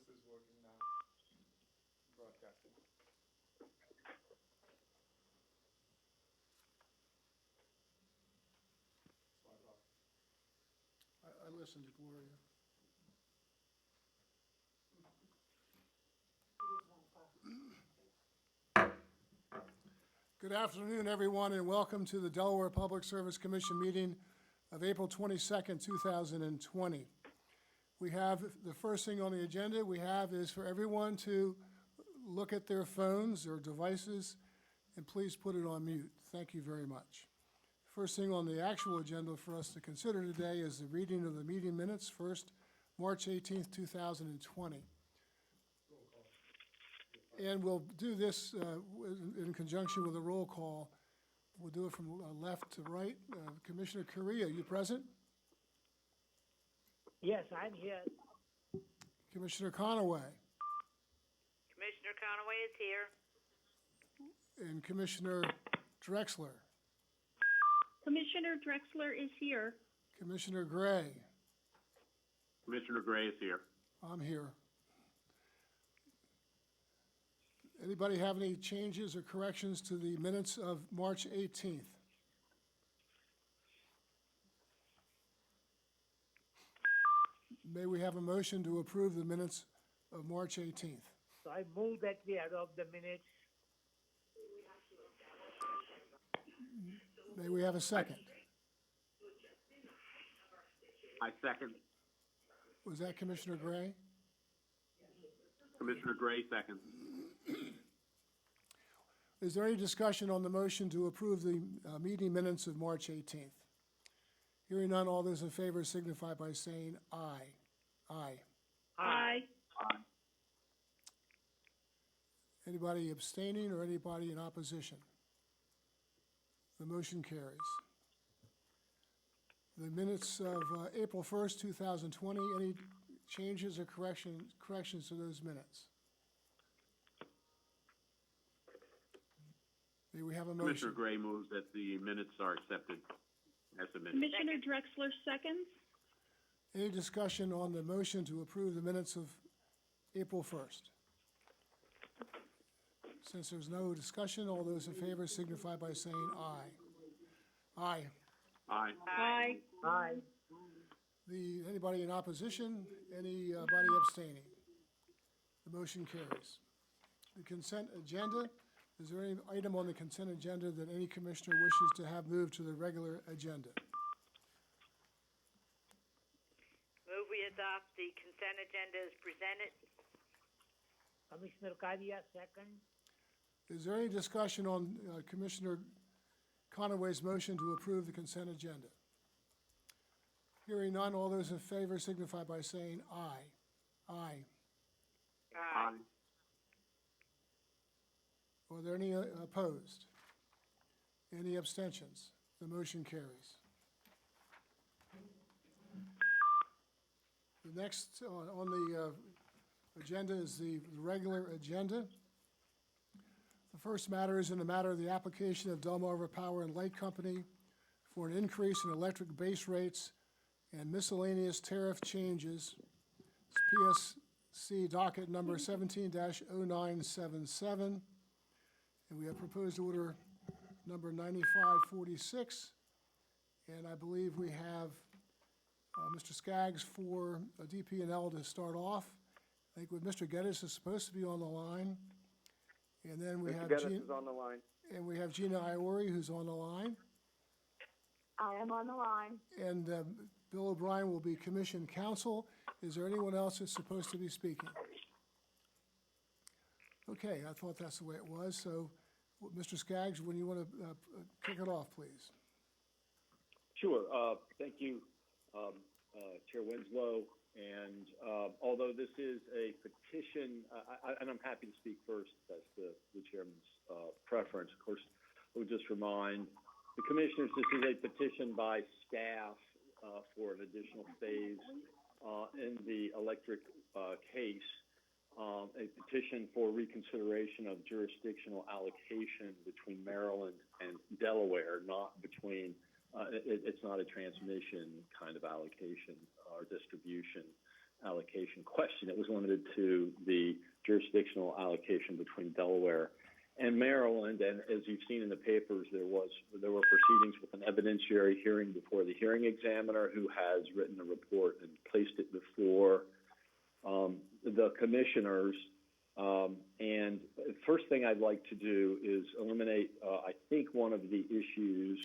is working now. Broadcasting. I listened to Gloria. Good afternoon, everyone, and welcome to the Delaware Public Service Commission meeting of April 22nd, 2020. We have, the first thing on the agenda we have is for everyone to look at their phones or devices and please put it on mute. Thank you very much. First thing on the actual agenda for us to consider today is the reading of the meeting minutes, first, March 18th, 2020. And we'll do this in conjunction with a roll call. We'll do it from left to right. Commissioner Correa, you present? Yes, I'm here. Commissioner Conaway? Commissioner Conaway is here. And Commissioner Drexler? Commissioner Drexler is here. Commissioner Gray? Commissioner Gray is here. I'm here. Anybody have any changes or corrections to the minutes of March 18th? May we have a motion to approve the minutes of March 18th? So I move that we adopt the minutes. May we have a second? I second. Was that Commissioner Gray? Commissioner Gray seconds. Is there any discussion on the motion to approve the meeting minutes of March 18th? Hearing none, all those in favor signify by saying aye. Aye. Aye. Anybody abstaining or anybody in opposition? The motion carries. The minutes of April 1st, 2020, any changes or corrections to those minutes? May we have a motion? Commissioner Gray moves that the minutes are accepted as submitted. Commissioner Drexler seconds. Any discussion on the motion to approve the minutes of April 1st? Since there's no discussion, all those in favor signify by saying aye. Aye. Aye. Aye. Aye. Anybody in opposition? Anybody abstaining? The motion carries. The consent agenda. Is there any item on the consent agenda that any commissioner wishes to have moved to the regular agenda? Move we adopt the consent agenda as presented. Commissioner Kadia, second. Is there any discussion on Commissioner Conaway's motion to approve the consent agenda? Hearing none, all those in favor signify by saying aye. Aye. Aye. Are there any opposed? Any abstentions? The motion carries. The next on the agenda is the regular agenda. The first matter is in the matter of the application of Delaware Power and Light Company for an increase in electric base rates and miscellaneous tariff changes. It's PSC docket number 17-0977. And we have proposed order number 9546. And I believe we have Mr. Skaggs for DP&L to start off. I think with Mr. Geddes is supposed to be on the line. And then we have Geddes is on the line. And we have Gina Iori, who's on the line. I am on the line. And Bill O'Brien will be commission counsel. Is there anyone else that's supposed to be speaking? Okay, I thought that's the way it was. So, Mr. Skaggs, when you want to kick it off, please. Sure. Thank you, Chair Winslow. And although this is a petition, and I'm happy to speak first as the chairman's preference, of course, I would just remind the commissioners this is a petition by staff for an additional phase in the electric case, a petition for reconsideration of jurisdictional allocation between Maryland and Delaware, not between, it's not a transmission kind of allocation or distribution. allocation question. It was limited to the jurisdictional allocation between Delaware and Maryland. And as you've seen in the papers, there were proceedings with an evidentiary hearing before the hearing examiner, who has written a report and placed it before the commissioners. And the first thing I'd like to do is eliminate, I think, one of the issues,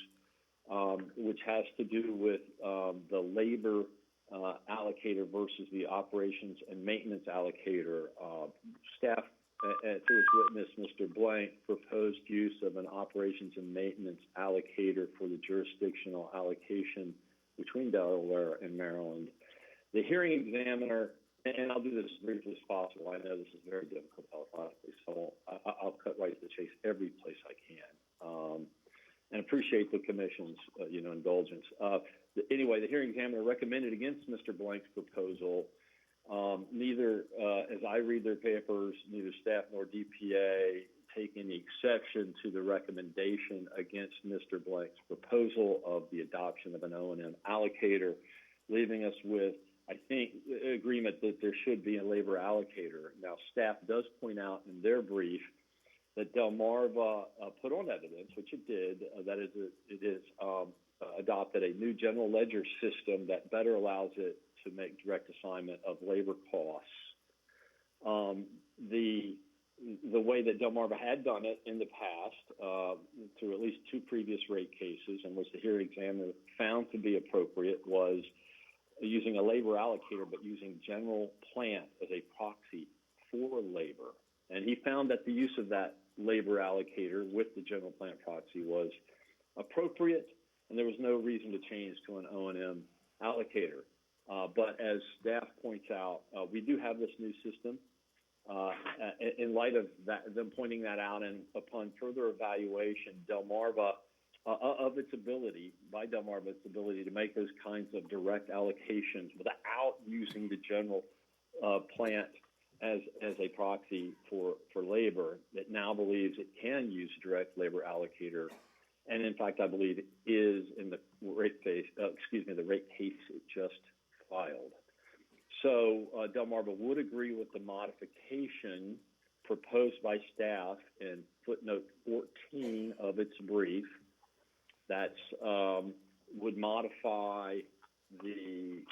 which has to do with the labor allocator versus the operations and maintenance allocator. Staff, through its witness, Mr. Blank, proposed use of an operations and maintenance allocator for the jurisdictional allocation between Delaware and Maryland. The hearing examiner, and I'll do this as briefly as possible. I know this is very difficult electronically, so I'll cut right to the chase every place I can, and appreciate the commission's, indulgence. Anyway, the hearing examiner recommended against Mr. Blank's proposal. Neither, as I read their papers, neither staff nor DPA take any exception to the recommendation against Mr. Blank's proposal of the adoption of an O&M allocator, leaving us with, I think, agreement that there should be a labor allocator. Now, staff does point out in their brief that Delmarva put on evidence, which it did, that it is adopted a new general ledger system that better allows it to make direct assignment of labor costs. The way that Delmarva had done it in the past, through at least 2 previous rate cases, and which the hearing examiner found to be appropriate, was using a labor allocator, but using general plant as a proxy for labor. And he found that the use of that labor allocator with the general plant proxy was appropriate, and there was no reason to change to an O&M allocator. But as staff points out, we do have this new system. In light of that, them pointing that out, and upon further evaluation, Delmarva, of its ability to make those kinds of direct allocations without using the general plant as a proxy for labor, it now believes it can use direct labor allocator. And in fact, I believe it is in the rate case it just filed. So Delmarva would agree with the modification proposed by staff in footnote 14 of its brief. That would modify the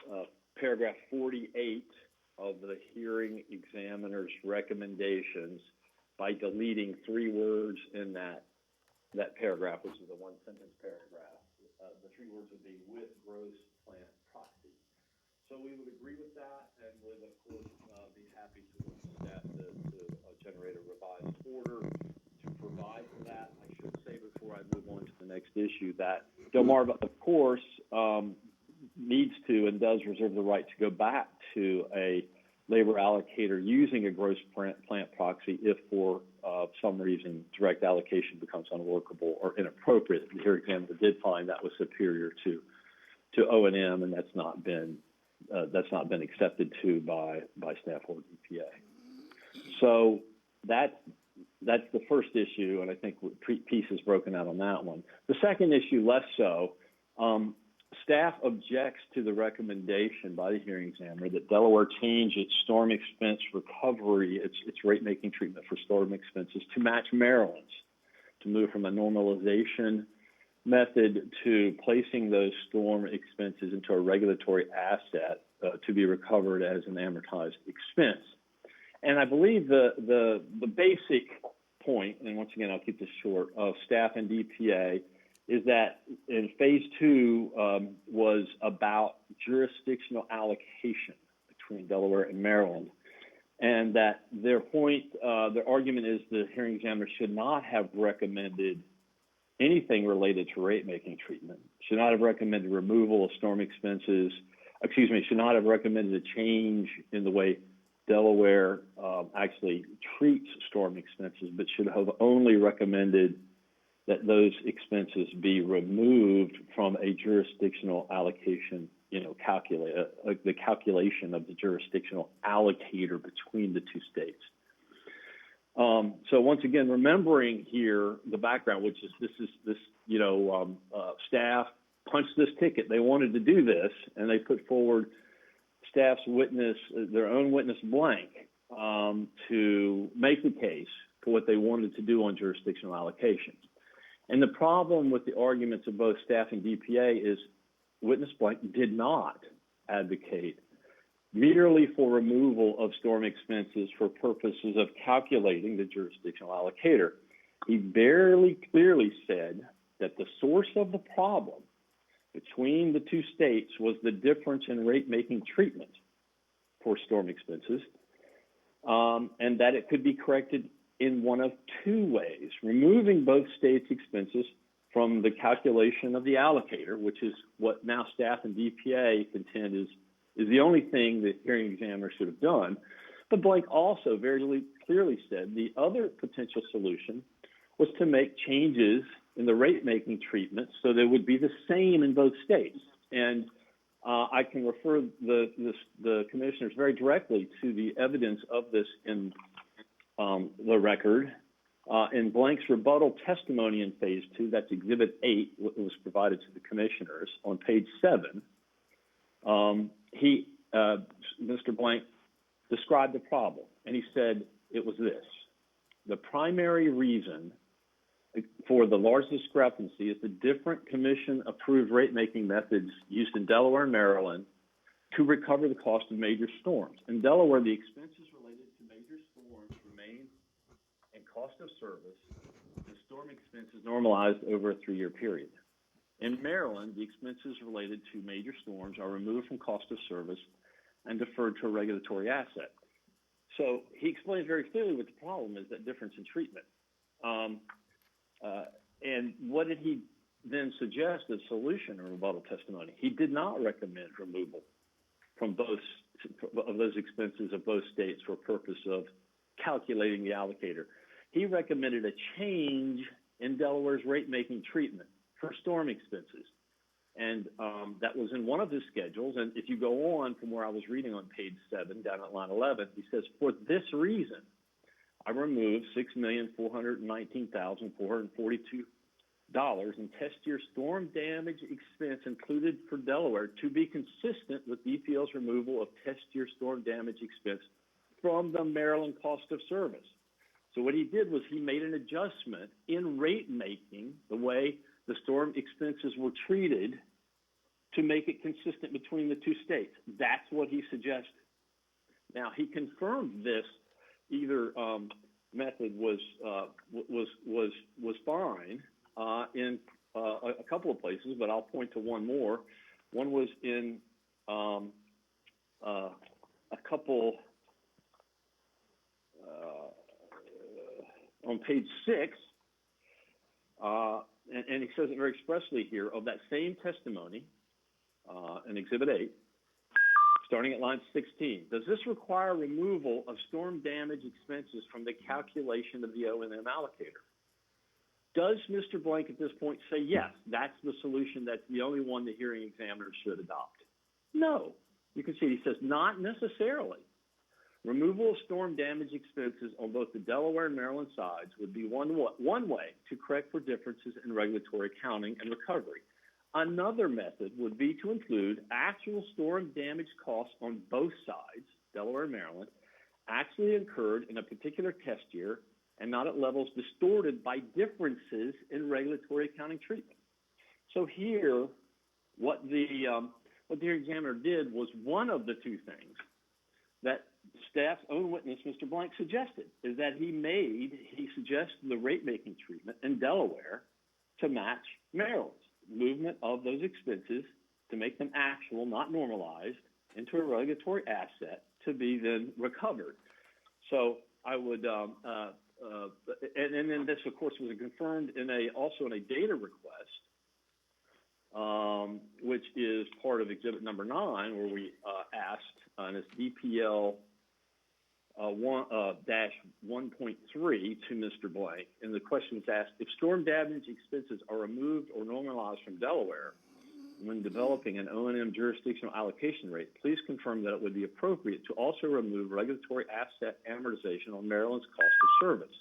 paragraph 48 of the hearing examiner's recommendations by deleting 3 words in that paragraph, which is a 1-sentence paragraph. The 3 words would be with gross plant proxy. So we would agree with that, and would, of course, be happy to work with staff to generate a revised order to provide for that. I should say before I move on to the next issue that Delmarva, of course, needs to and does reserve the right to go back to a labor allocator using a gross plant proxy if for some reason direct allocation becomes unworkable or inappropriate. The hearing examiner did find that was superior to O&M, and that's not been accepted to by staff or EPA. So that's the first issue, and I think piece is broken out on that one. The second issue, less so. Staff objects to the recommendation by the hearing examiner that Delaware change its storm expense recovery, its rate-making treatment for storm expenses, to match Maryland's, to move from a normalization method to placing those storm expenses into a regulatory asset to be recovered as an amortized expense. And I believe the basic point, and once again I'll keep this short, of staff and DPA is that in phase 2 was about jurisdictional allocation between Delaware and Maryland, and that their argument is the hearing examiner should not have recommended anything related to rate-making treatment, should not have recommended removal of storm expenses, should not have recommended a change in the way Delaware actually treats storm expenses, but should have only recommended that those expenses be removed from a jurisdictional allocation, the calculation of the jurisdictional allocator between the 2 states. So once again, remembering here the background, which is staff punched this ticket. They wanted to do this, and they put forward staff's witness, their own witness blank, to make the case for what they wanted to do on jurisdictional allocation. And the problem with the arguments of both staff and DPA is witness blank did not advocate merely for removal of storm expenses for purposes of calculating the jurisdictional allocator. He very clearly said that the source of the problem between the two states was the difference in rate-making treatment for storm expenses, and that it could be corrected in one of two ways: removing both states' expenses from the calculation of the allocator, which is what now staff and DPA contend is the only thing that hearing examiners should have done. But Blank also very clearly said the other potential solution was to make changes in the rate-making treatment so they would be the same in both states. And I can refer the commissioners very directly to the evidence of this in the record. In Blank's rebuttal testimony in Phase 2, that's Exhibit 8, what was provided to the commissioners, on page 7, Mr. Blank described the problem, and he said it was this: the primary reason for the large discrepancy is the different commission-approved rate-making methods used in Delaware and Maryland to recover the cost of major storms. In Delaware, the expenses related to major storms remain in cost of service, and storm expenses normalized over a 3-year period. In Maryland, the expenses related to major storms are removed from cost of service and deferred to a regulatory asset. So he explains very clearly what the problem is, that difference in treatment. And what did he then suggest as solution in rebuttal testimony? He did not recommend removal from both of those expenses of both states for purpose of calculating the allocator. He recommended a change in Delaware's rate-making treatment for storm expenses. And that was in one of his schedules. And if you go on from where I was reading on page 7, down at line 11, he says, for this reason, I removed $6,419,442 in test year storm damage expense included for Delaware to be consistent with EPL's removal of test year storm damage expense from the Maryland cost of service. So what he did was he made an adjustment in rate making, the way the storm expenses were treated, to make it consistent between the two states. That's what he suggested. Now, he confirmed this either method was fine in a couple of places, but I'll point to one more. One was in a couple on page 6, and he says it very expressly here, of that same testimony in Exhibit 8, starting at line 16. Does this require removal of storm damage expenses from the calculation of the O&M allocator? Does Mr. Blank at this point say, yes, that's the solution, that's the only one the hearing examiner should adopt? No. You can see he says not necessarily. Removal of storm damage expenses on both the Delaware and Maryland sides would be one way to correct for differences in regulatory accounting and recovery. Another method would be to include actual storm damage costs on both sides, Delaware and Maryland, actually incurred in a particular test year and not at levels distorted by differences in regulatory accounting treatment. So here, what the hearing examiner did was one of the two things that staff's own witness, Mr. Blank, suggested, is that he suggested the rate-making treatment in Delaware to match Maryland's movement of those expenses to make them actual, not normalized, into a regulatory asset to be then recovered. So I would, and then this, of course, was confirmed also in a data request, which is part of Exhibit number 9, where we asked, and it's DPL 1.3 to Mr. Blank, and the question was asked, if storm damage expenses are removed or normalized from Delaware when developing an O&M jurisdictional allocation rate, please confirm that it would be appropriate to also remove regulatory asset amortization on Maryland's cost of service.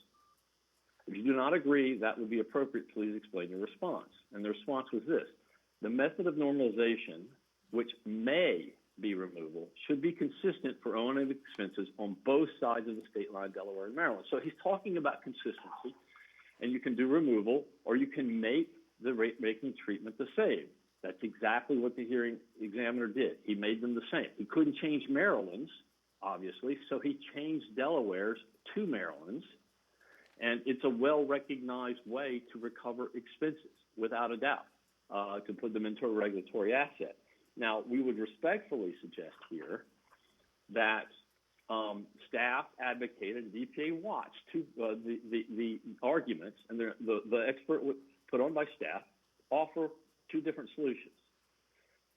If you do not agree that would be appropriate, please explain your response. And the response was this: the method of normalization, which may be removal should be consistent for O&M expenses on both sides of the state line, Delaware and Maryland. So he's talking about consistency, and you can do removal, or you can make the rate-making treatment the same. That's exactly what the hearing examiner did. He made them the same. He couldn't change Maryland's, obviously, so he changed Delaware's to Maryland's, and it's a well-recognized way to recover expenses, without a doubt, to put them into a regulatory asset. Now, we would respectfully suggest here that staff advocated, DPA watched the arguments, and the expert put on by staff offer two different solutions.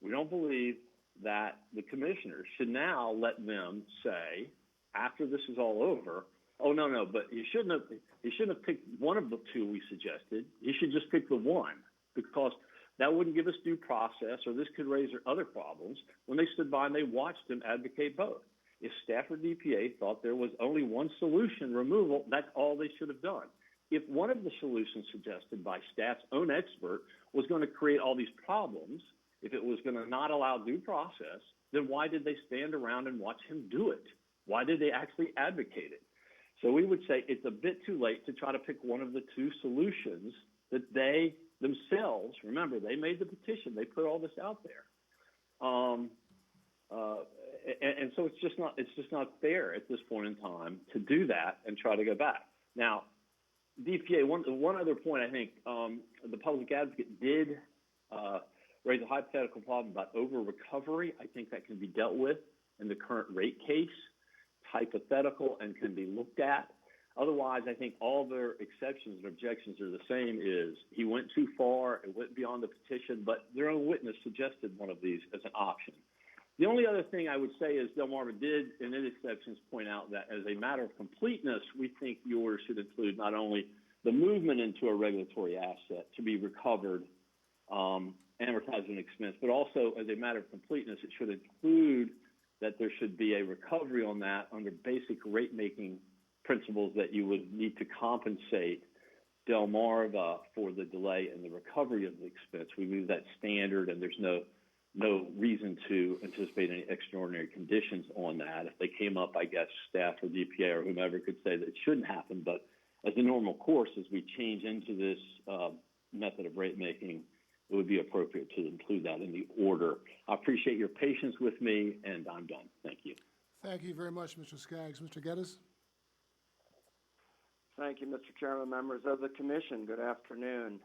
We don't believe that the commissioners should now let them say, after this is all over, oh, no, but he shouldn't have picked one of the two we suggested. He should just pick the one, because that wouldn't give us due process, or this could raise other problems when they stood by and they watched him advocate both. If staff or DPA thought there was only one solution, removal, that's all they should have done. If one of the solutions suggested by staff's own expert was going to create all these problems, if it was going to not allow due process, then why did they stand around and watch him do it? Why did they actually advocate it? So we would say it's a bit too late to try to pick one of the two solutions that they themselves, remember, they made the petition, they put all this out there. And so it's just not fair at this point in time to do that and try to go back. Now, DPA, one other point, I think the public advocate did raise a hypothetical problem about over-recovery. I think that can be dealt with in the current rate case. It's hypothetical and can be looked at. Otherwise, I think all their exceptions and objections are the same, is he went too far, it went beyond the petition, but their own witness suggested one of these as an option. The only other thing I would say is Delmarva did, in its exceptions, point out that as a matter of completeness, we think the order should include not only the movement into a regulatory asset to be recovered, amortized an expense, but also as a matter of completeness, it should include that there should be a recovery on that under basic rate-making principles, that you would need to compensate Delmarva for the delay in the recovery of the expense. We believe that's standard, and there's no reason to anticipate any extraordinary conditions on that. If they came up, I guess staff or DPA or whomever could say that it shouldn't happen, but as a normal course, as we change into this method of rate making, it would be appropriate to include that in the order. I appreciate your patience with me, and I'm done. Thank you. Thank you very much, Mr. Skaggs. Mr. Geddes? Thank you, Mr. Chairman, members of the commission. Good afternoon.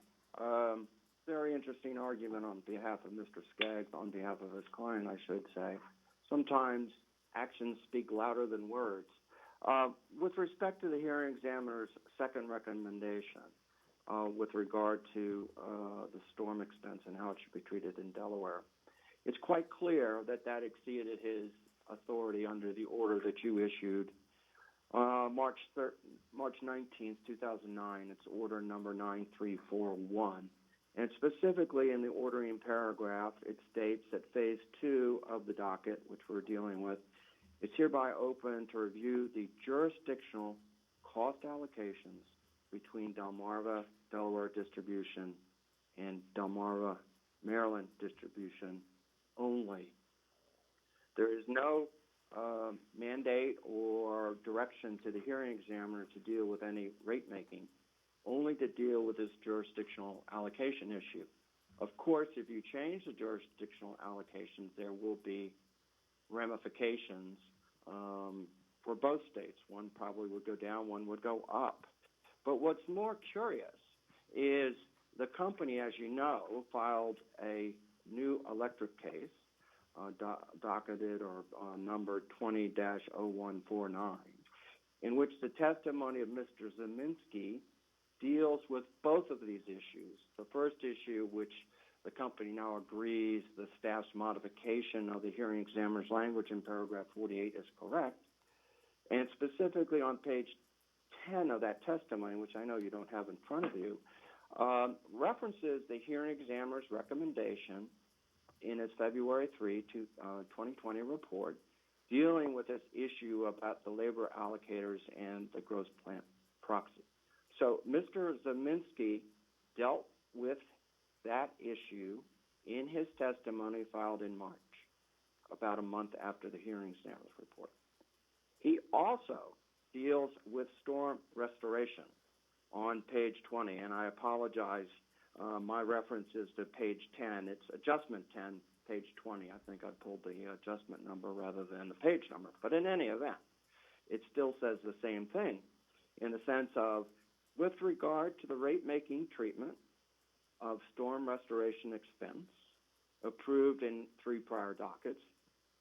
Very interesting argument on behalf of Mr. Skaggs, on behalf of his client, I should say. Sometimes actions speak louder than words. With respect to the hearing examiner's second recommendation with regard to the storm expense and how it should be treated in Delaware, it's quite clear that that exceeded his authority under the order that you issued March 19th, 2009. It's order number 9341. And specifically in the ordering paragraph, it states that phase 2 of the docket, which we're dealing with, is hereby open to review the jurisdictional cost allocations between Delmarva, Delaware Distribution, and Delmarva, Maryland Distribution only. There is no mandate or direction to the hearing examiner to deal with any rate making, only to deal with this jurisdictional allocation issue. Of course, if you change the jurisdictional allocations, there will be ramifications for both states. One probably would go down, one would go up. But what's more curious is the company, as you know, filed a new electric case, docketed or numbered 20-0149, in which the testimony of Mr. Zeminski deals with both of these issues. The first issue, which the company now agrees the staff's modification of the hearing examiner's language in paragraph 48 is correct, and specifically on page 10 of that testimony, which I know you don't have in front of you, references the hearing examiner's recommendation in his February 3, 2020 report, dealing with this issue about the labor allocators and the gross plant proxy. So Mr. Zeminski dealt with that issue in his testimony filed in March. about a month after the hearing examiner's report. He also deals with storm restoration on page 20, and I apologize, my reference is to page 10. It's adjustment 10, page 20. I think I pulled the adjustment number rather than the page number. But in any event, it still says the same thing in the sense of, with regard to the rate-making treatment of storm restoration expense approved in 3 prior dockets,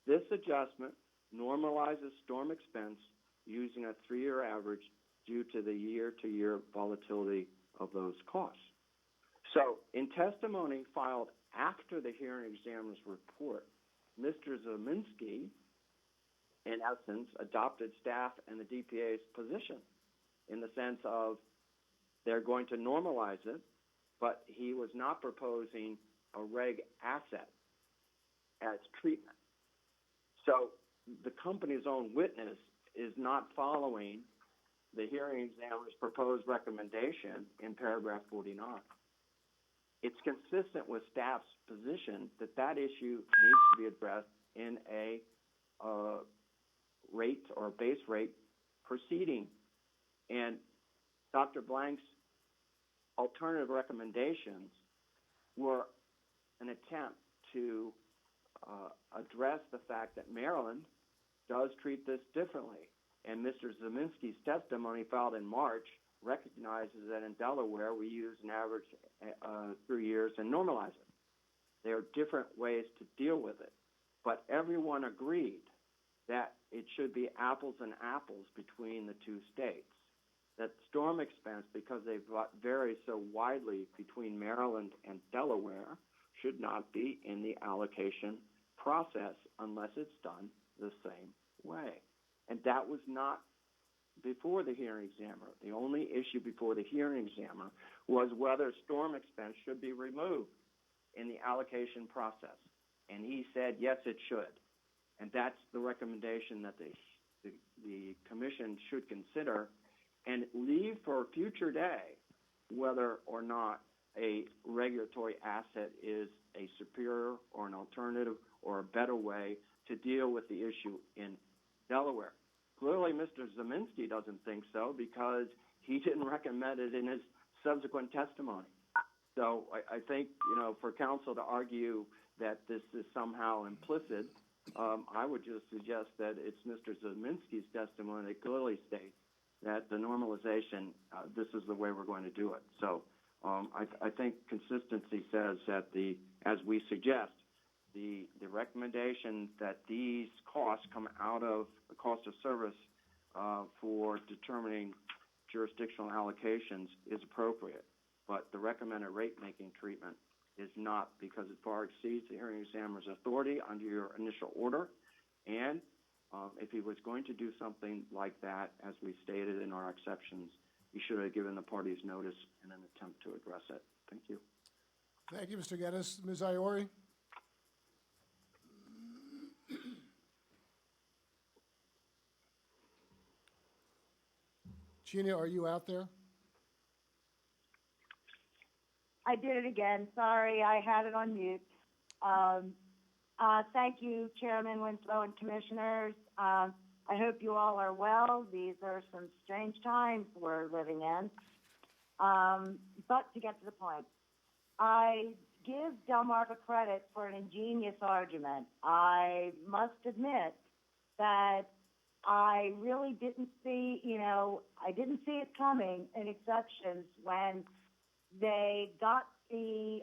this adjustment normalizes storm expense using a 3-year average due to the year-to-year volatility of those costs. So, in testimony filed after the hearing examiner's report, Mr. Zeminski, in essence, adopted staff and the DPA's position in the sense of they're going to normalize it, but he was not proposing a reg asset as treatment. So the company's own witness is not following the hearing examiner's proposed recommendation in paragraph 49. It's consistent with staff's position that that issue needs to be addressed in a rate or base rate proceeding. And Dr. Blank's alternative recommendations were an attempt to address the fact that Maryland does treat this differently. And Mr. Zeminski's testimony filed in March recognizes that in Delaware we use an average 3 years and normalize it. There are different ways to deal with it. But everyone agreed that it should be apples and apples between the 2 states. That storm expense, because they vary so widely between Maryland and Delaware, should not be in the allocation process unless it's done the same way. And that was not before the hearing examiner. The only issue before the hearing examiner was whether storm expense should be removed in the allocation process. And he said, yes, it should. And that's the recommendation that the commission should consider and leave for a future day whether or not a regulatory asset is a superior or an alternative or a better way to deal with the issue in Delaware. Clearly, Mr. Zeminski doesn't think so because he didn't recommend it in his subsequent testimony. So I think, for counsel to argue that this is somehow implicit, I would just suggest that it's Mr. Zeminski's testimony that clearly states that the normalization, this is the way we're going to do it. So I think consistency says that as we suggest, the recommendation that these costs come out of the cost of service for determining jurisdictional allocations is appropriate. But the recommended rate-making treatment is not, because it far exceeds the hearing examiner's authority under your initial order. And if he was going to do something like that, as we stated in our exceptions, he should have given the parties notice in an attempt to address it. Thank you. Thank you, Mr. Geddes. Ms. Iori? Gina, are you out there? I did it again. Sorry, I had it on mute. Thank you, Chairman Winslow and Commissioners. I hope you all are well. These are some strange times we're living in. But to get to the point, I give Delmarva credit for an ingenious argument. I must admit that I really didn't see, I didn't see it coming in exceptions when they got the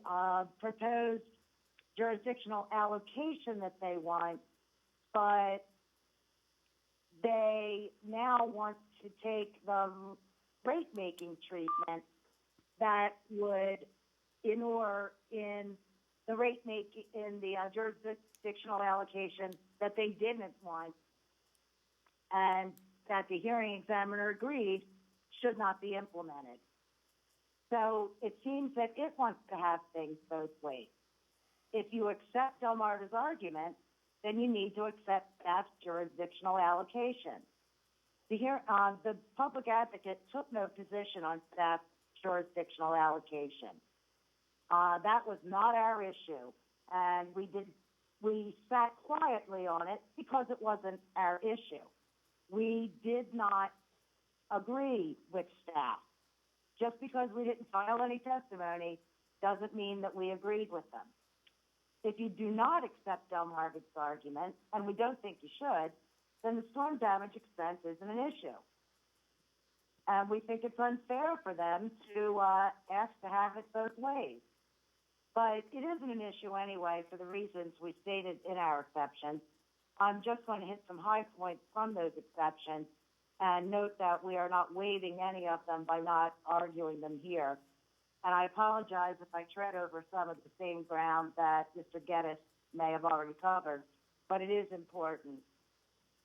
proposed jurisdictional allocation that they want, but they now want to take the rate-making treatment that would inure in the rate-making, in the jurisdictional allocation that they didn't want, and that the hearing examiner agreed should not be implemented. So it seems that it wants to have things both ways. If you accept Delmarva's argument, then you need to accept staff's jurisdictional allocation. The public advocate took no position on staff's jurisdictional allocation. That was not our issue, and we did We sat quietly on it because it wasn't our issue. We did not agree with staff. Just because we didn't file any testimony doesn't mean that we agreed with them. If you do not accept Delmarva's argument, and we don't think you should, then the storm damage expense isn't an issue. And we think it's unfair for them to ask to have it both ways. But it isn't an issue anyway for the reasons we stated in our exceptions. I'm just going to hit some high points from those exceptions and note that we are not waiving any of them by not arguing them here. And I apologize if I tread over some of the same ground that Mr. Geddes may have already covered, but it is important.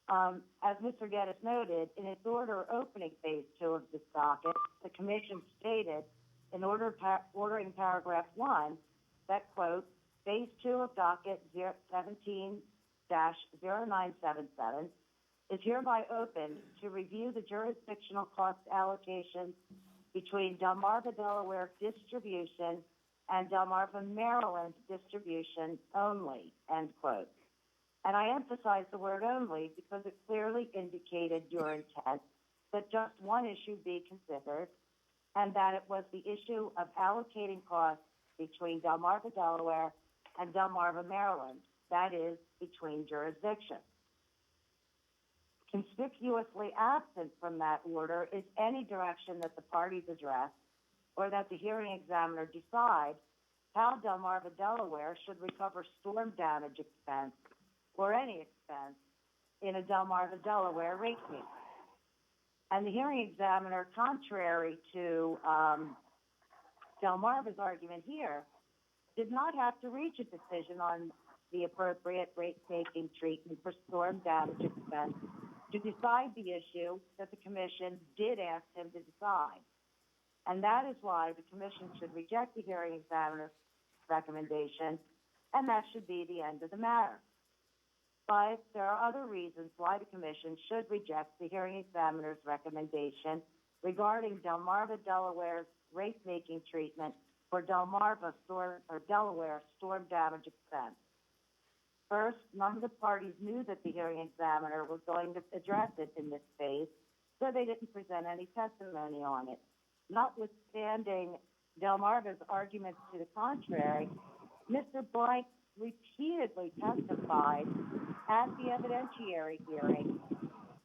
As Mr. Geddes noted, in its order opening phase 2 of this docket, the commission stated, in ordering paragraph 1, that, quote, phase 2 of docket 17-0977 is hereby open to review the jurisdictional cost allocations between Delmarva, Delaware distribution and Delmarva, Maryland distribution only, end quote. And I emphasize the word only because it clearly indicated your intent that just one issue be considered, and that it was the issue of allocating costs between Delmarva, Delaware and Delmarva, Maryland, that is, between jurisdictions. Conspicuously absent from that order is any direction that the parties address or that the hearing examiner decide how Delmarva, Delaware should recover storm damage expense or any expense in a Delmarva, Delaware rate case. And the hearing examiner, contrary to Delmarva's argument here, did not have to reach a decision on the appropriate rate-making treatment for storm damage expense to decide the issue that the commission did ask him to decide. And that is why the commission should reject the hearing examiner's recommendation, and that should be the end of the matter. But there are other reasons why the commission should reject the hearing examiner's recommendation regarding Delmarva, Delaware's rate-making treatment for Delmarva Delaware storm damage expense. First, none of the parties knew that the hearing examiner was going to address it in this phase, so they didn't present any testimony on it. Notwithstanding Delmarva's arguments to the contrary, Mr. Blank repeatedly testified at the evidentiary hearing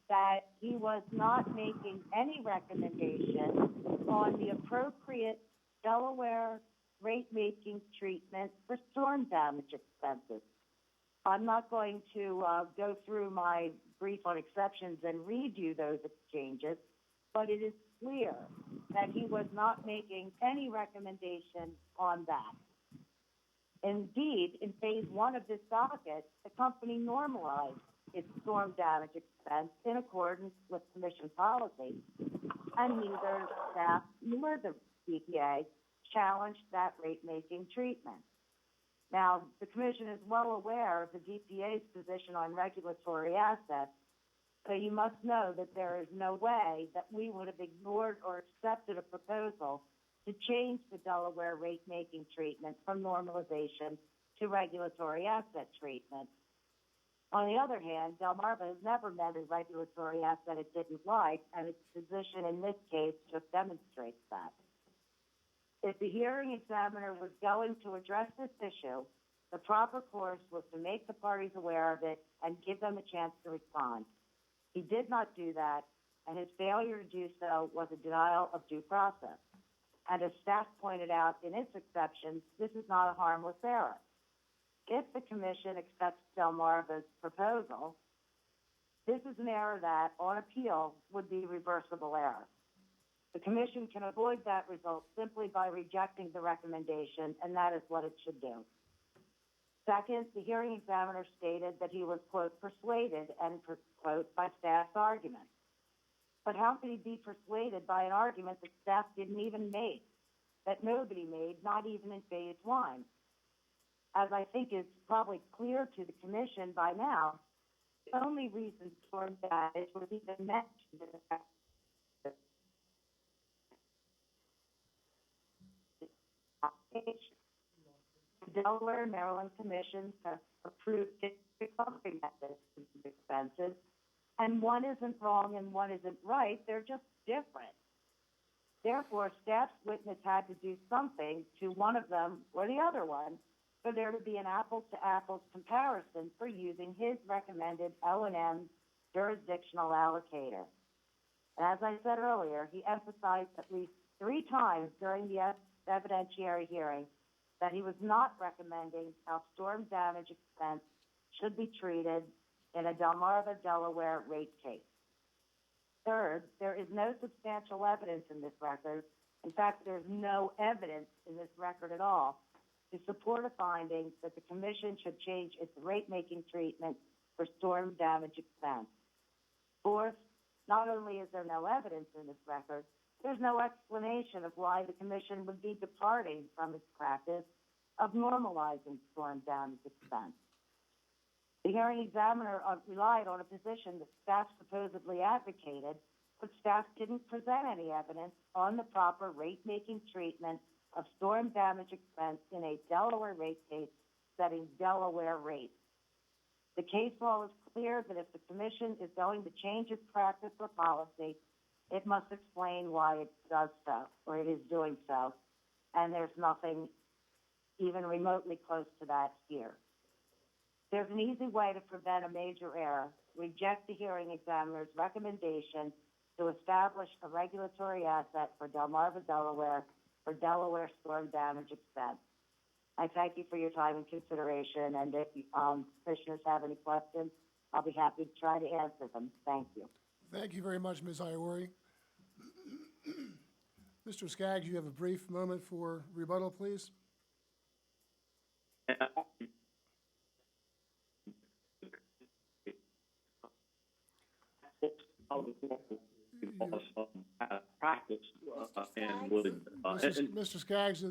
that he was not making any recommendation on the appropriate Delaware rate-making treatment for storm damage expenses. I'm not going to go through my brief on exceptions and read you those exchanges, but it is clear that he was not making any recommendation on that. Indeed, in phase 1 of this docket, the company normalized its storm damage expense in accordance with commission policy, and neither staff nor the EPA challenged that rate-making treatment. Now, the commission is well aware of the DPA's position on regulatory assets, so you must know that there is no way that we would have ignored or accepted a proposal to change the Delaware rate-making treatment from normalization to regulatory asset treatment. On the other hand, Delmarva has never met a regulatory asset it didn't like, and its position in this case just demonstrates that. If the hearing examiner was going to address this issue, the proper course was to make the parties aware of it and give them a chance to respond. He did not do that, and his failure to do so was a denial of due process. And as staff pointed out in its exceptions, this is not a harmless error. If the commission accepts Delmarva's proposal, this is an error that, on appeal, would be reversible error. The commission can avoid that result simply by rejecting the recommendation, and that is what it should do. Second, the hearing examiner stated that he was, quote, persuaded, end quote, by staff's argument. But how could he be persuaded by an argument that staff didn't even make, that nobody made, not even in phase 1? As I think is probably clear to the commission by now, the only reason storm damage was even mentioned in the Delaware and Maryland commissions have approved recovery methods for these expenses, and one isn't wrong and one isn't right. They're just different. Therefore, staff's witness had to do something to one of them or the other one for there to be an apples-to-apples comparison for using his recommended O&M jurisdictional allocator. And as I said earlier, he emphasized at least 3 times during the evidentiary hearing that he was not recommending how storm damage expense should be treated in a Delmarva, Delaware rate case. Third, there is no substantial evidence in this record. In fact, there's no evidence in this record at all to support a finding that the commission should change its rate-making treatment for storm damage expense. Fourth, not only is there no evidence in this record, there's no explanation of why the commission would be departing from its practice of normalizing storm damage expense. The hearing examiner relied on a position that staff supposedly advocated, but staff didn't present any evidence on the proper rate-making treatment of storm damage expense in a Delaware rate case setting Delaware rates. The case law is clear that if the commission is going to change its practice or policy, it must explain why it does so, or it is doing so, and there's nothing even remotely close to that here. There's an easy way to prevent a major error. Reject the hearing examiner's recommendation to establish a regulatory asset for Delmarva, Delaware, for Delaware storm damage expense. I thank you for your time and consideration, and if commissioners have any questions, I'll be happy to try to answer them. Thank you. Thank you very much, Ms. Iori. Mr. Skaggs, you have a brief moment for rebuttal, please. Practice and would. Mr. Skaggs,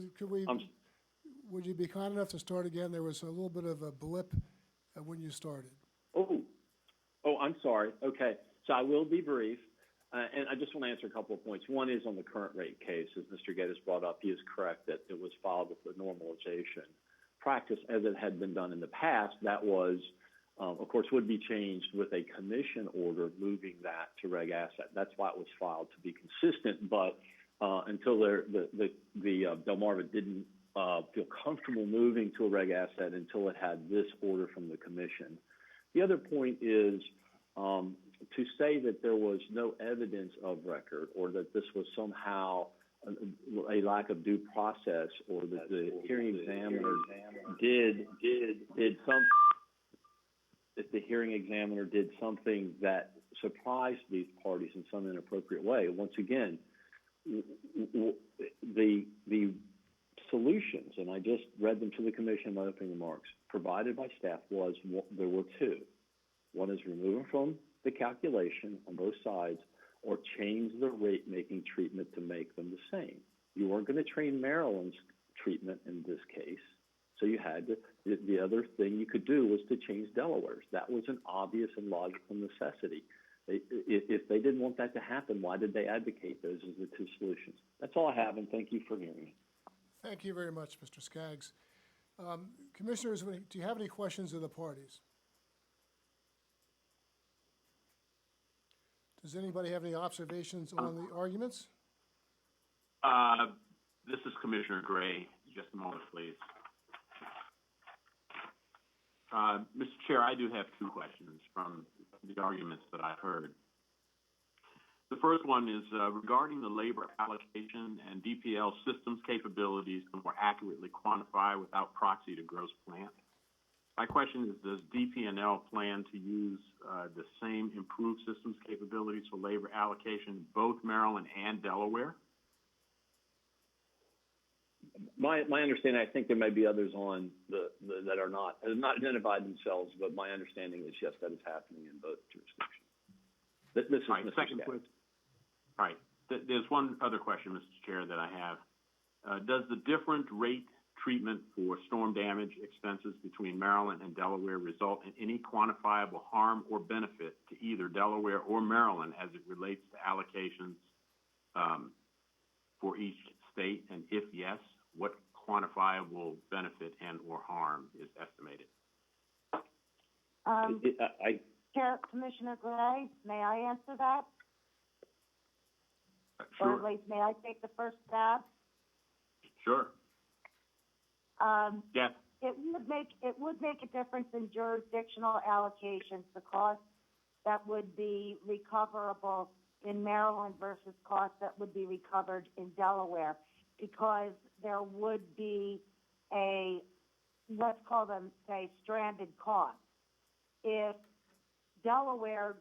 would you be kind enough to start again? There was a little bit of a blip when you started. Oh, I'm sorry. Okay, so I will be brief, and I just want to answer a couple of points. One is on the current rate case, as Mr. Geddes brought up. He is correct that it was filed with the normalization practice as it had been done in the past. That was, of course, would be changed with a commission order moving that to reg asset. That's why it was filed, to be consistent. But until the Delmarva didn't feel comfortable moving to a reg asset until it had this order from the commission. The other point is to say that there was no evidence of record or that this was somehow a lack of due process or that the hearing examiner did something that surprised these parties in some inappropriate way. Once again, the solutions, and I just read them to the commission in my opening remarks, provided by staff there were 2. One is remove them from the calculation on both sides or change the rate-making treatment to make them the same. You weren't going to train Maryland's treatment in this case, so you had to, the other thing you could do was to change Delaware's. That was an obvious and logical necessity. If they didn't want that to happen, why did they advocate those as the 2 solutions? That's all I have, and thank you for hearing me. Thank you very much, Mr. Skaggs. Commissioners, do you have any questions of the parties? Does anybody have any observations on the arguments? This is Commissioner Gray. Just a moment, please. Mr. Chair, I do have 2 questions from the arguments that I've heard. The first one is regarding the labor allocation and DPL systems capabilities to more accurately quantify without proxy to gross plant. My question is, does DP&L plan to use the same improved systems capabilities for labor allocation in both Maryland and Delaware? My understanding, I think there may be others on that are not identified themselves, but my understanding is yes, that is happening in both jurisdictions. This is right, Mr. second Skaggs. question. All right. There's one other question, Mr. Chair, that I have. Does the different rate treatment for storm damage expenses between Maryland and Delaware result in any quantifiable harm or benefit to either Delaware or Maryland as it relates to allocations for each state? And if yes, what quantifiable benefit and/or harm is estimated? Chair, Commissioner Gray, may I answer that? Or Sure. at least, may I take the first stab? Sure. Yes. It would make a difference in jurisdictional allocations, the cost that would be recoverable in Maryland versus costs that would be recovered in Delaware, because there would be a, let's call them, say, stranded costs. If Delaware,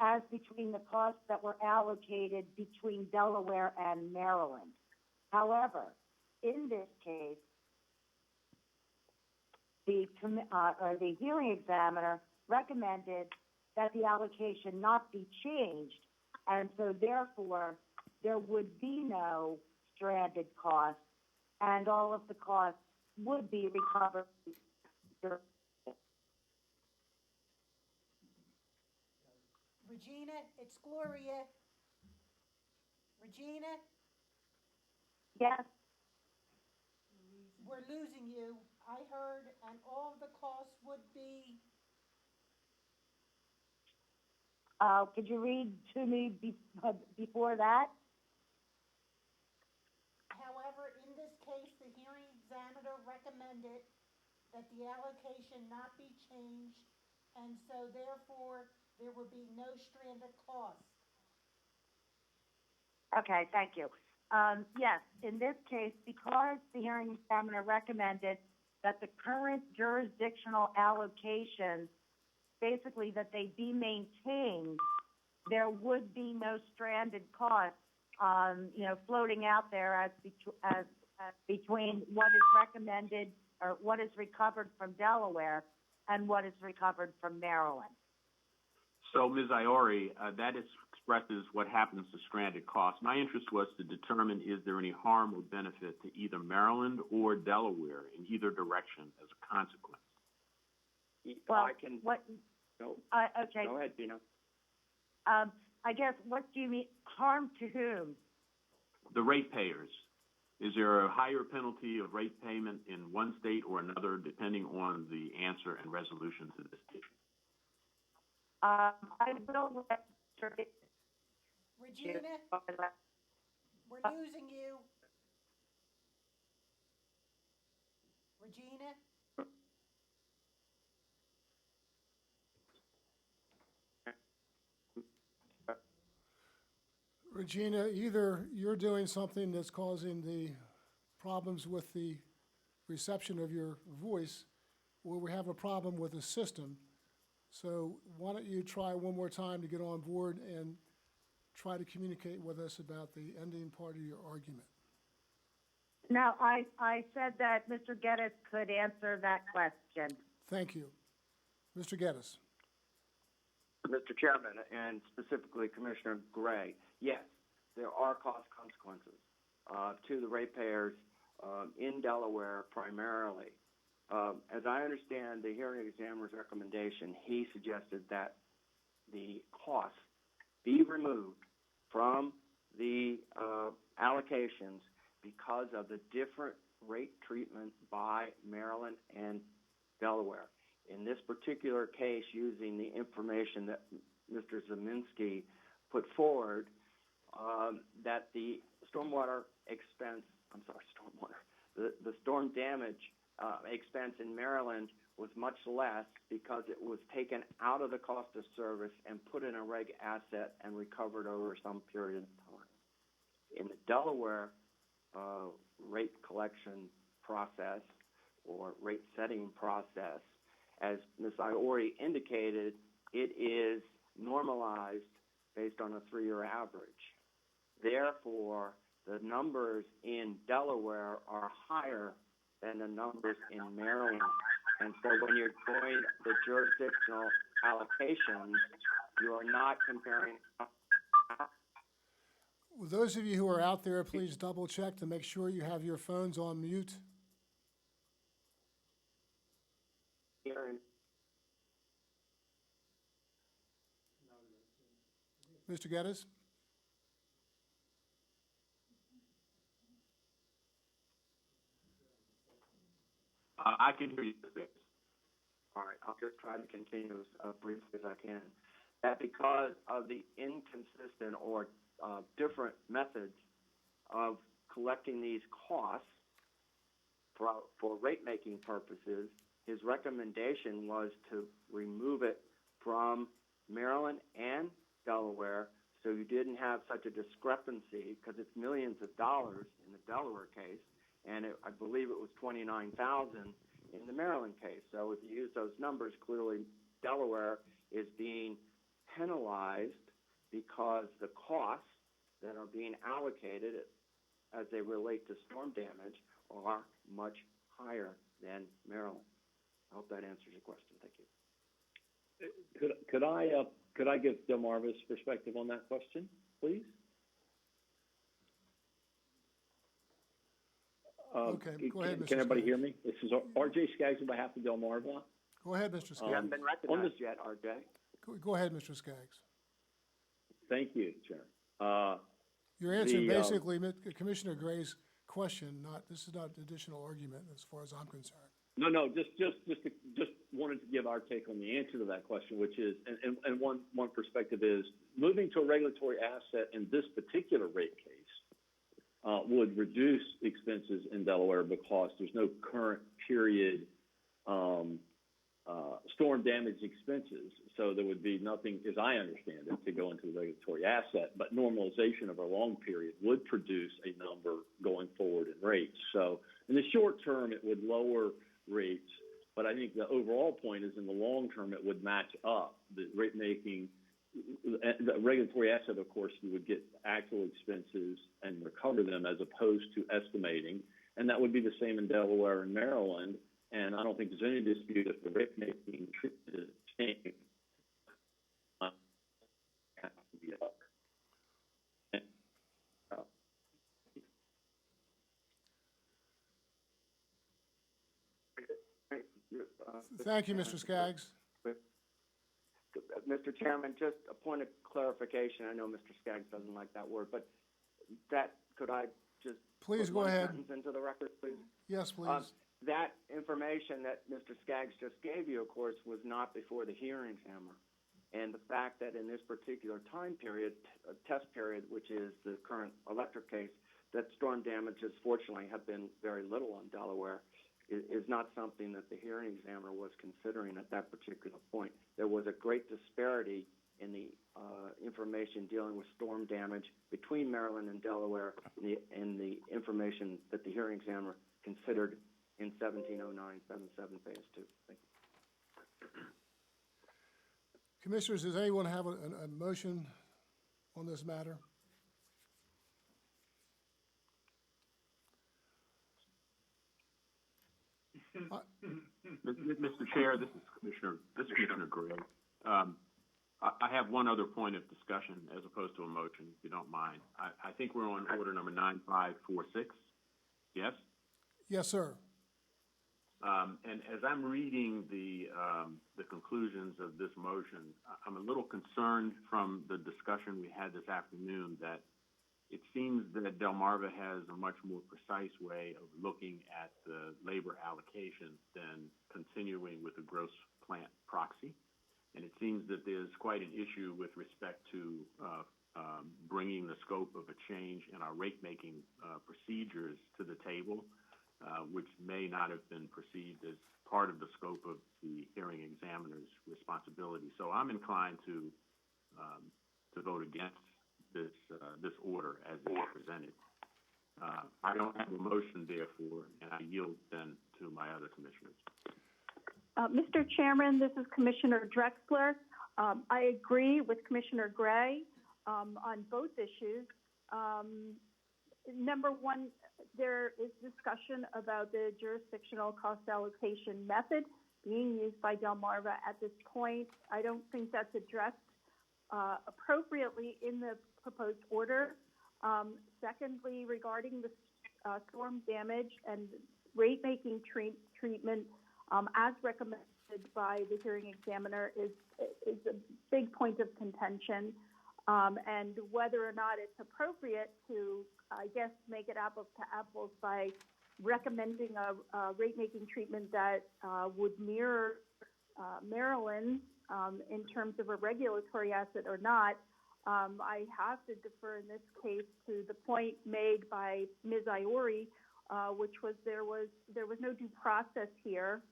as between the costs that were allocated between Delaware and Maryland. However, in this case, the hearing examiner recommended that the allocation not be changed, and so therefore there would be no stranded costs, and all of the costs would be recovered. Regina, it's Gloria. Regina, Yes, we're losing you. I heard, and all of the costs would be, could you read to me before that? however, in this case, the hearing examiner recommended that the allocation not be changed, and so therefore there would be no stranded costs. Okay, thank you. Yes, in this case, because the hearing examiner recommended that the current jurisdictional allocations, basically that they be maintained, there would be no stranded costs, floating out there as between what is recommended or what is recovered from Delaware and what is recovered from Maryland. So, Ms. Iori, that expresses what happens to stranded costs. My interest was to determine, is there any harm or benefit to either Maryland or Delaware in either direction as a consequence? Well, I can. No. Okay. Go ahead, Dina. I guess, what do you mean, harm to whom? The ratepayers. Is there a higher penalty of rate payment in one state or another, depending on the answer and resolution to this issue? I will let Regina, we're losing you. Regina? Regina, either you're doing something that's causing the problems with the reception of your voice, or we have a problem with the system. So why don't you try one more time to get on board and try to communicate with us about the ending part of your argument. Now, I said that Mr. Geddes could answer that question. Thank you. Mr. Geddes. Mr. Chairman, and specifically Commissioner Gray, yes, there are cost consequences to the ratepayers in Delaware primarily. As I understand the hearing examiner's recommendation, he suggested that the costs be removed from the allocations because of the different rate treatment by Maryland and Delaware. In this particular case, using the information that Mr. Zeminski put forward, that the stormwater expense, the storm damage expense in Maryland was much less because it was taken out of the cost of service and put in a reg asset and recovered over some period of time. In the Delaware rate collection process or rate setting process, as Ms. Iori indicated, it is normalized based on a 3-year average. Therefore, the numbers in Delaware are higher than the numbers in Maryland. And so when you're doing the jurisdictional allocations, you are not comparing. Those of you who are out there, please double check to make sure you have your phones on mute. Mr. Geddes? I can hear you. All right, I'll just try to continue as briefly as I can. That because of the inconsistent or different methods of collecting these costs for rate-making purposes, his recommendation was to remove it from Maryland and Delaware, so you didn't have such a discrepancy, because it's millions of dollars in the Delaware case, and I believe it was $29,000 in the Maryland case. So if you use those numbers, clearly Delaware is being penalized because the costs that are being allocated as they relate to storm damage are much higher than Maryland. I hope that answers your question. Thank you. Could I give Delmarva's perspective on that question, please? Okay, go ahead, Mr. Can everybody Skaggs. hear me? This is R.J. Skaggs on behalf of Delmarva. Go ahead, Mr. You Skaggs. haven't been recognized yet, RJ. Go ahead, Mr. Skaggs. Thank you, Chair. You're answering basically Commissioner Gray's question, this is not additional argument as far as I'm concerned. No, just wanted to give our take on the answer to that question, which is, and one perspective is, moving to a regulatory asset in this particular rate case would reduce expenses in Delaware because there's no current period storm damage expenses. So there would be nothing, as I understand it, to go into the regulatory asset, but normalization of a long period would produce a number going forward in rates. So in the short term, it would lower rates, but I think the overall point is in the long term, it would match up. The rate making, the regulatory asset, of course, you would get actual expenses and recover them as opposed to estimating, and that would be the same in Delaware and Maryland. And I don't think there's any dispute if the rate making treatment is changed. Thank you, Mr. Skaggs. Mr. Chairman, just a point of clarification. I know Mr. Skaggs doesn't like that word, but could I just Please put go one ahead. sentence into the record, please? Yes, please. That information that Mr. Skaggs just gave you, of course, was not before the hearing examiner. And the fact that in this particular time period, test period, which is the current electric case, that storm damages, fortunately, have been very little on Delaware, is not something that the hearing examiner was considering at that particular point. There was a great disparity in the information dealing with storm damage between Maryland and Delaware in the information that the hearing examiner considered in 1709-77 phase 2. Thank you. Commissioners, does anyone have a motion on this matter? Mr. Chair, this is Commissioner Gray. I have one other point of discussion as opposed to a motion, if you don't mind. I think we're on order number 9546. Yes? Yes, sir. And as I'm reading the conclusions of this motion, I'm a little concerned from the discussion we had this afternoon that it seems that Delmarva has a much more precise way of looking at the labor allocation than continuing with the gross plant proxy. And it seems that there's quite an issue with respect to bringing the scope of a change in our rate-making procedures to the table, which may not have been perceived as part of the scope of the hearing examiner's responsibility. So I'm inclined to vote against this order as it is presented. I don't have a motion, therefore, and I yield then to my other commissioners. Mr. Chairman, this is Commissioner Drexler. I agree with Commissioner Gray on both issues. Number one, there is discussion about the jurisdictional cost allocation method being used by Delmarva at this point. I don't think that's addressed appropriately in the proposed order. Secondly, regarding the storm damage and rate-making treatment as recommended by the hearing examiner is a big point of contention. And whether or not it's appropriate to, I guess, make it apples to apples by recommending a rate-making treatment that would mirror Maryland in terms of a regulatory asset or not. I have to defer in this case to the point made by Ms. Iori, which was there was no due process here.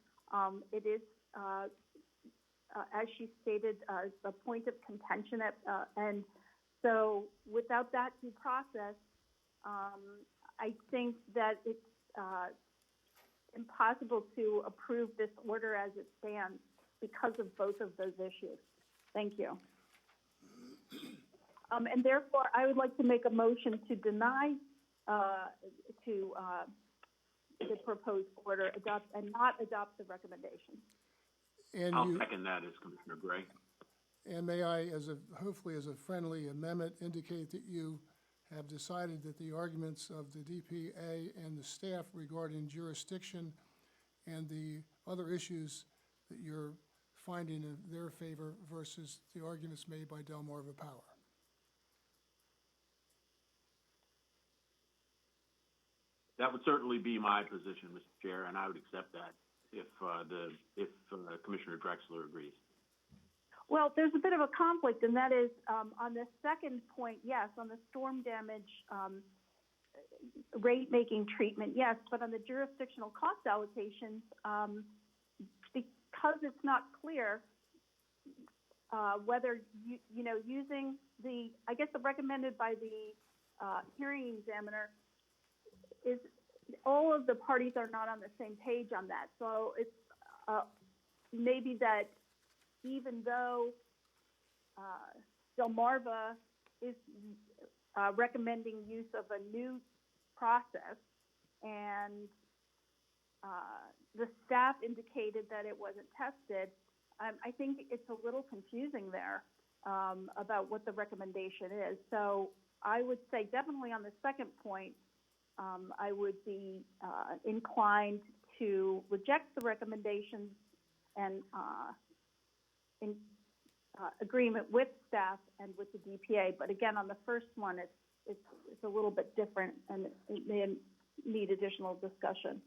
It is, as she stated, a point of contention, and so without that due process, I think that it's impossible to approve this order as it stands because of both of those issues. Thank you. And therefore, I would like to make a motion to deny the proposed order, adopt and not adopt the recommendation. And I'll second that as Commissioner Gray. And may I, hopefully as a friendly amendment, indicate that you have decided that the arguments of the DPA and the staff regarding jurisdiction and the other issues that you're finding in their favor versus the arguments made by Delmarva Power. That would certainly be my position, Mr. Chair, and I would accept that if Commissioner Drexler agrees. Well, there's a bit of a conflict, and that is on the second point, yes, on the storm damage rate-making treatment, yes, but on the jurisdictional cost allocation, because it's not clear whether, using the, I guess the recommended by the hearing examiner is all of the parties are not on the same page on that. So it's maybe that even though Delmarva is recommending use of a new process, and the staff indicated that it wasn't tested, I think it's a little confusing there about what the recommendation is. So I would say definitely on the second point, I would be inclined to reject the recommendations and in agreement with staff and with the DPA. But again, on the first one, it's a little bit different, and it may need additional discussion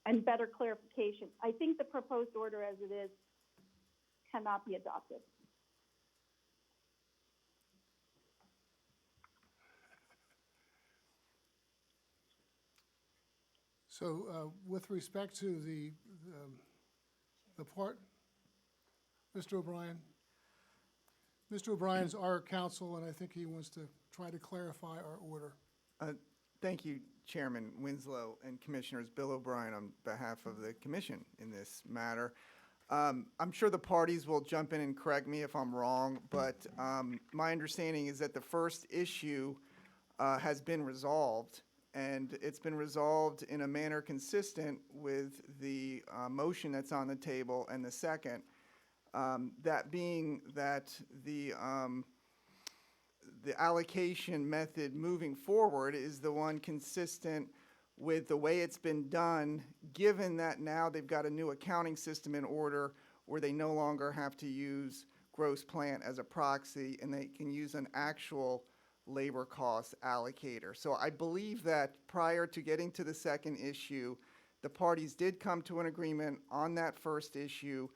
and better clarification. I think the proposed order as it is cannot be adopted. So with respect to the part, Mr. O'Brien. Mr. O'Brien's our counsel, and I think he wants to try to clarify our order. Thank you, Chairman Winslow and Commissioners. Bill O'Brien on behalf of the Commission in this matter. I'm sure the parties will jump in and correct me if I'm wrong, but my understanding is that the first issue has been resolved, and it's been resolved in a manner consistent with the motion that's on the table and the second. That being that the allocation method moving forward is the one consistent with the way it's been done, given that now they've got a new accounting system in order where they no longer have to use gross plant as a proxy, and they can use an actual labor cost allocator. So I believe that prior to getting to the second issue, the parties did come to an agreement on that first issue,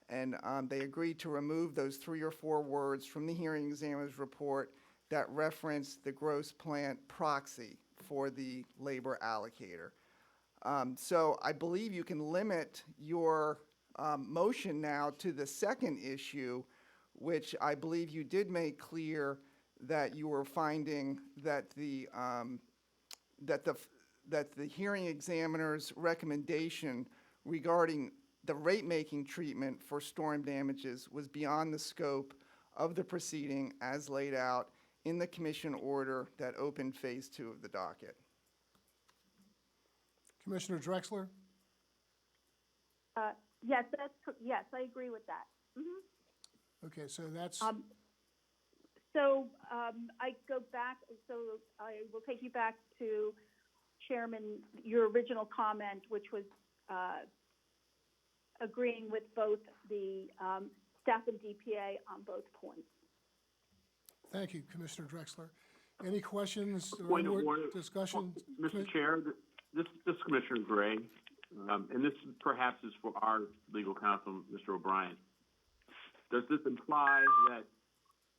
and they agreed to remove those 3 or 4 words from the hearing examiner's report that reference the gross plant proxy for the labor allocator. So I believe you can limit your motion now to the second issue, which I believe you did make clear that you were finding that the hearing examiner's recommendation regarding the rate-making treatment for storm damages was beyond the scope of the proceeding as laid out in the commission order that opened phase 2 of the docket. Commissioner Drexler? Yes, yes, I agree with that. Mm-hmm. Okay, so that's... I go back, so I will take you back to Chairman, your original comment, which was agreeing with both the staff and DPA on both points. Thank you, Commissioner Drexler. Any questions or Point of order, discussion? Mr. Chair, this is Commissioner Gray, and this perhaps is for our legal counsel, Mr. O'Brien. Does this imply that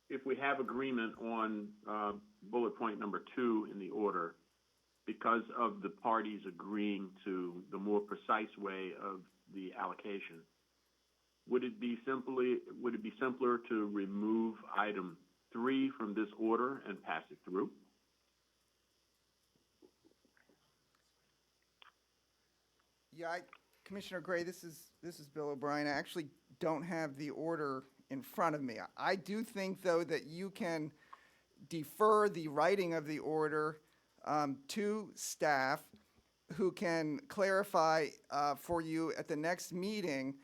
if we have agreement on bullet point number 2 in the order, because of the parties agreeing to the more precise way of the allocation, would it be simpler to remove item 3 from this order and pass it through? Yeah, Commissioner Gray, this is Bill O'Brien. I actually don't have the order in front of me. I do think, though, that you can defer the writing of the order to staff, who can clarify for you at the next meeting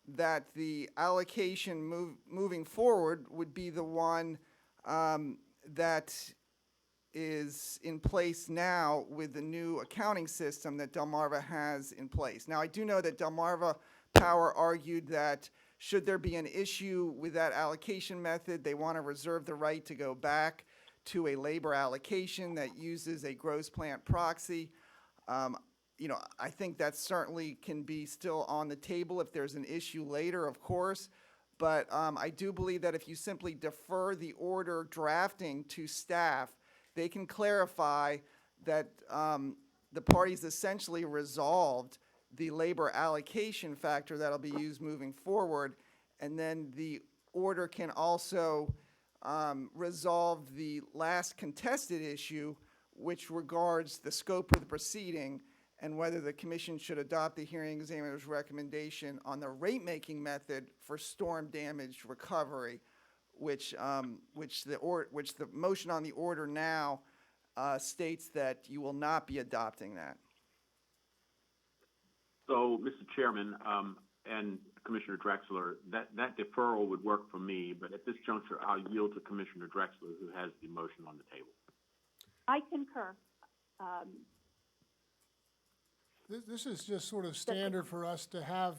that the allocation moving forward would be the one that is in place now with the new accounting system that Delmarva has in place. Now, I do know that Delmarva Power argued that should there be an issue with that allocation method, they want to reserve the right to go back to a labor allocation that uses a gross plant proxy. I think that certainly can be still on the table if there's an issue later, of course. But I do believe that if you simply defer the order drafting to staff, they can clarify that the parties essentially resolved the labor allocation factor that'll be used moving forward. And then the order can also resolve the last contested issue, which regards the scope of the proceeding and whether the commission should adopt the hearing examiner's recommendation on the rate-making method for storm damage recovery, which the motion on the order now states that you will not be adopting that. So, Mr. Chairman, and Commissioner Drexler, that deferral would work for me, but at this juncture, I'll yield to Commissioner Drexler, who has the motion on the table. I concur. This is just sort of standard for us to have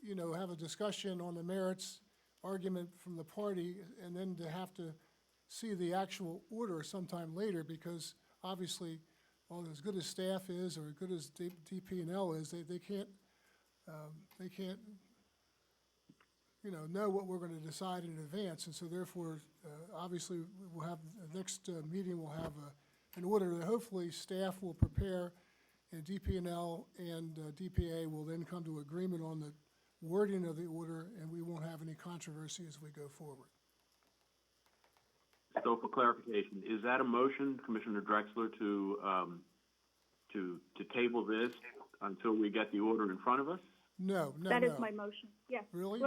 a discussion on the merits, argument from the party, and then to have to see the actual order sometime later, because obviously, as good as staff is or as good as DP&L is, they can't know what we're going to decide in advance, and so therefore, obviously, we'll have the next meeting. We'll have an order that hopefully staff will prepare, and DP&L and DPA will then come to agreement on the wording of the order, and we won't have any controversy as we go forward. So, for clarification, is that a motion, Commissioner Drexler, to table this until we get the order in front of us? No. That is my motion, yes. Really?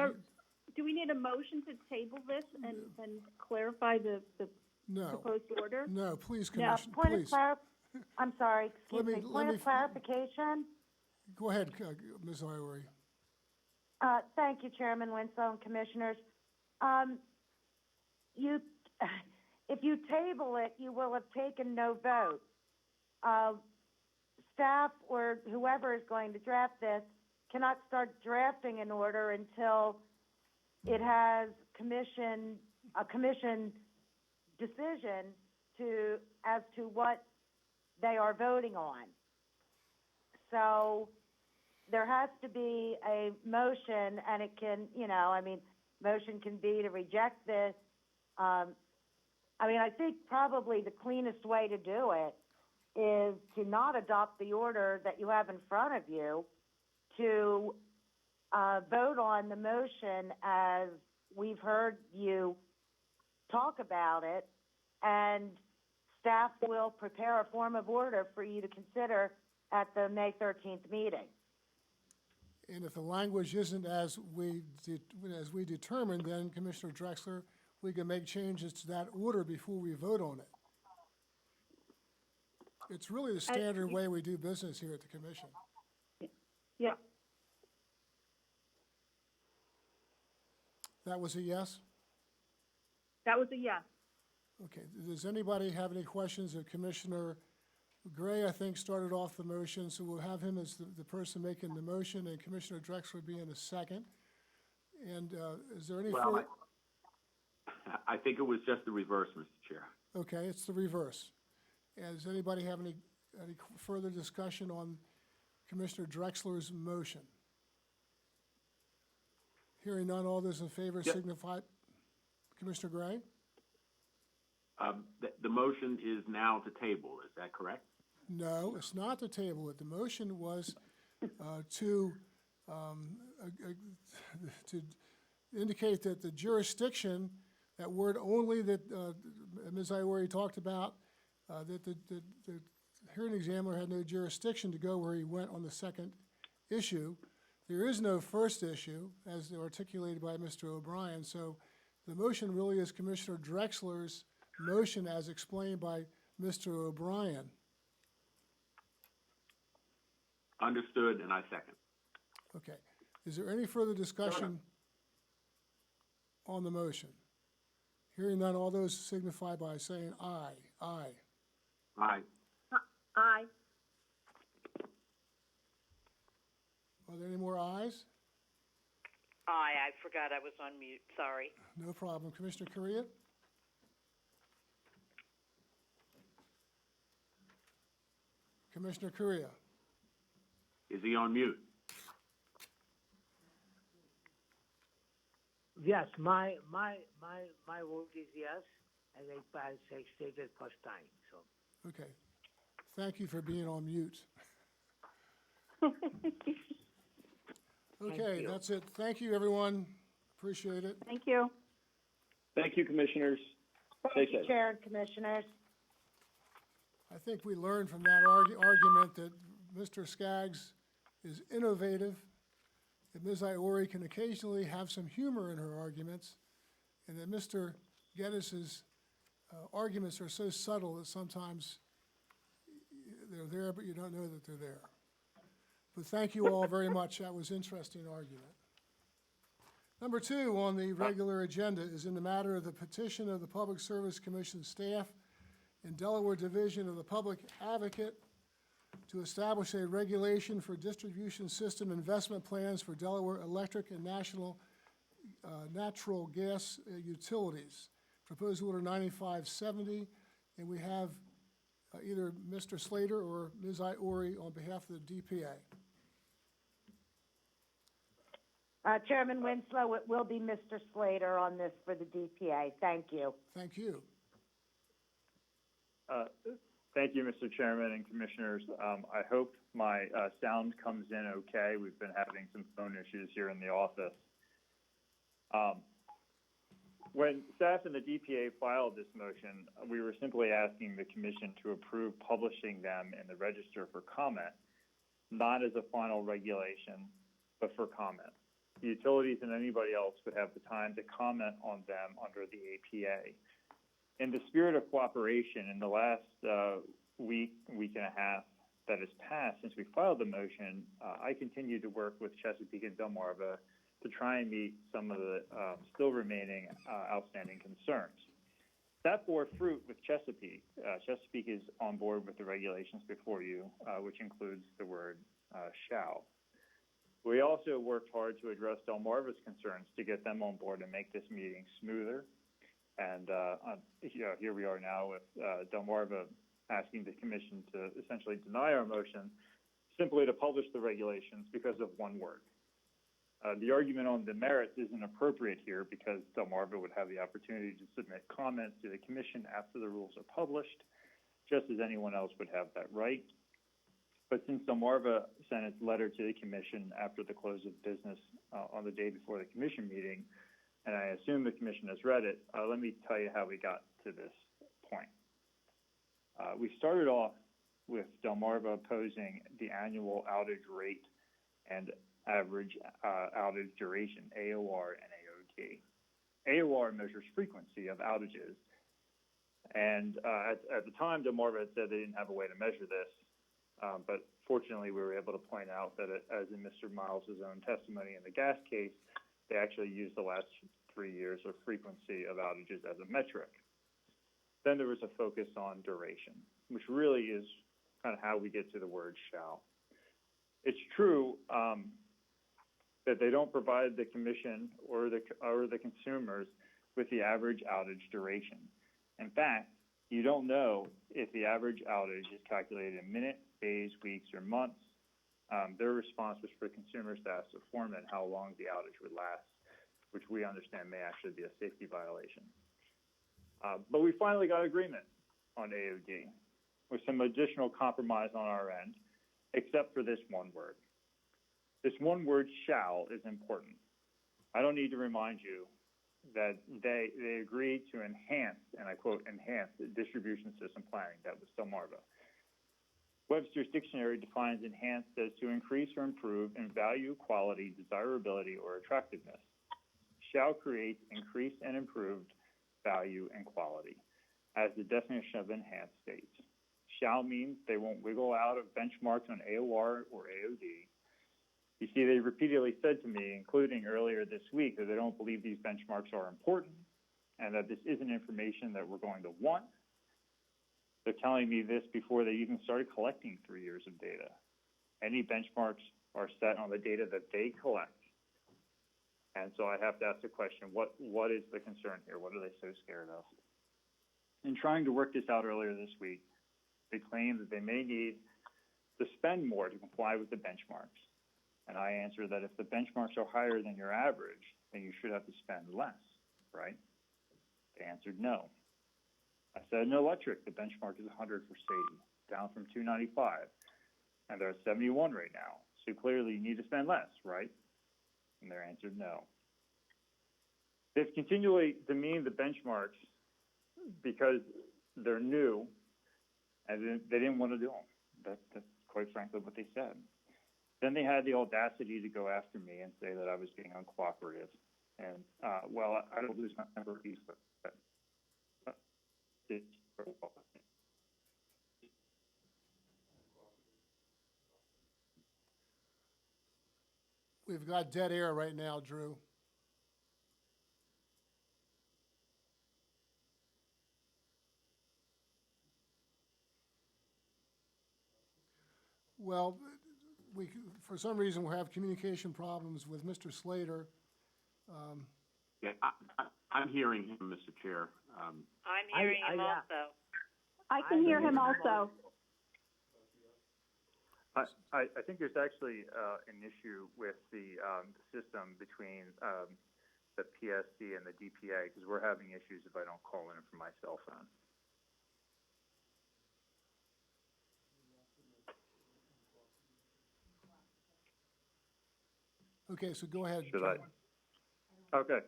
Do we need a motion to table this and clarify the proposed order? No, please, Yeah, Commissioner, please. I'm sorry, excuse me. Point of clarification. Go ahead, Ms. Iori. Thank you, Chairman Winslow and Commissioners. If you table it, you will have taken no vote. Staff or whoever is going to draft this cannot start drafting an order until it has a commission decision as to what they are voting on. So there has to be a motion, and it can, motion can be to reject this. I think probably the cleanest way to do it is to not adopt the order that you have in front of you, to vote on the motion as we've heard you talk about it, and staff will prepare a form of order for you to consider at the May 13th meeting. And if the language isn't as we determined, then Commissioner Drexler, we can make changes to that order before we vote on it. It's really the standard way we do business here at the commission. Yeah. That was a yes? That was a yes. Okay. Does anybody have any questions of Commissioner Gray? I think started off the motion, so we'll have him as the person making the motion, and Commissioner Drexler be in a second. And is there any further? I think it was just the reverse, Mr. Chair. Okay, it's the reverse. And does anybody have any any further discussion on Commissioner Drexler's motion? Hearing none, all those in favor Yep. signify. Commissioner Gray? The motion is now to table, is that correct? No, it's not to table it. The motion was to indicate that the jurisdiction, that word only that Ms. Iori talked about, that the hearing examiner had no jurisdiction to go where he went on the second issue. There is no first issue, as articulated by Mr. O'Brien, so the motion really is Commissioner Drexler's motion as explained by Mr. O'Brien. Understood, and I second. Okay. Is there any further discussion on the motion? Hearing none, all those signify by saying aye. Aye. Aye. Aye. Are there any more ayes? Aye, I forgot I was on mute, sorry. No problem. Commissioner Correa? Commissioner Correa? Is he on mute? Yes, my vote is yes, as I stated first time, so. Okay. Thank you for being on mute. Okay, you. that's it. Thank you, everyone. Appreciate it. Thank you. Thank you, commissioners. Thank Stay you, safe. Chair and Commissioners. I think we learned from that argument that Mr. Skaggs is innovative, that Ms. Iori can occasionally have some humor in her arguments, and that Mr. Geddes' arguments are so subtle that sometimes they're there, but you don't know that they're there. But thank you all very much. That was an interesting argument. Number 2 on the regular agenda is in the matter of the petition of the Public Service Commission staff and Delaware Division of the Public Advocate to establish a regulation for distribution system investment plans for Delaware electric and national natural gas utilities. Proposed Order 9570, and we have either Mr. Slater or Ms. Iori on behalf of the DPA. Chairman Winslow, it will be Mr. Slater on this for the DPA. Thank you. Thank you. Thank you, Mr. Chairman and Commissioners. I hope my sound comes in okay. We've been having some phone issues here in the office. When staff and the DPA filed this motion, we were simply asking the Commission to approve publishing them in the Register for comment, not as a final regulation, but for comment. The utilities and anybody else would have the time to comment on them under the APA. In the spirit of cooperation, in the last week and a half that has passed since we filed the motion, I continue to work with Chesapeake and Delmarva to try and meet some of the still remaining outstanding concerns. That bore fruit with Chesapeake. Chesapeake is on board with the regulations before you, which includes the word shall. We also worked hard to address Delmarva's concerns to get them on board and make this meeting smoother. And here we are now with Delmarva asking the Commission to essentially deny our motion simply to publish the regulations because of one word. The argument on the merits isn't appropriate here because Delmarva would have the opportunity to submit comments to the Commission after the rules are published, just as anyone else would have that right. But since Delmarva sent its letter to the Commission after the close of business on the day before the Commission meeting, and I assume the Commission has read it, let me tell you how we got to this point. We started off with Delmarva opposing the annual outage rate and average outage duration, AOR and AOD. AOR measures frequency of outages, and at the time, Delmarva had said they didn't have a way to measure this, but fortunately, we were able to point out that, as in Mr. Miles' own testimony in the gas case, they actually used the last 3 years of frequency of outages as a metric. Then there was a focus on duration, which really is kind of how we get to the word shall. It's true that they don't provide the Commission or the consumers with the average outage duration. In fact, You don't know if the average outage is calculated in minutes, days, weeks, or months. Their response was for consumers to ask the foreman how long the outage would last, which we understand may actually be a safety violation. But we finally got agreement on AOD with some additional compromise on our end, except for this one word. This one word, shall, is important. I don't need to remind you that they agreed to enhance, and I quote, enhance the distribution system planning. That was Delmarva. Webster's dictionary defines enhanced as to increase or improve in value, quality, desirability, or attractiveness. Shall create increased and improved value and quality, as the definition of enhanced states. Shall means they won't wiggle out of benchmarks on AOR or AOD. You see, they repeatedly said to me, including earlier this week, that they don't believe these benchmarks are important and that this isn't information that we're going to want. They're telling me this before they even started collecting 3 years of data. Any benchmarks are set on the data that they collect. And so I have to ask the question, what is the concern here? What are they so scared of? In trying to work this out earlier this week, they claim that they may need to spend more to comply with the benchmarks. And I answer that if the benchmarks are higher than your average, then you should have to spend less, right? They answered no. I said in electric, the benchmark is 100 for Sadie, down from 295, and they're at 71 right now. So clearly you need to spend less, right? And their answer no. They've continually demeaned the benchmarks because they're new and they didn't want to do them. That's quite frankly what they said. Then they had the audacity to go after me and say that I was being uncooperative. And, well, I don't lose my temper easily. We've got dead air right now, Drew. Well, for some reason, we have communication problems with Mr. Slater. Yeah, I'm hearing him, Mr. Chair. I'm hearing him also. I can hear him also. I think there's actually an issue with the system between the PSC and the DPA because we're having issues if I don't call in from my cell phone. Okay, so go ahead. Should I? Okay.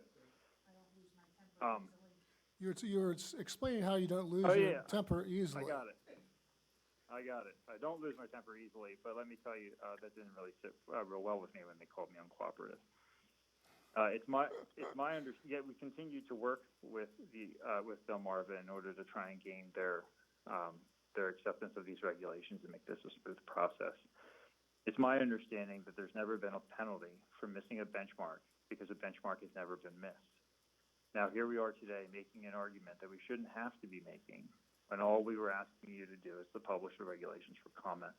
You're explaining how you don't lose your temper easily. I got it. I don't lose my temper easily, but let me tell you, that didn't really sit real well with me when they called me uncooperative. It's my yet we continue to work with with Delmarva in order to try and gain their acceptance of these regulations and make this a smooth process. It's my understanding that there's never been a penalty for missing a benchmark because a benchmark has never been missed. Now, here we are today making an argument that we shouldn't have to be making when all we were asking you to do is to publish the regulations for comment.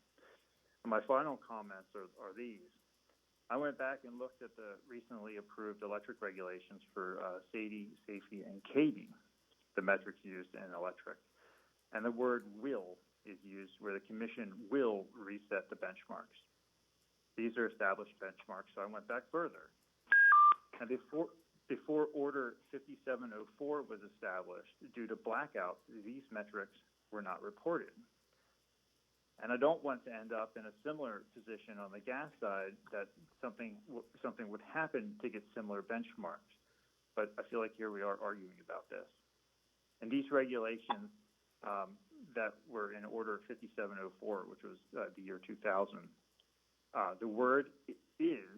And my final comments are these. I went back and looked at the recently approved electric regulations for Sadie, Safety, and Katie, the metrics used in electric. And the word will is used where the commission will reset the benchmarks. These are established benchmarks, so I went back further. And before Order 5704 was established, due to blackouts, these metrics were not reported. And I don't want to end up in a similar position on the gas side that something would happen to get similar benchmarks. But I feel like here we are arguing about this. And these regulations that were in Order 5704, which was the year 2000, the word is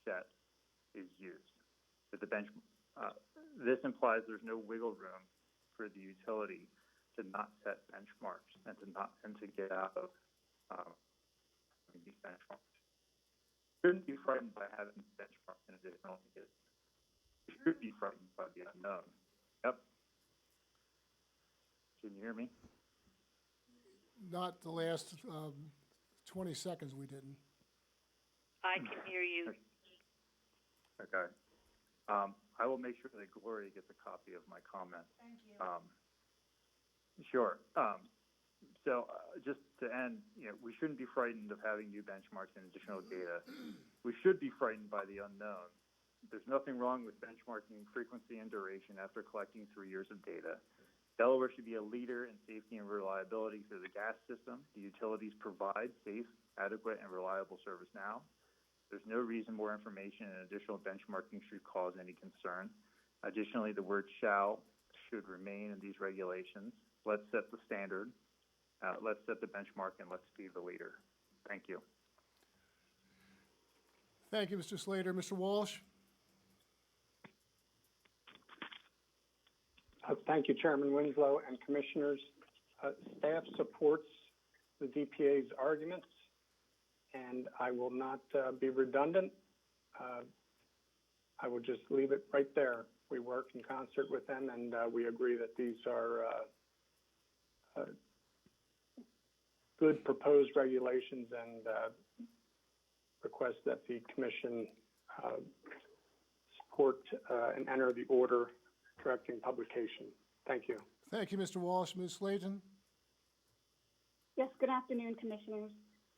set is used. But this implies there's no wiggle room for the utility to not set benchmarks and to get out of these benchmarks. Shouldn't be frightened by having benchmarks in additional because you should be frightened by the unknown. Yep. Can you hear me? Not the last 20 seconds we didn't. I can hear you. Okay. I will make sure that Gloria gets a copy of my comment. Thank you. Sure. Just to end, we shouldn't be frightened of having new benchmarks and additional data. We should be frightened by the unknown. There's nothing wrong with benchmarking frequency and duration after collecting 3 years of data. Delaware should be a leader in safety and reliability through the gas system. The utilities provide safe, adequate, and reliable service now. There's no reason more information and additional benchmarking should cause any concern. Additionally, the word shall should remain in these regulations. Let's set the standard, let's set the benchmark, and let's be the leader. Thank you. Thank you, Mr. Slater. Mr. Walsh? Thank you, Chairman Winslow and Commissioners. Staff supports the DPA's arguments, and I will not be redundant. I will just leave it right there. We work in concert with them, and we agree that these are good proposed regulations, and request that the Commission support and enter the order directing publication. Thank you. Thank you, Mr. Walsh. Ms. Slayton? Yes, good afternoon, Commissioners.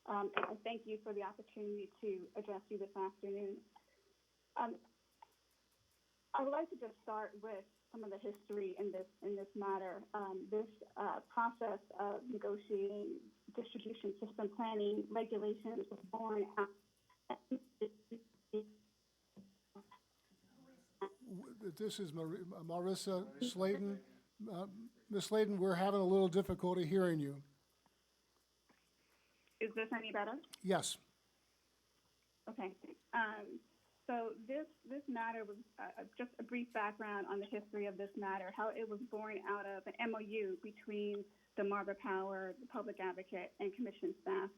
And thank you for the opportunity to address you this afternoon. I would like to just start with some of the history in this matter. This process of negotiating distribution system planning regulations was born out. This is Marissa Slayton. Ms. Slayton, we're having a little difficulty hearing you. Is this any better? Yes. Okay. So this matter was just a brief background on the history of this matter, how it was born out of an MOU between Delmarva Power, the public advocate, and Commission staff.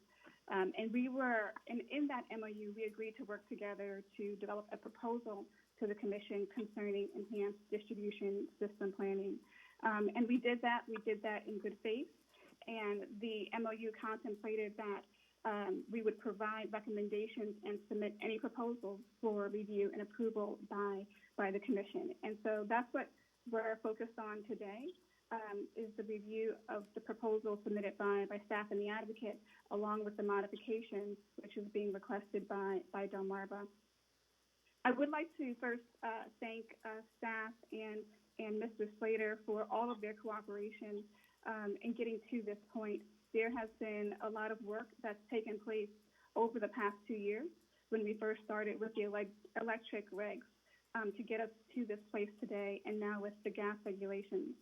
And we were, in that MOU, we agreed to work together to develop a proposal to the Commission concerning enhanced distribution system planning. And we did that in good faith. And the MOU contemplated that we would provide recommendations and submit any proposals for review and approval by the Commission. And so that's what we're focused on today, is the review of the proposal submitted by staff and the advocate, along with the modifications, which is being requested by Delmarva. I would like to first thank staff and Mr. Slater for all of their cooperation in getting to this point. There has been a lot of work that's taken place over the past 2 years when we first started with the electric regs to get us to this place today, and now with the gas regulations.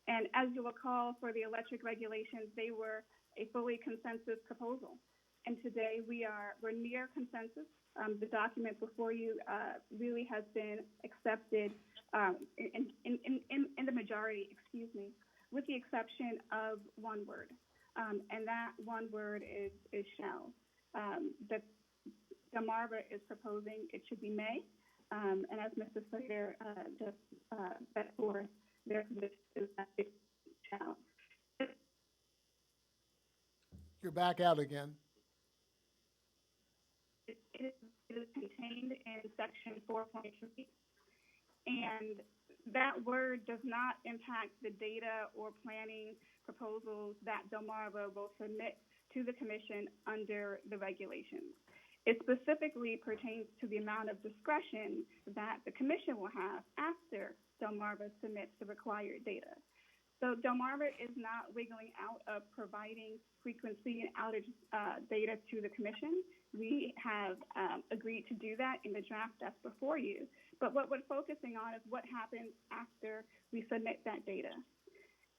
And as you'll recall, for the electric regulations, they were a fully consensus proposal. And today we're near consensus. The document before you really has been accepted in the majority, with the exception of one word. And that one word is shall. That Delmarva is proposing it should be may. And as Mr. Slater just set forth, their position is that it shall. You're back out again. It is contained in section 4.3, and that word does not impact the data or planning proposals that Delmarva will submit to the Commission under the regulations. It specifically pertains to the amount of discretion that the Commission will have after Delmarva submits the required data. So Delmarva is not wiggling out of providing frequency and outage data to the Commission. We have agreed to do that in the draft that's before you. But what we're focusing on is what happens after we submit that data.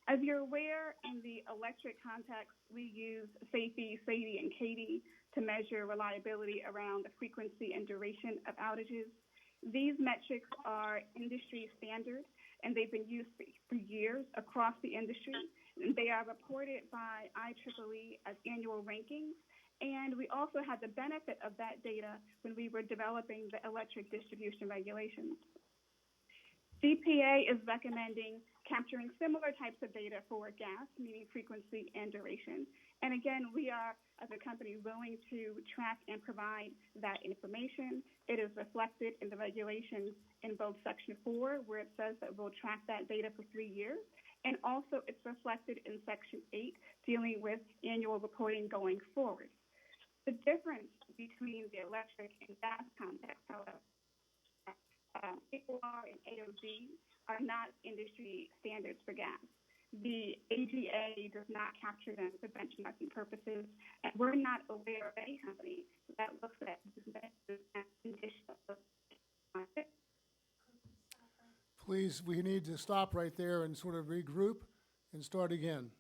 As you're aware, in the electric context, we use SAIFI, SAIDI, and CAIDI to measure reliability around the frequency and duration of outages. These metrics are industry standard, and they've been used for years across the industry. They are reported by IEEE as annual rankings, and we also had the benefit of that data when we were developing the electric distribution regulations. DPA is recommending capturing similar types of data for gas, meaning frequency and duration. And again, we are, as a company, willing to track and provide that information. It is reflected in the regulations in both Section 4, where it says that we'll track that data for 3 years, And also, it's reflected in Section 8, dealing with annual reporting going forward. The difference between the electric and gas context, however, AOR and AOD are not industry standards for gas. The AGA does not capture them for benchmarking purposes, and we're not aware of any company that looks at these measures as conditions of market. Please, we need to stop right there and sort of regroup and start again.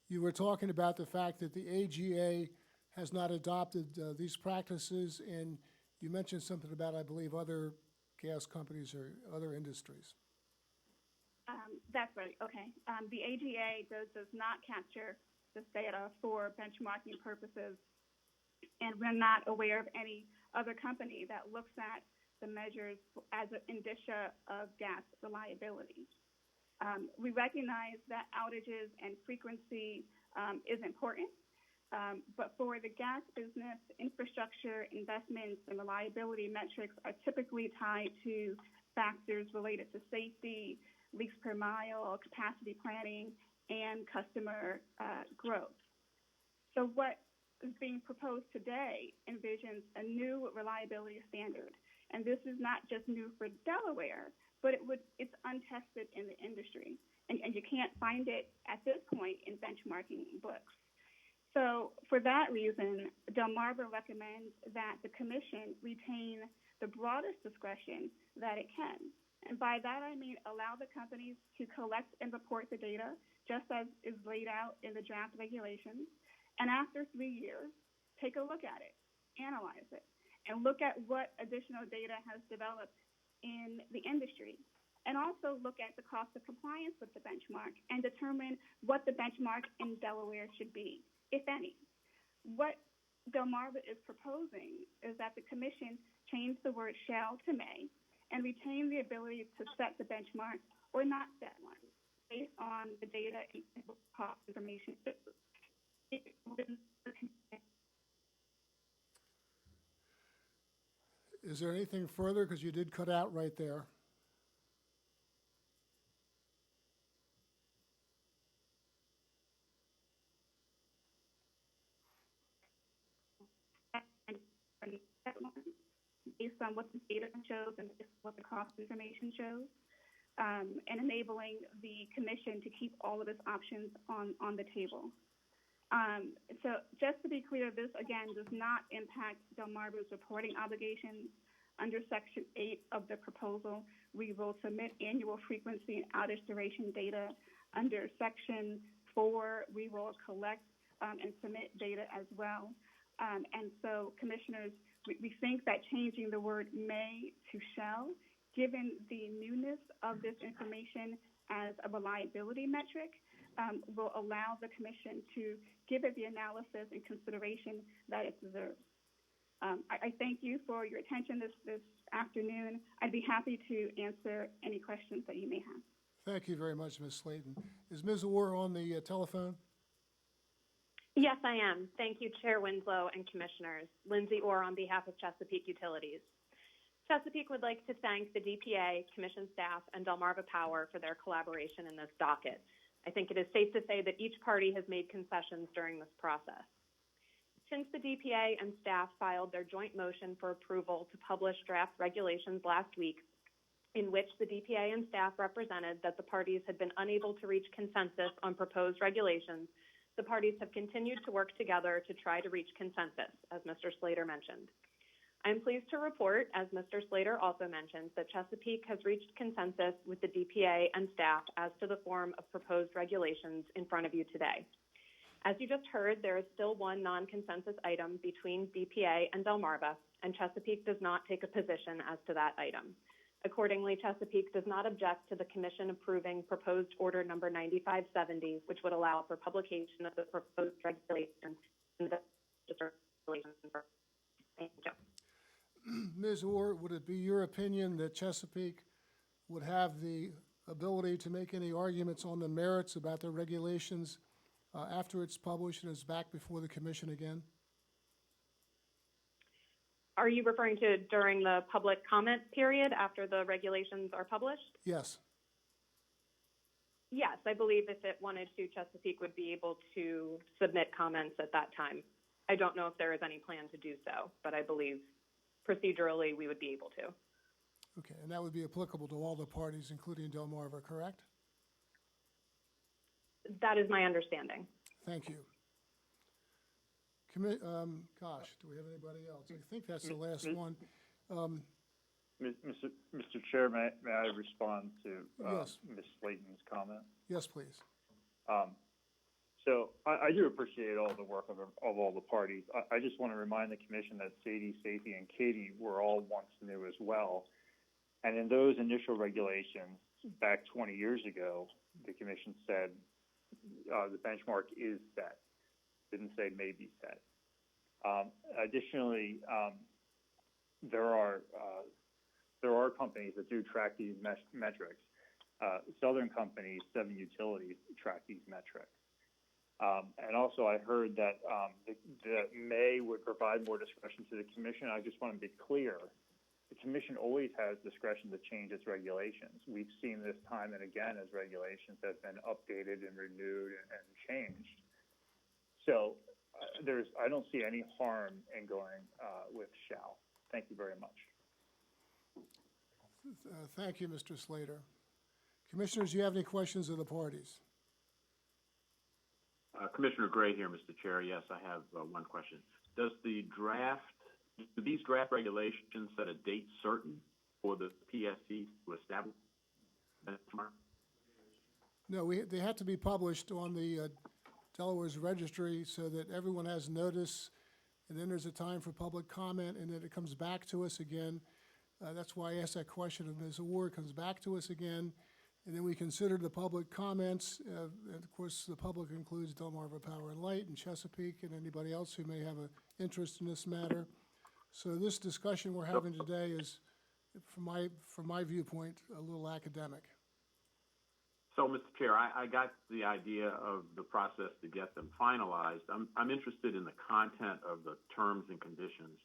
You were talking about the fact that the AGA has not adopted these practices, and you mentioned something about, I believe, other gas companies or other industries. That's right, okay. The AGA does not capture this data for benchmarking purposes, and we're not aware of any other company that looks at the measures as an indicia of gas reliability. We recognize that outages and frequency is important, but for the gas business, infrastructure investments and reliability metrics are typically tied to factors related to safety, leaks per mile, capacity planning, and customer growth. So what is being proposed today envisions a new reliability standard. And this is not just new for Delaware, but it's untested in the industry. And you can't find it at this point in benchmarking books. So for that reason, Delmarva recommends that the Commission retain the broadest discretion that it can. And by that, I mean allow the companies to collect and report the data, just as is laid out in the draft regulations. And after 3 years, take a look at it, analyze it, and look at what additional data has developed in the industry. And also look at the cost of compliance with the benchmark and determine what the benchmark in Delaware should be, if any. What Delmarva is proposing is that the Commission change the word shall to may and retain the ability to set the benchmark or not set one based on the data and cost information. Is there anything further? Because you did cut out right there. Based on what the data shows and what the cost information shows, and enabling the Commission to keep all of its options on the table. So just to be clear, this again does not impact Delmarva's reporting obligations. Under Section 8 of the proposal, we will submit annual frequency and outage duration data. Under Section 4, we will collect and submit data as well. And so, Commissioners, we think that changing the word may to shall, given the newness of this information as a reliability metric, will allow the Commission to give it the analysis and consideration that it deserves. I thank you for your attention this afternoon. I'd be happy to answer any questions that you may have. Thank you very much, Ms. Slayton. Is Ms. Orr on the telephone? Yes, I am. Thank you, Chair Winslow and Commissioners. Lindsay Orr on behalf of Chesapeake Utilities. Chesapeake would like to thank the DPA, Commission staff, and Delmarva Power for their collaboration in this docket. I think it is safe to say that each party has made concessions during this process. Since the DPA and staff filed their joint motion for approval to publish draft regulations last week, in which the DPA and staff represented that the parties had been unable to reach consensus on proposed regulations, the parties have continued to work together to try to reach consensus, as Mr. Slater mentioned. I am pleased to report, as Mr. Slater also mentioned, that Chesapeake has reached consensus with the DPA and staff as to the form of proposed regulations in front of you today. As you just heard, there is still one non-consensus item between DPA and Delmarva, and Chesapeake does not take a position as to that item. Accordingly, Chesapeake does not object to the Commission approving proposed order number 9570, which would allow for publication of the proposed regulations in the regulations. Thank you. Ms. Orr, would it be your opinion that Chesapeake would have the ability to make any arguments on the merits about the regulations after it's published and is back before the Commission again? Are you referring to during the public comment period after the regulations are published? Yes. Yes, I believe if it wanted to, Chesapeake would be able to submit comments at that time. I don't know if there is any plan to do so, but I believe procedurally we would be able to. Okay, and that would be applicable to all the parties, including Delmarva, correct? That is my understanding. Thank you. Gosh, do we have anybody else? I think that's the last one. Mr. Chair, may I respond to Yes. Ms. Slayton's comment? Yes, please. So I do appreciate all the work of all the parties. I just want to remind the commission that Sadie, Stacey, and Katie were all once new as well. And in those initial regulations back 20 years ago, the commission said the benchmark is set. Didn't say may be set. Additionally, there are companies that do track these metrics. Southern companies, 7 Utilities, track these metrics. And also, I heard that the May would provide more discretion to the commission. I just want to be clear. The commission always has discretion to change its regulations. We've seen this time and again as regulations have been updated and renewed and changed. So I don't see any harm in going with shall. Thank you very much. Thank you, Mr. Slater. Commissioners, do you have any questions of the parties? Commissioner Gray here, Mr. Chair. Yes, I have one question. Do these draft regulations set a date certain for the PSC to establish benchmark? No, they have to be published on the Delaware's registry so that everyone has notice, and then there's a time for public comment, and then it comes back to us again. That's why I asked that question of Ms. Orr. It comes back to us again, and then we consider the public comments. And of course, the public includes Delmarva Power and Light and Chesapeake and anybody else who may have an interest in this matter. So this discussion we're having today is, from my viewpoint, a little academic. So, Mr. Chair, I got the idea of the process to get them finalized. I'm interested in the content of the terms and conditions.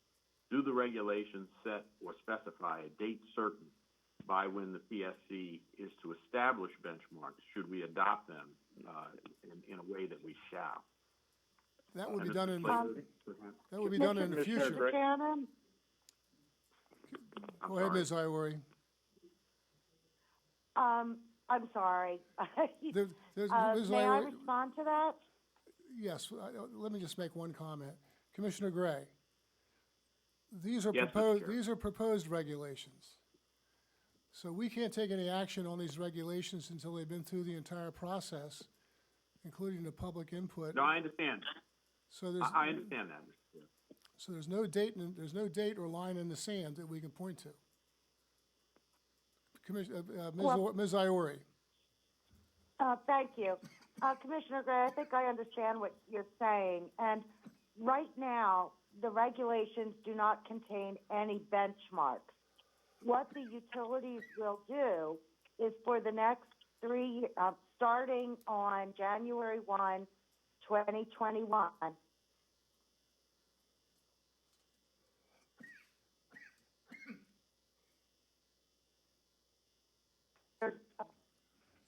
Do the regulations set or specify a date certain by when the PSC is to establish benchmarks? Should we adopt them in a way that we shall? That would be done in the future. Mr. Chairman? Go ahead, Ms. Iori. I'm sorry. Ms. May I Iori, respond to that? yes, let me just make one comment. Commissioner Gray, these are Yes, Mr. proposed. Chair. These are proposed regulations. So we can't take any action on these regulations until they've been through the entire process, including the public input. No, I understand. So there's, I understand that, Mr. Chair. so there's no date or line in the sand that we can point to. Ms. Iori. Thank you. Commissioner Gray, I think I understand what you're saying. And right now, the regulations do not contain any benchmarks. What the utilities will do is for the next starting on January 1, 2021,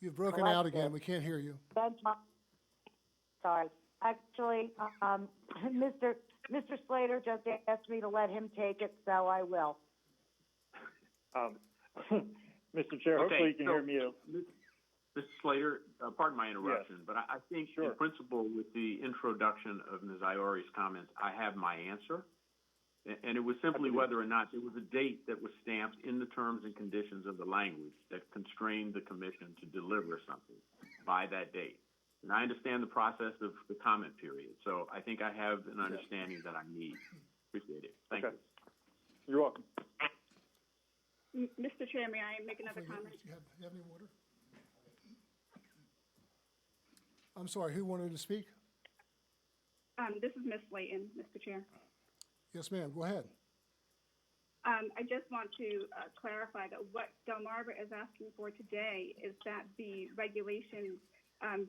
You've broken out again. We can't hear you. benchmark. Sorry. Actually, Mr. Slater just asked me to let him take it, so I will. Mr. Chair, hopefully you can hear me. Mr. Slater, pardon my interruption, but I think in principle with the introduction of Ms. Iori's comments, I have my answer. And it was simply whether or not there was a date that was stamped in the terms and conditions of the language that constrained the commission to deliver something by that date. And I understand the process of the comment period, so I think I have an understanding that I need. Appreciate it. Thank you. You're welcome. Mr. Chair, may I make another comment? Do you have any water? I'm sorry, who wanted to speak? This is Ms. Slayton, Mr. Chair. Yes, ma'am, go ahead. I just want to clarify that what Delmarva is asking for today is that the regulations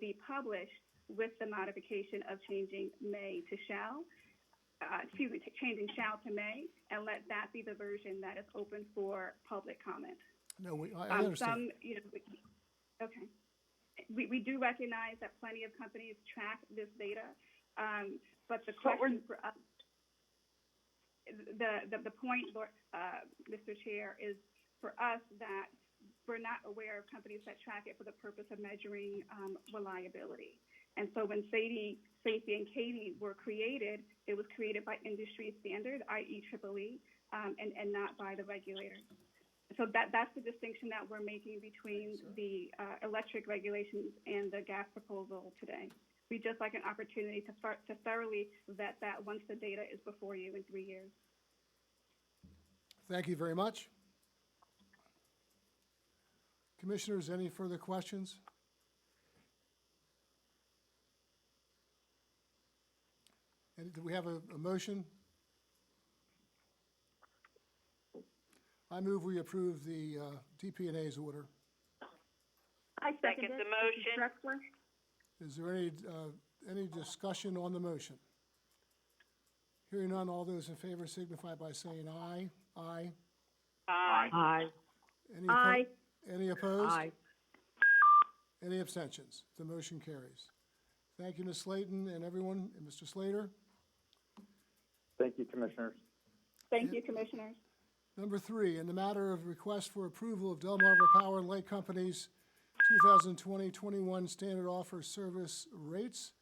be published with the modification of changing may to shall, changing shall to may, and let that be the version that is open for public comment. No, I understand. Okay. we do recognize that plenty of companies track this data, but the question for us, the point, Mr. Chair, is for us that we're not aware of companies that track it for the purpose of measuring reliability. And so when SAIDI and CAIDI were created, it was created by industry standard, i.e. EEE, and not by the regulators. So that's the distinction that we're making between the electric regulations and the gas proposal today. We'd just like an opportunity to thoroughly vet that once the data is before you in 3 years. Thank you very much. Commissioners, any further questions? Do we have a motion? I move we approve the DP&A's order. I Second the motion. Is there any discussion on the motion? Hearing none, all those in favor signify by saying aye. Aye. Aye. Aye. Any any opposed? Aye. Any abstentions? The motion carries. Thank you, Ms. Slayton and everyone, and Mr. Slater. Thank you, Commissioners. Thank you, Commissioners. Number 3, in the matter of request for approval of Delmarva Power and Light Company's 2020-21 standard offer service rates,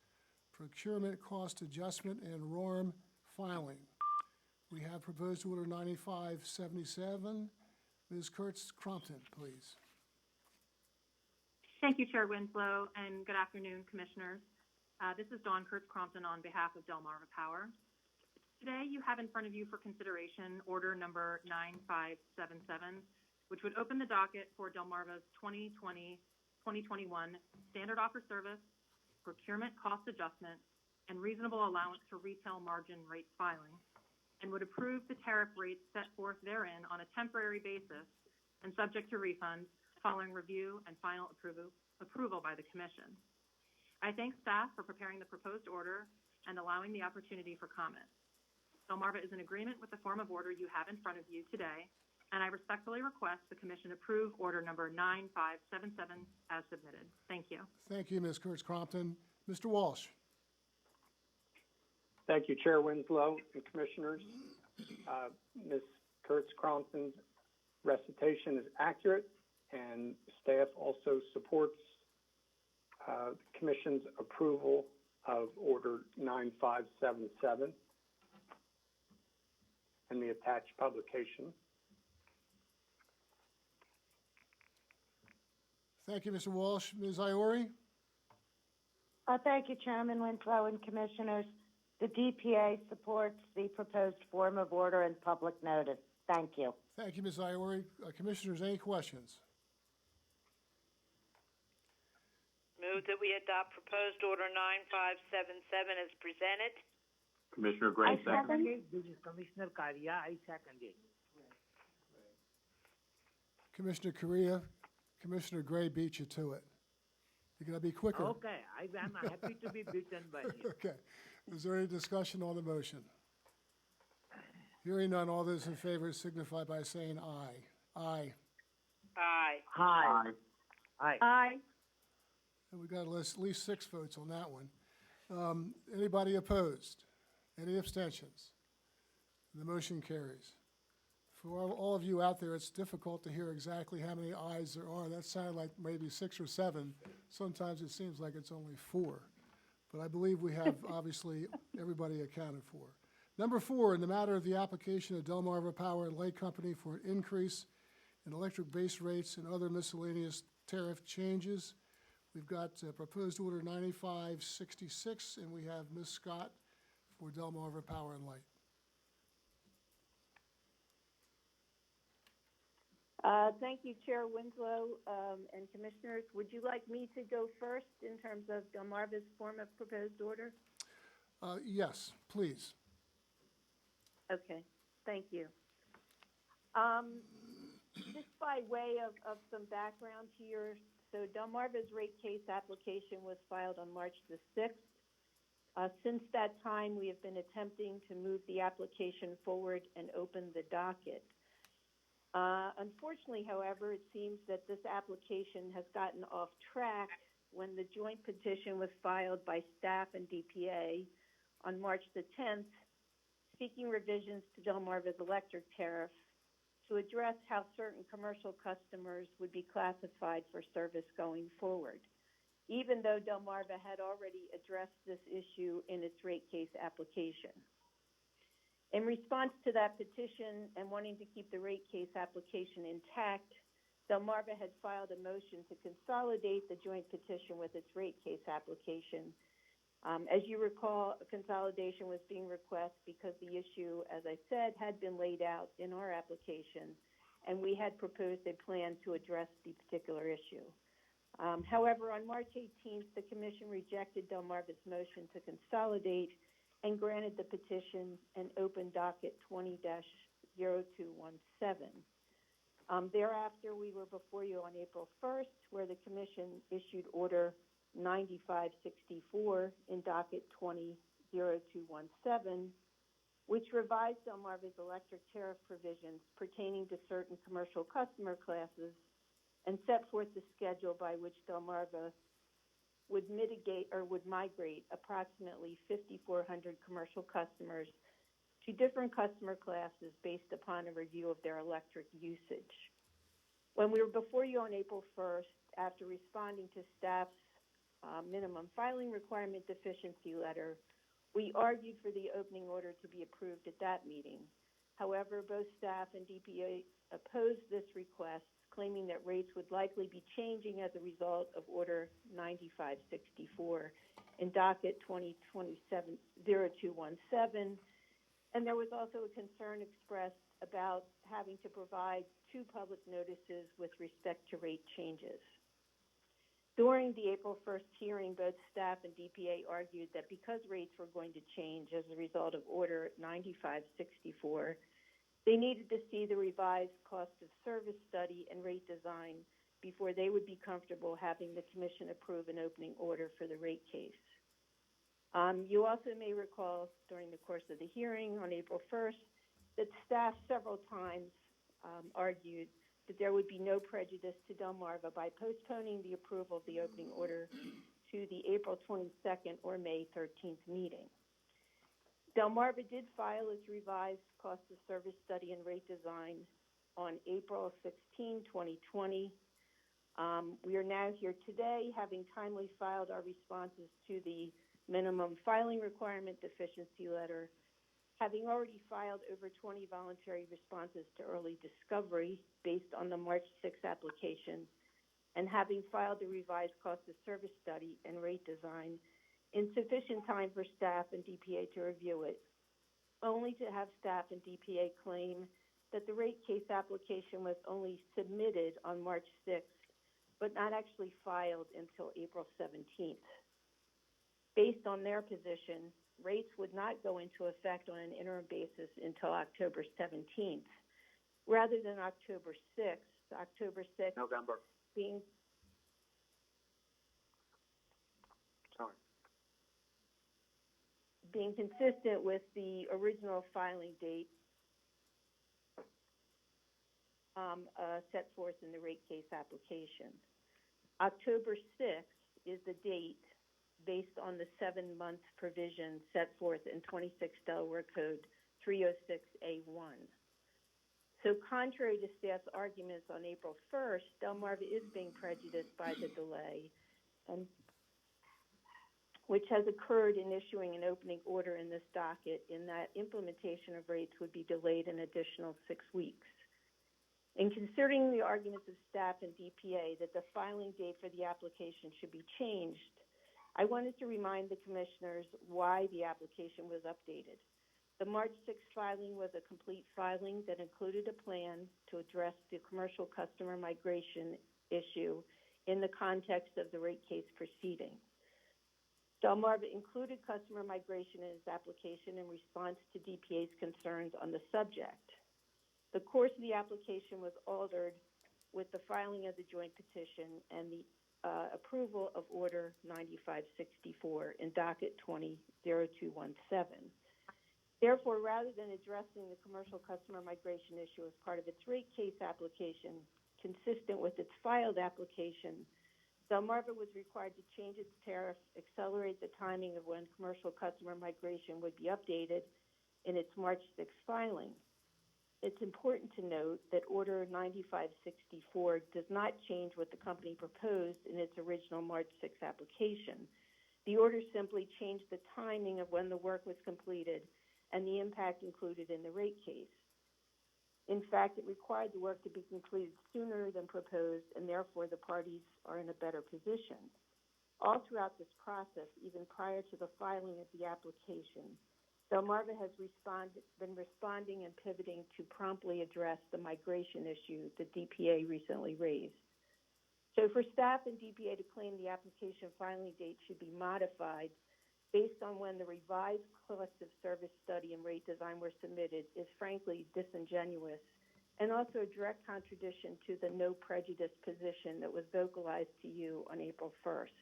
procurement cost adjustment, and RORM filing. We have proposed order 9577. Ms. Kurtz-Crompton, please. Thank you, Chair Winslow, and good afternoon, Commissioners. This is Dawn Kurtz-Crompton on behalf of Delmarva Power. Today, you have in front of you for consideration order number 9577, which would open the docket for Delmarva's 2020-2021 standard offer service, procurement cost adjustment, and reasonable allowance for retail margin rate filing, and would approve the tariff rates set forth therein on a temporary basis and subject to refund following review and final approval by the Commission. I thank staff for preparing the proposed order and allowing the opportunity for comment. Delmarva is in agreement with the form of order you have in front of you today, and I respectfully request the Commission approve order number 9577 as submitted. Thank you. Thank you, Ms. Kurtz-Crompton. Mr. Walsh. Thank you, Chair Winslow and Commissioners. Ms. Kurtz-Crompton's recitation is accurate, and staff also supports the Commission's approval of Order 9577 and the attached publication. Thank you, Mr. Walsh. Ms. Iori? Thank you, Chairman Winslow and Commissioners. The DPA supports the proposed form of order and public notice. Thank you. Thank you, Ms. Iori. Commissioners, any questions? Move that we adopt proposed order 9577 as presented. Commissioner Gray, second. This is Commissioner Karia. I second it. Commissioner Correa, Commissioner Gray beat you to it. You gotta be quicker. Okay, I'm happy to be beaten by you. Okay. Is there any discussion on the motion? Hearing none, all those in favor signify by saying aye. Aye. Aye. Aye. Aye. Aye. And we got at least 6 votes on that one. Anybody opposed? Any abstentions? The motion carries. For all of you out there, it's difficult to hear exactly how many ayes there are. That sounded like maybe 6 or 7. Sometimes it seems like it's only 4. But I believe we have, obviously, everybody accounted for. Number 4, in the matter of the application of Delmarva Power and Light Company for an increase in electric base rates and other miscellaneous tariff changes, we've got proposed order 9566, and we have Ms. Scott for Delmarva Power and Light. Thank you, Chair Winslow and Commissioners. Would you like me to go first in terms of Delmarva's form of proposed order? Yes, please. Okay, thank you. Just by way of some background here, so Delmarva's rate case application was filed on March the 6th. Since that time, we have been attempting to move the application forward and open the docket. Unfortunately, however, it seems that this application has gotten off track when the joint petition was filed by staff and DPA on March the 10th, seeking revisions to Delmarva's electric tariff to address how certain commercial customers would be classified for service going forward, even though Delmarva had already addressed this issue in its rate case application. In response to that petition and wanting to keep the rate case application intact, Delmarva had filed a motion to consolidate the joint petition with its rate case application. As you recall, a consolidation was being requested because the issue, as I said, had been laid out in our application, and we had proposed a plan to address the particular issue. However, on March 18th, the Commission rejected Delmarva's motion to consolidate and granted the petition and opened docket 20-0217. Thereafter, we were before you on April 1st, where the Commission issued Order 9564 in docket 20-0217, which revised Delmarva's electric tariff provisions pertaining to certain commercial customer classes and set forth the schedule by which Delmarva would migrate approximately 5,400 commercial customers to different customer classes based upon a review of their electric usage. When we were before you on April 1st, after responding to staff's minimum filing requirement deficiency letter, we argued for the opening order to be approved at that meeting. However, both staff and DPA opposed this request, claiming that rates would likely be changing as a result of Order 9564 in docket 20-0217. And there was also a concern expressed about having to provide 2 public notices with respect to rate changes. During the April 1st hearing, both staff and DPA argued that because rates were going to change as a result of Order 9564, they needed to see the revised cost of service study and rate design before they would be comfortable having the Commission approve an opening order for the rate case. You also may recall during the course of the hearing on April 1st that staff several times argued that there would be no prejudice to Delmarva by postponing the approval of the opening order to the April 22nd or May 13th meeting. Delmarva did file its revised cost of service study and rate design on April 16, 2020. We are now here today, having timely filed our responses to the minimum filing requirement deficiency letter, having already filed over 20 voluntary responses to early discovery based on the March 6 application, and having filed the revised cost of service study and rate design in sufficient time for staff and DPA to review it, only to have staff and DPA claim that the rate case application was only submitted on March 6th, but not actually filed until April 17th. Based on their position, rates would not go into effect on an interim basis until October 17th, rather than October 6th. October 6th November. being consistent with the original filing date set forth in the rate case application. October 6th is the date based on the 7-month provision set forth in 26 Delaware Code 306A1. So contrary to staff's arguments on April 1st, Delmarva is being prejudiced by the delay, which has occurred in issuing an opening order in this docket, in that implementation of rates would be delayed an additional 6 weeks. In considering the arguments of staff and DPA that the filing date for the application should be changed, I wanted to remind the commissioners why the application was updated. The March 6th filing was a complete filing that included a plan to address the commercial customer migration issue in the context of the rate case proceeding. Delmarva included customer migration in its application in response to DPA's concerns on the subject. The course of the application was altered with the filing of the joint petition and the approval of Order 9564 in docket 20-0217. Therefore, rather than addressing the commercial customer migration issue as part of its rate case application, consistent with its filed application, Delmarva was required to change its tariff, accelerate the timing of when commercial customer migration would be updated in its March 6 filing. It's important to note that Order 9564 does not change what the company proposed in its original March 6 application. The order simply changed the timing of when the work was completed and the impact included in the rate case. In fact, it required the work to be completed sooner than proposed, and therefore the parties are in a better position. All throughout this process, even prior to the filing of the application, Delmarva has been responding and pivoting to promptly address the migration issue the DPA recently raised. So for staff and DPA to claim the application filing date should be modified based on when the revised cost of service study and rate design were submitted is frankly disingenuous and also a direct contradiction to the no prejudice position that was vocalized to you on April 1st.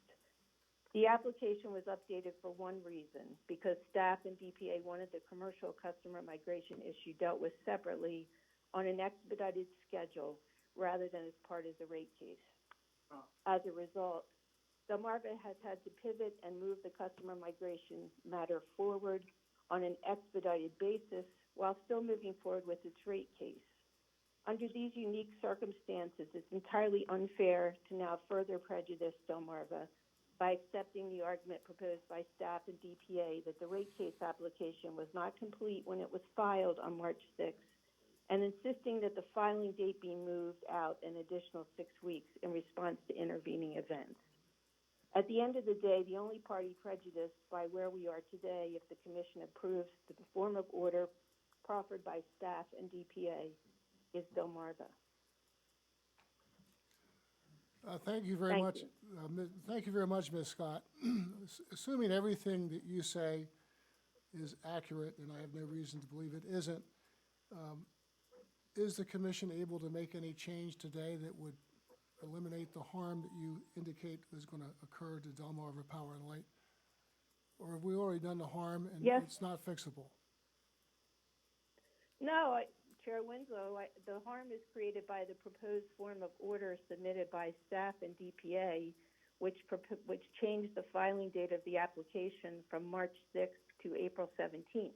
The application was updated for one reason, because staff and DPA wanted the commercial customer migration issue dealt with separately on an expedited schedule rather than as part of the rate case. As a result, Delmarva has had to pivot and move the customer migration matter forward on an expedited basis while still moving forward with its rate case. Under these unique circumstances, it's entirely unfair to now further prejudice Delmarva by accepting the argument proposed by staff and DPA that the rate case application was not complete when it was filed on March 6th, and insisting that the filing date be moved out an additional 6 weeks in response to intervening events. At the end of the day, the only party prejudiced by where we are today, if the Commission approves the form of order proffered by staff and DPA, is Delmarva. Thank you very much. Thank you very much, Ms. Scott. Assuming everything that you say is accurate, and I have no reason to believe it isn't, is the Commission able to make any change today that would eliminate the harm that you indicate is going to occur to Delmarva Power and Light? Or have we already done the harm and it's not fixable? No, Chair Winslow, the harm is created by the proposed form of order submitted by staff and DPA, which changed the filing date of the application from March 6th to April 17th.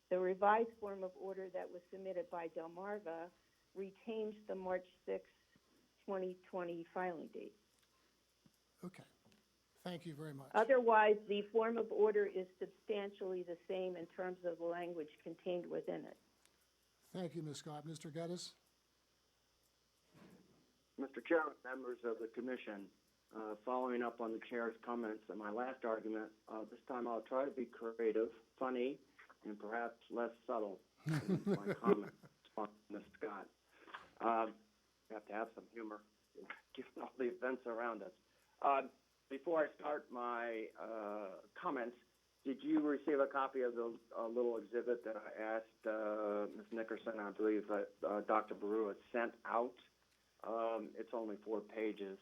The revised form of order that was submitted by Delmarva retains the March 6th, 2020 filing date. Okay. Thank you very much. Otherwise, the form of order is substantially the same in terms of the language contained within it. Thank you, Ms. Scott. Mr. Geddes? Mr. Chairman, members of the Commission, following up on the Chair's comments in my last argument, this time I'll try to be creative, funny, and perhaps less subtle in my comments on Ms. Scott. You have to have some humor given all the events around us. Before I start my comments, did you receive a copy of the little exhibit that I asked Ms. Nickerson, I believe Dr. Baru had sent out? It's only 4 pages.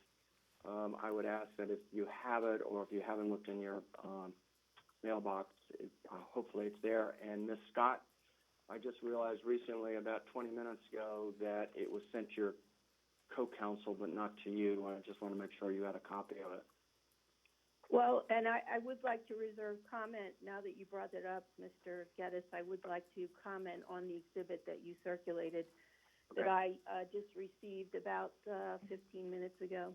I would ask that if you have it or if you haven't looked in your mailbox, hopefully it's there. And Ms. Scott, I just realized recently, about 20 minutes ago, that it was sent to your co-counsel, but not to you. I just want to make sure you had a copy of it. Well, and I would like to reserve comment, now that you brought it up, Mr. Geddes, I would like to comment on the exhibit that you circulated that I just received about 15 minutes ago.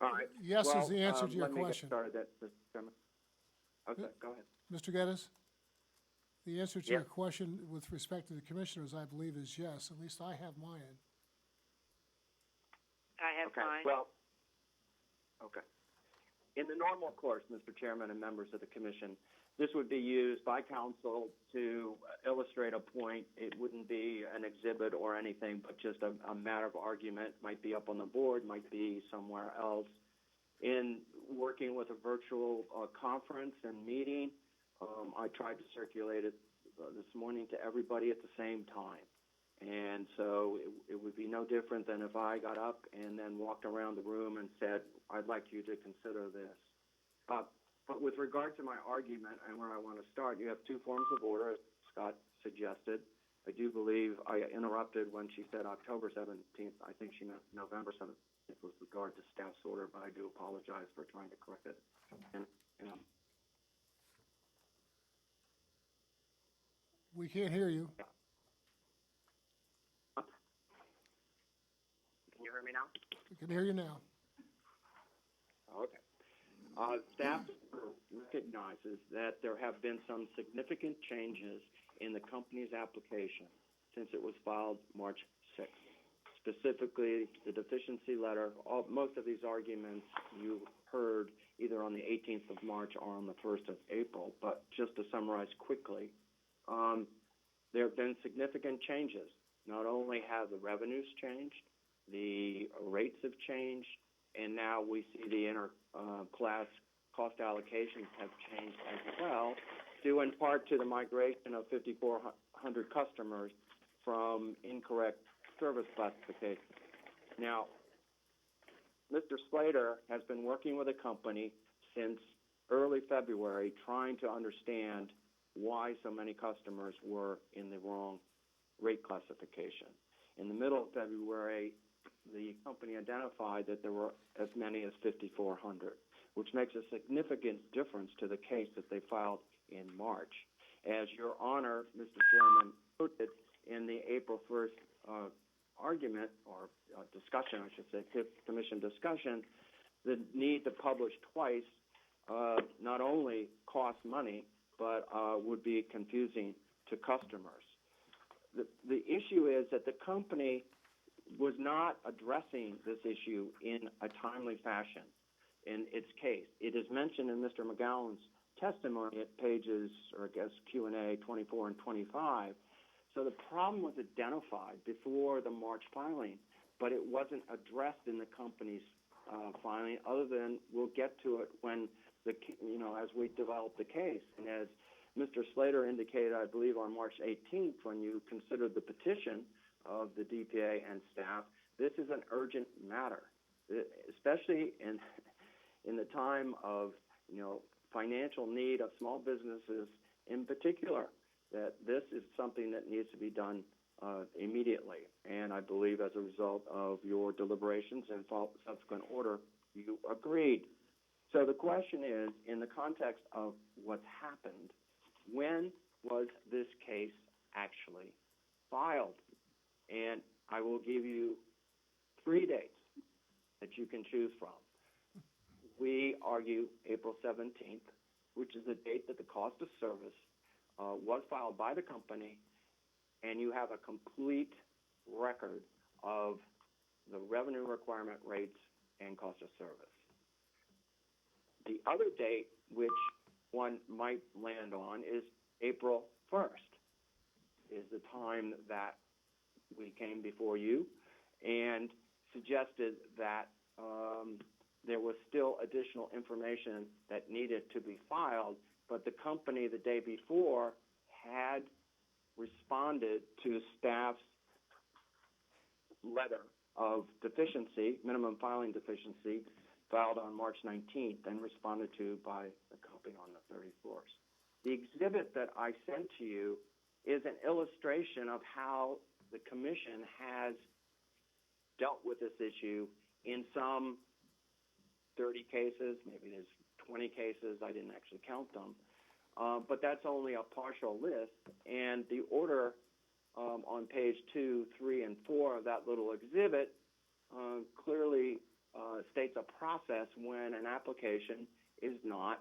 All right. Yes is the answer to your question. Let me get started. Okay, go ahead. Mr. Geddes? The answer to your question with respect to the commissioners, I believe, is yes. At least I have mine. I have mine. Well, okay. In the normal course, Mr. Chairman and members of the Commission, this would be used by counsel to illustrate a point. It wouldn't be an exhibit or anything, but just a matter of argument. Might be up on the board, might be somewhere else. In working with a virtual conference and meeting, I tried to circulate it this morning to everybody at the same time. And so it would be no different than if I got up and then walked around the room and said, I'd like you to consider this. But with regard to my argument and where I want to start, you have 2 forms of order, as Scott suggested. I do believe I interrupted when she said October 17th. I think she meant November 17th with regard to staff's order, but I do apologize for trying to correct it. And, We can't hear you. can you hear me now? We can hear you now. Okay. Staff recognizes that there have been some significant changes in the company's application since it was filed March 6th. Specifically, the deficiency letter, most of these arguments you heard either on the 18th of March or on the 1st of April, but just to summarize quickly, there have been significant changes. Not only have the revenues changed, the rates have changed, and now we see the inter-class cost allocations have changed as well, due in part to the migration of 5,400 customers from incorrect service classification. Now, Mr. Slater has been working with the company since early February trying to understand why so many customers were in the wrong rate classification. In the middle of February, the company identified that there were as many as 5,400, which makes a significant difference to the case that they filed in March. As Your Honor, Mr. Chairman, noted in the April 1st argument, or discussion, I should say, commission discussion, the need to publish twice not only costs money, but would be confusing to customers. The issue is that the company was not addressing this issue in a timely fashion in its case. It is mentioned in Mr. McGowan's testimony at pages, or I guess Q&A 24 and 25. So the problem was identified before the March filing, but it wasn't addressed in the company's filing, other than we'll get to it when as we develop the case. And as Mr. Slater indicated, I believe on March 18th, when you considered the petition of the DPA and staff, this is an urgent matter, especially in the time of financial need of small businesses in particular, that this is something that needs to be done immediately. And I believe as a result of your deliberations and subsequent order, you agreed. So the question is, in the context of what's happened, when was this case actually filed? And I will give you 3 dates that you can choose from. We argue April 17th, which is the date that the cost of service was filed by the company, and you have a complete record of the revenue requirement rates and cost of service. The other date, which one might land on, is April 1st, is the time that we came before you and suggested that there was still additional information that needed to be filed, but the company the day before had responded to staff's letter of deficiency, minimum filing deficiency, filed on March 19th and responded to by the company on the 31st. The exhibit that I sent to you is an illustration of how the commission has dealt with this issue in some 30 cases, maybe there's 20 cases, I didn't actually count them, but that's only a partial list, and the order on page 2, 3, and 4 of that little exhibit clearly states a process when an application is not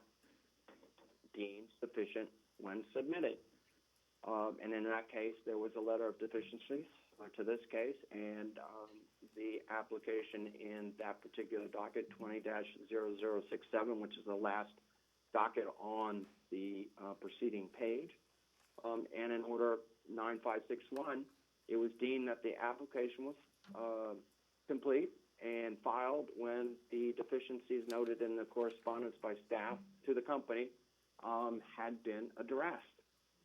deemed sufficient when submitted. And in that case, there was a letter of deficiency to this case, and the application in that particular docket, 20-0067, which is the last docket on the preceding page, and in order 9561, it was deemed that the application was complete and filed when the deficiencies noted in the correspondence by staff to the company had been addressed.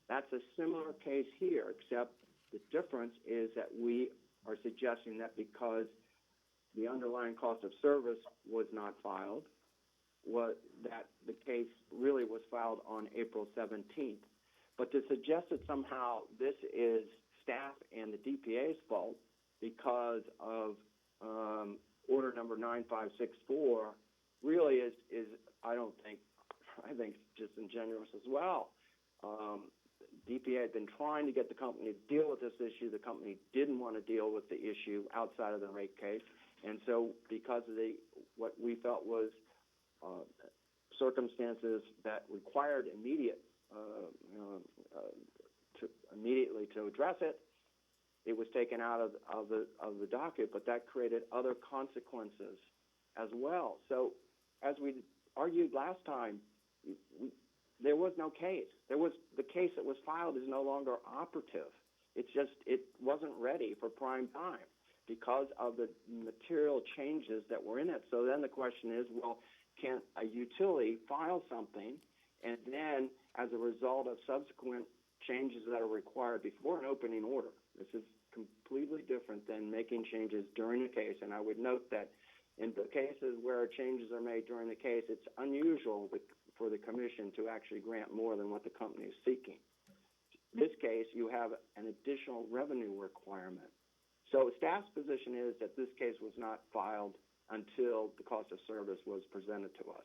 That's a similar case here, except the difference is that we are suggesting that because the underlying cost of service was not filed, that the case really was filed on April 17th. But to suggest that somehow this is staff and the DPA's fault because of order number 9564 really is I think disingenuous as well. DPA had been trying to get the company to deal with this issue. The company didn't want to deal with the issue outside of the rate case, and so because of what we felt was circumstances that required immediately to address it, it was taken out of the docket, but that created other consequences as well. So, as we argued last time, there was no case. The case that was filed is no longer operative. It wasn't ready for prime time because of the material changes that were in it. So then the question is, well, can a utility file something and then, as a result of subsequent changes that are required before an opening order? This is completely different than making changes during the case. And I would note that in the cases where changes are made during the case, it's unusual for the commission to actually grant more than what the company is seeking. In this case, you have an additional revenue requirement. So staff's position is that this case was not filed until the cost of service was presented to us.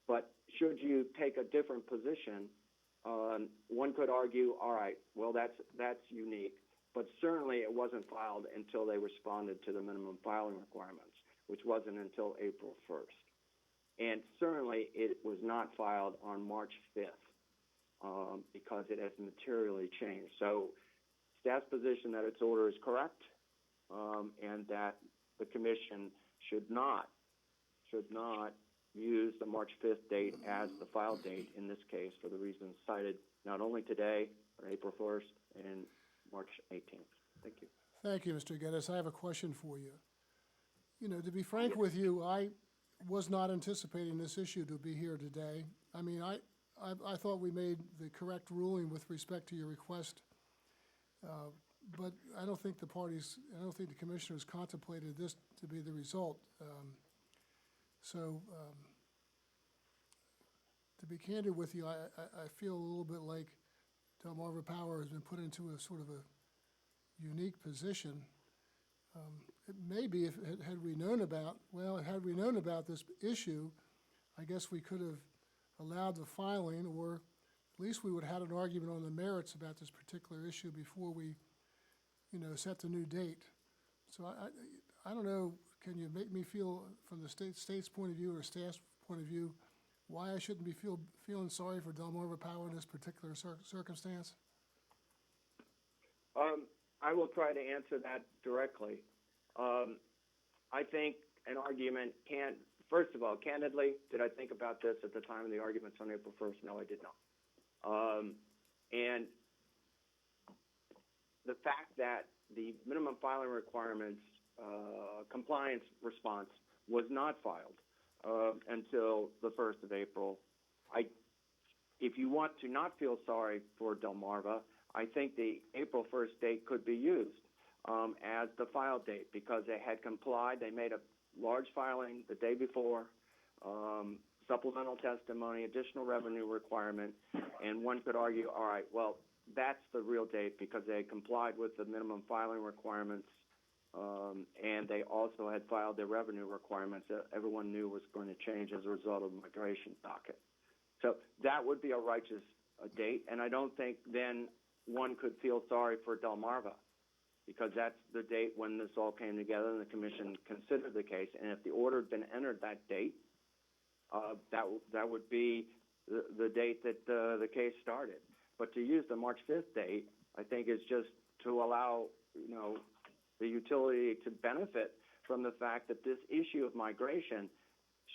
But should you take a different position, one could argue, all right, well, that's unique. But certainly it wasn't filed until they responded to the minimum filing requirements, which wasn't until April 1st. And certainly it was not filed on March 5th because it has materially changed. So staff's position that its order is correct and that the commission should not use the March 5th date as the file date in this case for the reasons cited not only today, but April 1st and March 18th. Thank you. Thank you, Mr. Geddes. I have a question for you. You know, to be frank with you, I was not anticipating this issue to be here today. I mean, I thought we made the correct ruling with respect to your request, but I don't think the commissioners contemplated this to be the result. To be candid with you, I feel a little bit like Delmarva Power has been put into a sort of a unique position. It may be had we known about this issue, I guess we could have allowed the filing, or at least we would have had an argument on the merits about this particular issue before we, set the new date. So I don't know, can you make me feel from the state's point of view or staff's point of view why I shouldn't be feeling sorry for Delmarva Power in this particular circumstance? I will try to answer that directly. I think an argument first of all, candidly, did I think about this at the time of the arguments on April 1st? No, I did not. And the fact that the minimum filing requirements compliance response was not filed until the 1st of April. If you want to not feel sorry for Delmarva, I think the April 1st date could be used as the file date because they had complied. They made a large filing the day before, supplemental testimony, additional revenue requirement, and one could argue, all right, well, that's the real date because they complied with the minimum filing requirements and they also had filed their revenue requirements that everyone knew was going to change as a result of the migration docket. So that would be a righteous date, and I don't think then one could feel sorry for Delmarva because that's the date when this all came together and the commission considered the case. And if the order had been entered that date, that would be the date that the case started. But to use the March 5th date, I think is just to allow, the utility to benefit from the fact that this issue of migration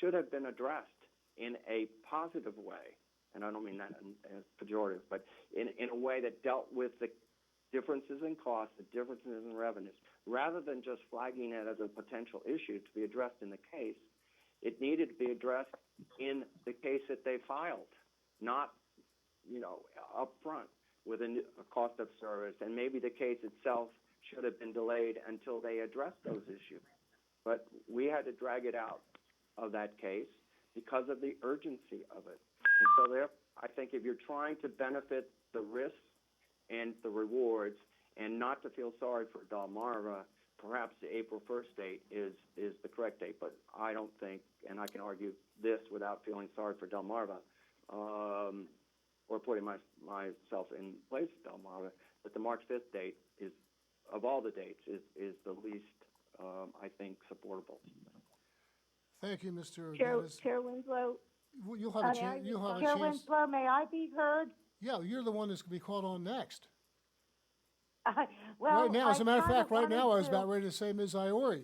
should have been addressed in a positive way. And I don't mean that as pejorative, but in a way that dealt with the differences in costs, the differences in revenues. Rather than just flagging it as a potential issue to be addressed in the case, it needed to be addressed in the case that they filed, not, up front with a cost of service. And maybe the case itself should have been delayed until they addressed those issues. But we had to drag it out of that case because of the urgency of it. And so there, I think if you're trying to benefit the risks and the rewards And not to feel sorry for Delmarva, perhaps the April 1st date is the correct date, but I don't think, and I can argue this without feeling sorry for Delmarva, or putting myself in place of Delmarva, that the March 5th date is, of all the dates, is the least, I think, supportable. Thank you, Mr. Chair, Geddes. Chair Winslow. You'll have a chance. You'll have a Chair chance. Winslow, may I be heard? Yeah, you're the one that's going to be called on next. Well, Right now, as a matter of fact, right now I was wanted about ready to say Ms. Iori.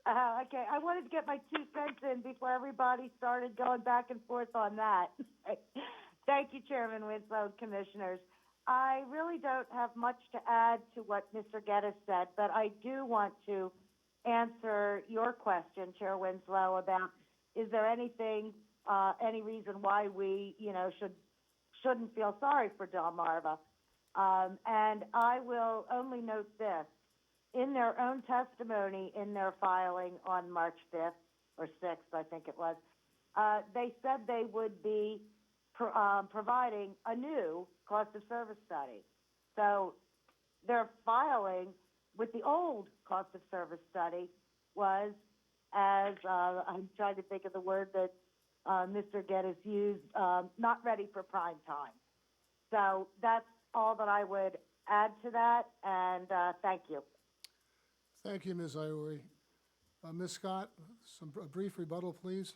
Okay, I wanted to get my 2 cents in before everybody started going back and forth on that. Thank you, Chairman Winslow, Commissioners. I really don't have much to add to what Mr. Geddes said, but I do want to answer your question, Chair Winslow, about is there anything, any reason why we, shouldn't feel sorry for Delmarva? And I will only note this. In their own testimony in their filing on March 5th or 6th, I think it was, they said they would be providing a new cost of service study. So their filing with the old cost of service study was, as I'm trying to think of the word that Mr. Geddes used, not ready for prime time. So that's all that I would add to that, and thank you. Thank you, Ms. Iori. Ms. Scott, a brief rebuttal, please.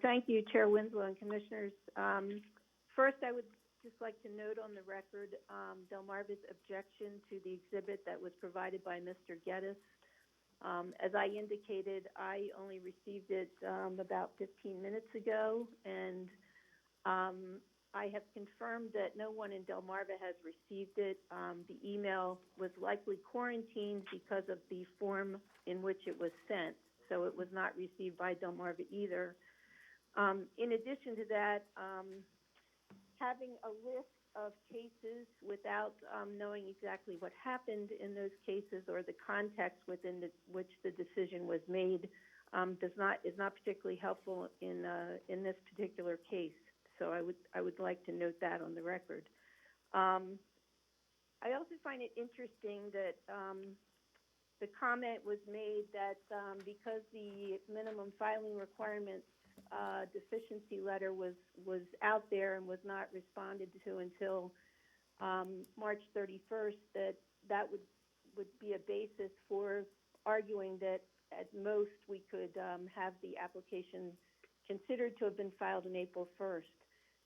Thank you, Chair Winslow and Commissioners. First, I would just like to note on the record Delmarva's objection to the exhibit that was provided by Mr. Geddes. As I indicated, I only received it about 15 minutes ago, and I have confirmed that no one in Delmarva has received it. The email was likely quarantined because of the form in which it was sent, so it was not received by Delmarva either. In addition to that, having a list of cases without knowing exactly what happened in those cases or the context within which the decision was made is not particularly helpful in this particular case. So I would like to note that on the record. I also find it interesting that the comment was made that because the minimum filing requirements deficiency letter was out there and was not responded to until March 31st, that would be a basis for arguing that at most we could have the application considered to have been filed on April 1st.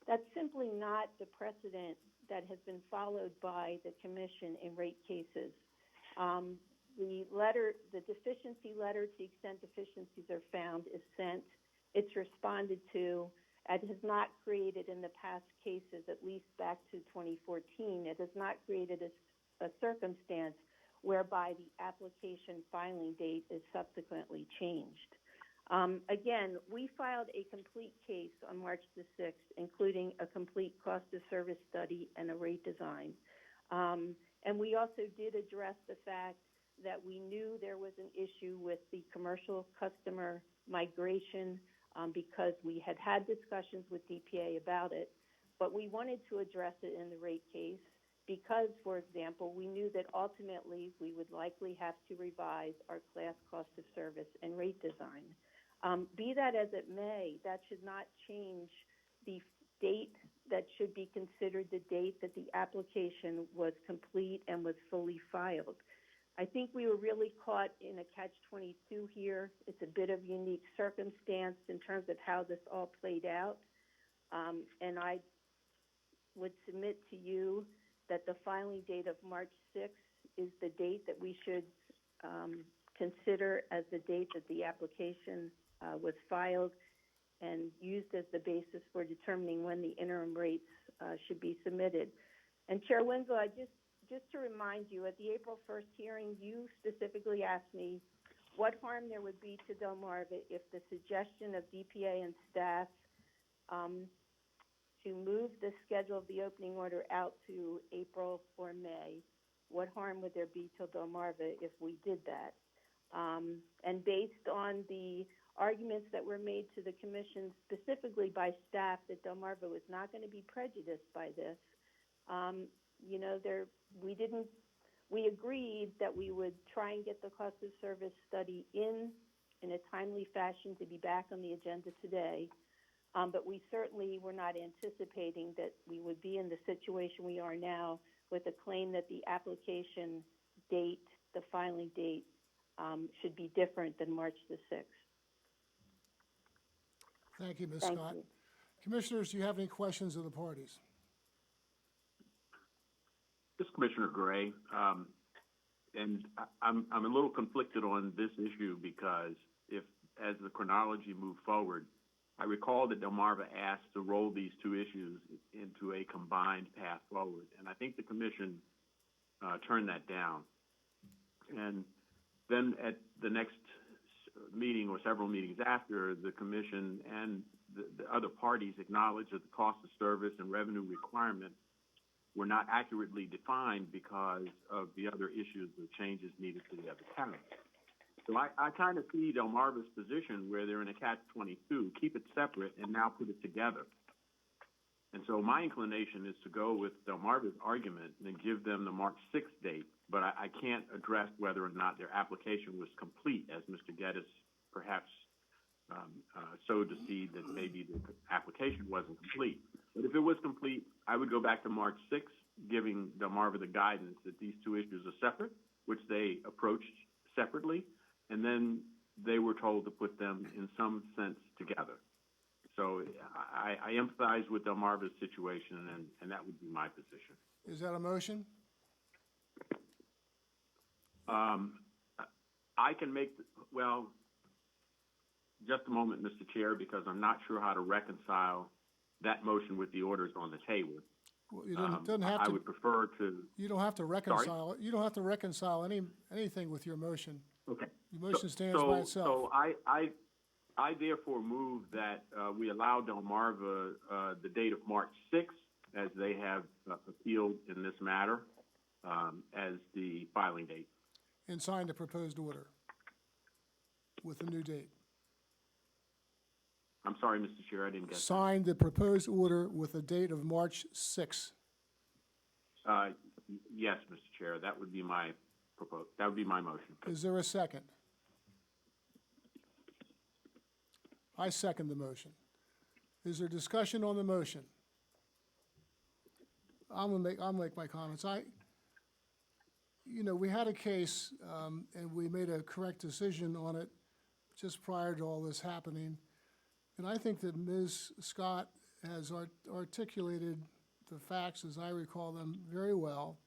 That's simply not the precedent that has been followed by the Commission in rate cases. The deficiency letter, to the extent deficiencies are found, is sent. It's responded to. It has not created in the past cases, at least back to 2014, it has not created a circumstance whereby the application filing date is subsequently changed. Again, we filed a complete case on March the 6th, including a complete cost of service study and a rate design. And we also did address the fact that we knew there was an issue with the commercial customer migration because we had had discussions with DPA about it, but we wanted to address it in the rate case because, for example, we knew that ultimately we would likely have to revise our class cost of service and rate design. Be that as it may, that should not change the date that should be considered the date that the application was complete and was fully filed. I think we were really caught in a catch-22 here. It's a bit of a unique circumstance in terms of how this all played out. And I would submit to you that the filing date of March 6th is the date that we should consider as the date that the application was filed and used as the basis for determining when the interim rates should be submitted. And Chair Winslow, just to remind you, at the April 1st hearing, you specifically asked me what harm there would be to Delmarva if the suggestion of DPA and staff to move the schedule of the opening order out to April or May, what harm would there be to Delmarva if we did that? And based on the arguments that were made to the Commission, specifically by staff, that Delmarva was not going to be prejudiced by this, You know, we agreed that we would try and get the cost of service study in a timely fashion to be back on the agenda today. But we certainly were not anticipating that we would be in the situation we are now with a claim that the application date, the filing date, should be different than March the 6th. Thank you, Ms. Thank Scott. you. Commissioners, do you have any questions of the parties? This is Commissioner Gray, and I'm a little conflicted on this issue because as the chronology moved forward, I recall that Delmarva asked to roll these two issues into a combined path forward, and I think the commission turned that down. And then at the next meeting or several meetings after, the commission and the other parties acknowledged that the cost of service and revenue requirements were not accurately defined because of the other issues or changes needed to the other counties. So I kind of see Delmarva's position where they're in a catch-22, keep it separate and now put it together. And so my inclination is to go with Delmarva's argument and give them the March 6th date, but I can't address whether or not their application was complete, as Mr. Geddes perhaps sowed the seed that maybe the application wasn't complete. But if it was complete, I would go back to March 6th, giving Delmarva the guidance that these two issues are separate, which they approached separately, and then they were told to put them in some sense together. So I empathize with Delmarva's situation, and that would be my position. Is that a motion? I can make, just a moment, Mr. Chair, because I'm not sure how to reconcile that motion with the orders on the table. Well, you doesn't have to. I would prefer to. You don't have to reconcile. Sorry? You don't have to reconcile anything with your motion. Okay. Your motion stands by itself. So I therefore move that we allow Delmarva the date of March 6th, as they have appealed in this matter, as the filing date. And sign the proposed order with the new date. I'm sorry, Mr. Chair, I didn't get that. Sign the proposed order with a date of March 6th. Yes, Mr. Chair, that would be my motion. Is there a second? I second the motion. Is there discussion on the motion? I'll make my comments. We had a case, and we made a correct decision on it just prior to all this happening. And I think that Ms. Scott has articulated the facts as I recall them very well.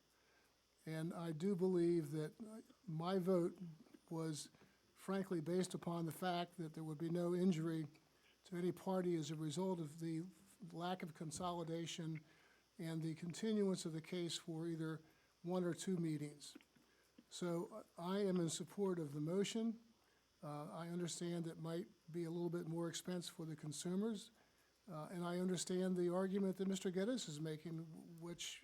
And I do believe that my vote was frankly based upon the fact that there would be no injury to any party as a result of the lack of consolidation and the continuance of the case for either one or two meetings. So I am in support of the motion. I understand it might be a little bit more expense for the consumers, and I understand the argument that Mr. Geddes is making, which,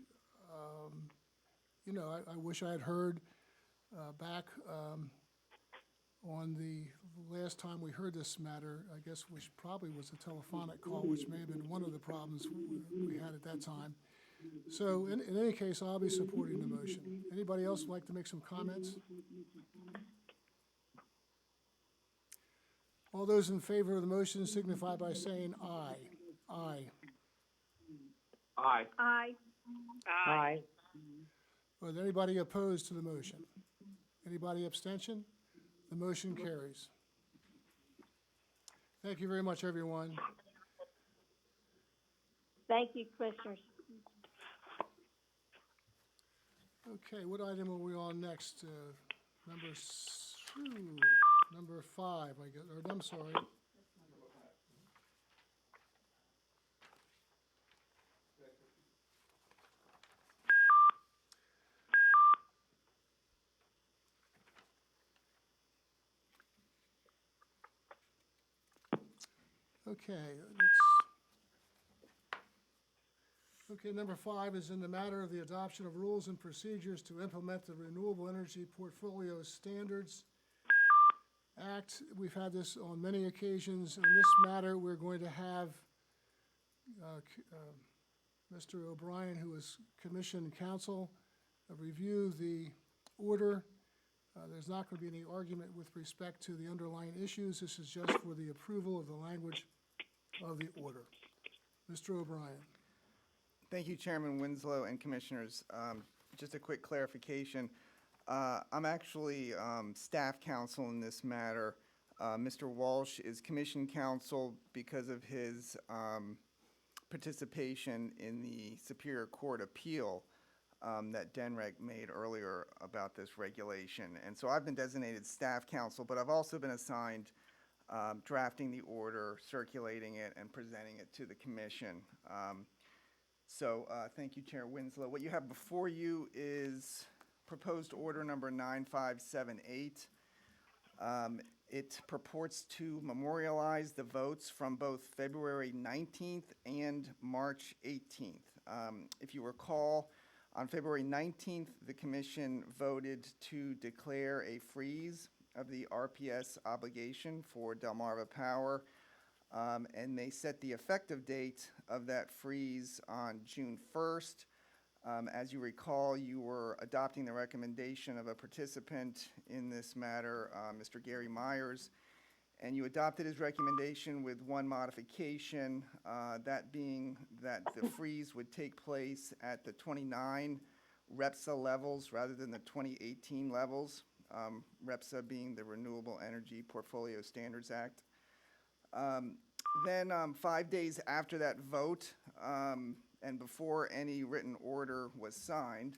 I wish I had heard back on the last time we heard this matter, I guess, which probably was a telephonic call, which may have been one of the problems we had at that time. So in any case, I'll be supporting the motion. Anybody else like to make some comments? All those in favor of the motion signify by saying aye. Aye. Aye. Aye. Aye. Was anybody opposed to the motion? Anybody abstention? The motion carries. Thank you very much, everyone. Thank you, Commissioners. Okay, what item are we on next? Number 5, I guess, or I'm sorry. Okay, number 5 is in the matter of the adoption of rules and procedures to implement the Renewable Energy Portfolio Standards Act. We've had this on many occasions. In this matter, we're going to have Mr. O'Brien, who is Commission Counsel, review the order. There's not going to be any argument with respect to the underlying issues. This is just for the approval of the language of the order. Mr. O'Brien. Thank you, Chairman Winslow and Commissioners. Just a quick clarification. I'm actually staff counsel in this matter. Mr. Walsh is Commission Counsel because of his participation in the Superior Court appeal that DENREC made earlier about this regulation. And so I've been designated staff counsel, but I've also been assigned drafting the order, circulating it, and presenting it to the Commission. Thank you, Chair Winslow. What you have before you is proposed order number 9578. It purports to memorialize the votes from both February 19th and March 18th. If you recall, on February 19th, the Commission voted to declare a freeze of the RPS obligation for Delmarva Power, and they set the effective date of that freeze on June 1st. As you recall, you were adopting the recommendation of a participant in this matter, Mr. Gary Myers, and you adopted his recommendation with one modification, that being that the freeze would take place at the 29 REPSA levels rather than the 2018 levels, REPSA being the Renewable Energy Portfolio Standards Act. Then 5 days after that vote, and before any written order was signed,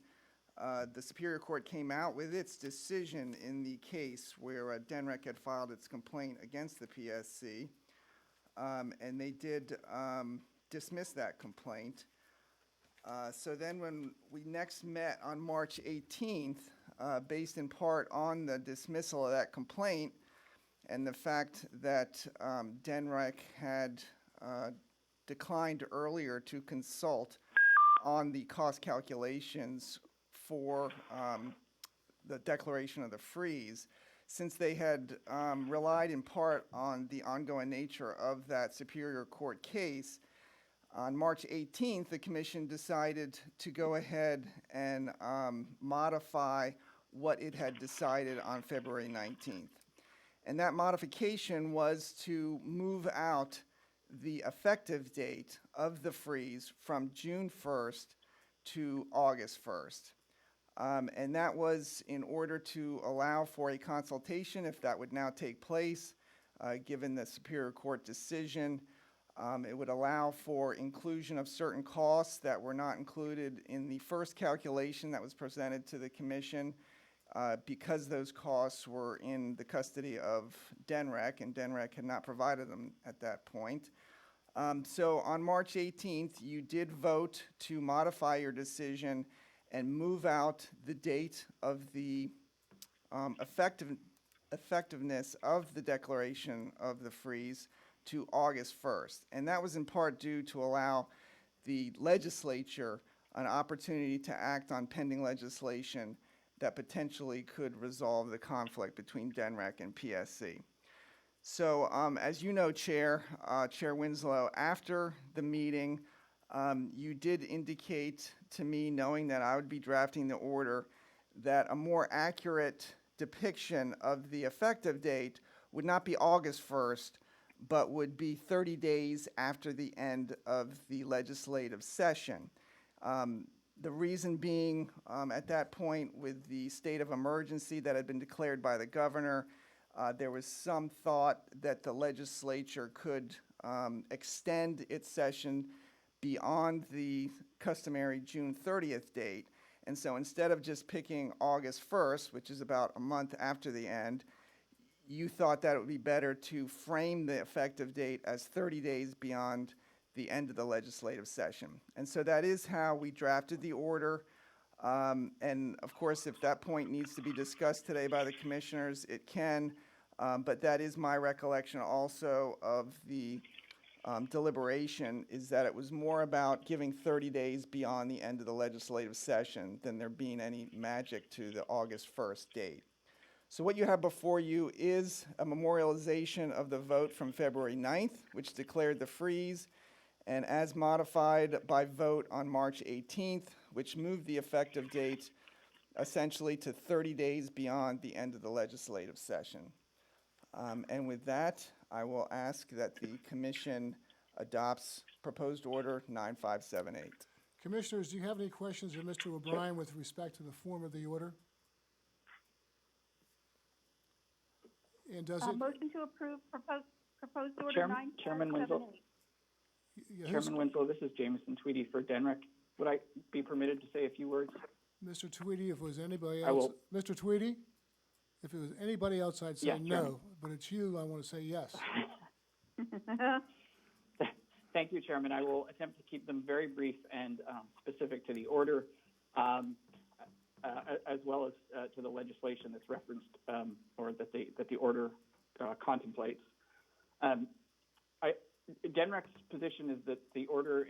the Superior Court came out with its decision in the case where DENREC had filed its complaint against the PSC, and they did dismiss that complaint. So then when we next met on March 18th, based in part on the dismissal of that complaint and the fact that DENREC had declined earlier to consult on the cost calculations for the declaration of the freeze, since they had relied in part on the ongoing nature of that Superior Court case. On March 18th, the Commission decided to go ahead and modify what it had decided on February 19th. And that modification was to move out the effective date of the freeze from June 1st to August 1st. And that was in order to allow for a consultation, if that would now take place, given the Superior Court decision. It would allow for inclusion of certain costs that were not included in the first calculation that was presented to the Commission, because those costs were in the custody of DENREC, and DENREC had not provided them at that point. So on March 18th, you did vote to modify your decision and move out the date of the effectiveness of the declaration of the freeze to August 1st. And that was in part due to allow the legislature an opportunity to act on pending legislation that potentially could resolve the conflict between DENREC and PSC. So as you know, Chair Winslow, after the meeting, you did indicate to me, knowing that I would be drafting the order, that a more accurate depiction of the effective date would not be August 1st, but would be 30 days after the end of the legislative session. The reason being, at that point, with the state of emergency that had been declared by the governor, there was some thought that the legislature could extend its session beyond the customary June 30th date. And so instead of just picking August 1st, which is about a month after the end, you thought that it would be better to frame the effective date as 30 days beyond the end of the legislative session. And so that is how we drafted the order. And of course, if that point needs to be discussed today by the commissioners, it can. But that is my recollection also of the deliberation, is that it was more about giving 30 days beyond the end of the legislative session than there being any magic to the August 1st date. So what you have before you is a memorialization of the vote from February 9th, which declared the freeze, and as modified by vote on March 18th, which moved the effective date essentially to 30 days beyond the end of the legislative session. And with that, I will ask that the commission adopts proposed order 9578. Commissioners, do you have any questions of Mr. O'Brien with respect to the form of the order? And does it? Motion to approve proposed order Chairman 9578. Winslow. Chairman Winslow, this is Jameson Tweedy for Denrick. Would I be permitted to say a few words? Mr. Tweedy, if it was anybody I else, will. Mr. Tweedy, if it was anybody else, I'd say Yes, no, Chairman. but it's you, I want to say yes. Thank you, Chairman. I will attempt to keep them very brief and specific to the order, as well as to the legislation that's referenced or that the order contemplates. Denrick's position is that the order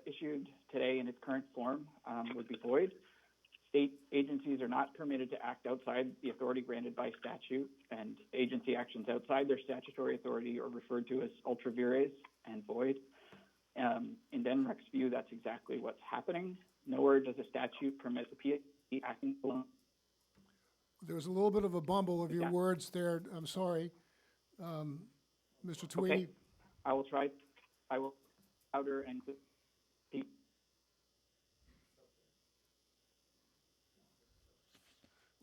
issued today in its current form would be void. State agencies are not permitted to act outside the authority granted by statute, and agency actions outside their statutory authority are referred to as ultra vires and void. In Denrick's view, that's exactly what's happening. Nowhere does a statute permit the PSC acting alone. There was a little bit of a bumble of your words there. I'm sorry. Mr. Tweedy. Okay. I will try. I will louder and deep.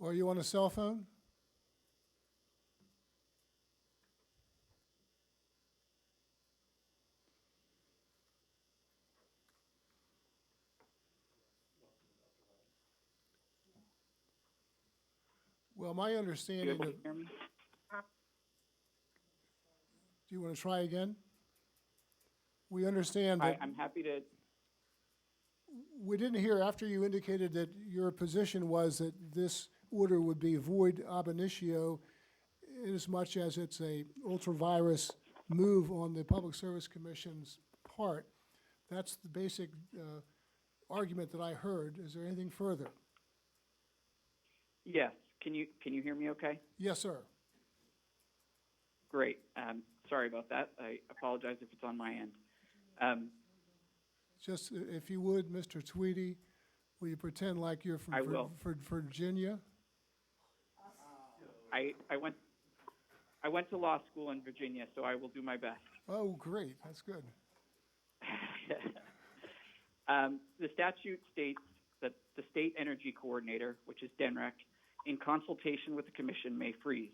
Are you on a cell phone? Well, my understanding of, do you want to try again? We understand that. I'm happy to. We didn't hear after you indicated that your position was that this order would be void ab initio inasmuch as it's a ultra-virus move on the Public Service Commission's part. That's the basic argument that I heard. Is there anything further? Yes. Can you hear me okay? Yes, sir. Great. Sorry about that. I apologize if it's on my end. Just if you would, Mr. Tweedy, will you pretend like you're from Virginia? I went to law school in Virginia, so I will do my best. Oh, great. That's good. The statute states that the state energy coordinator, which is DENREC, in consultation with the commission may freeze.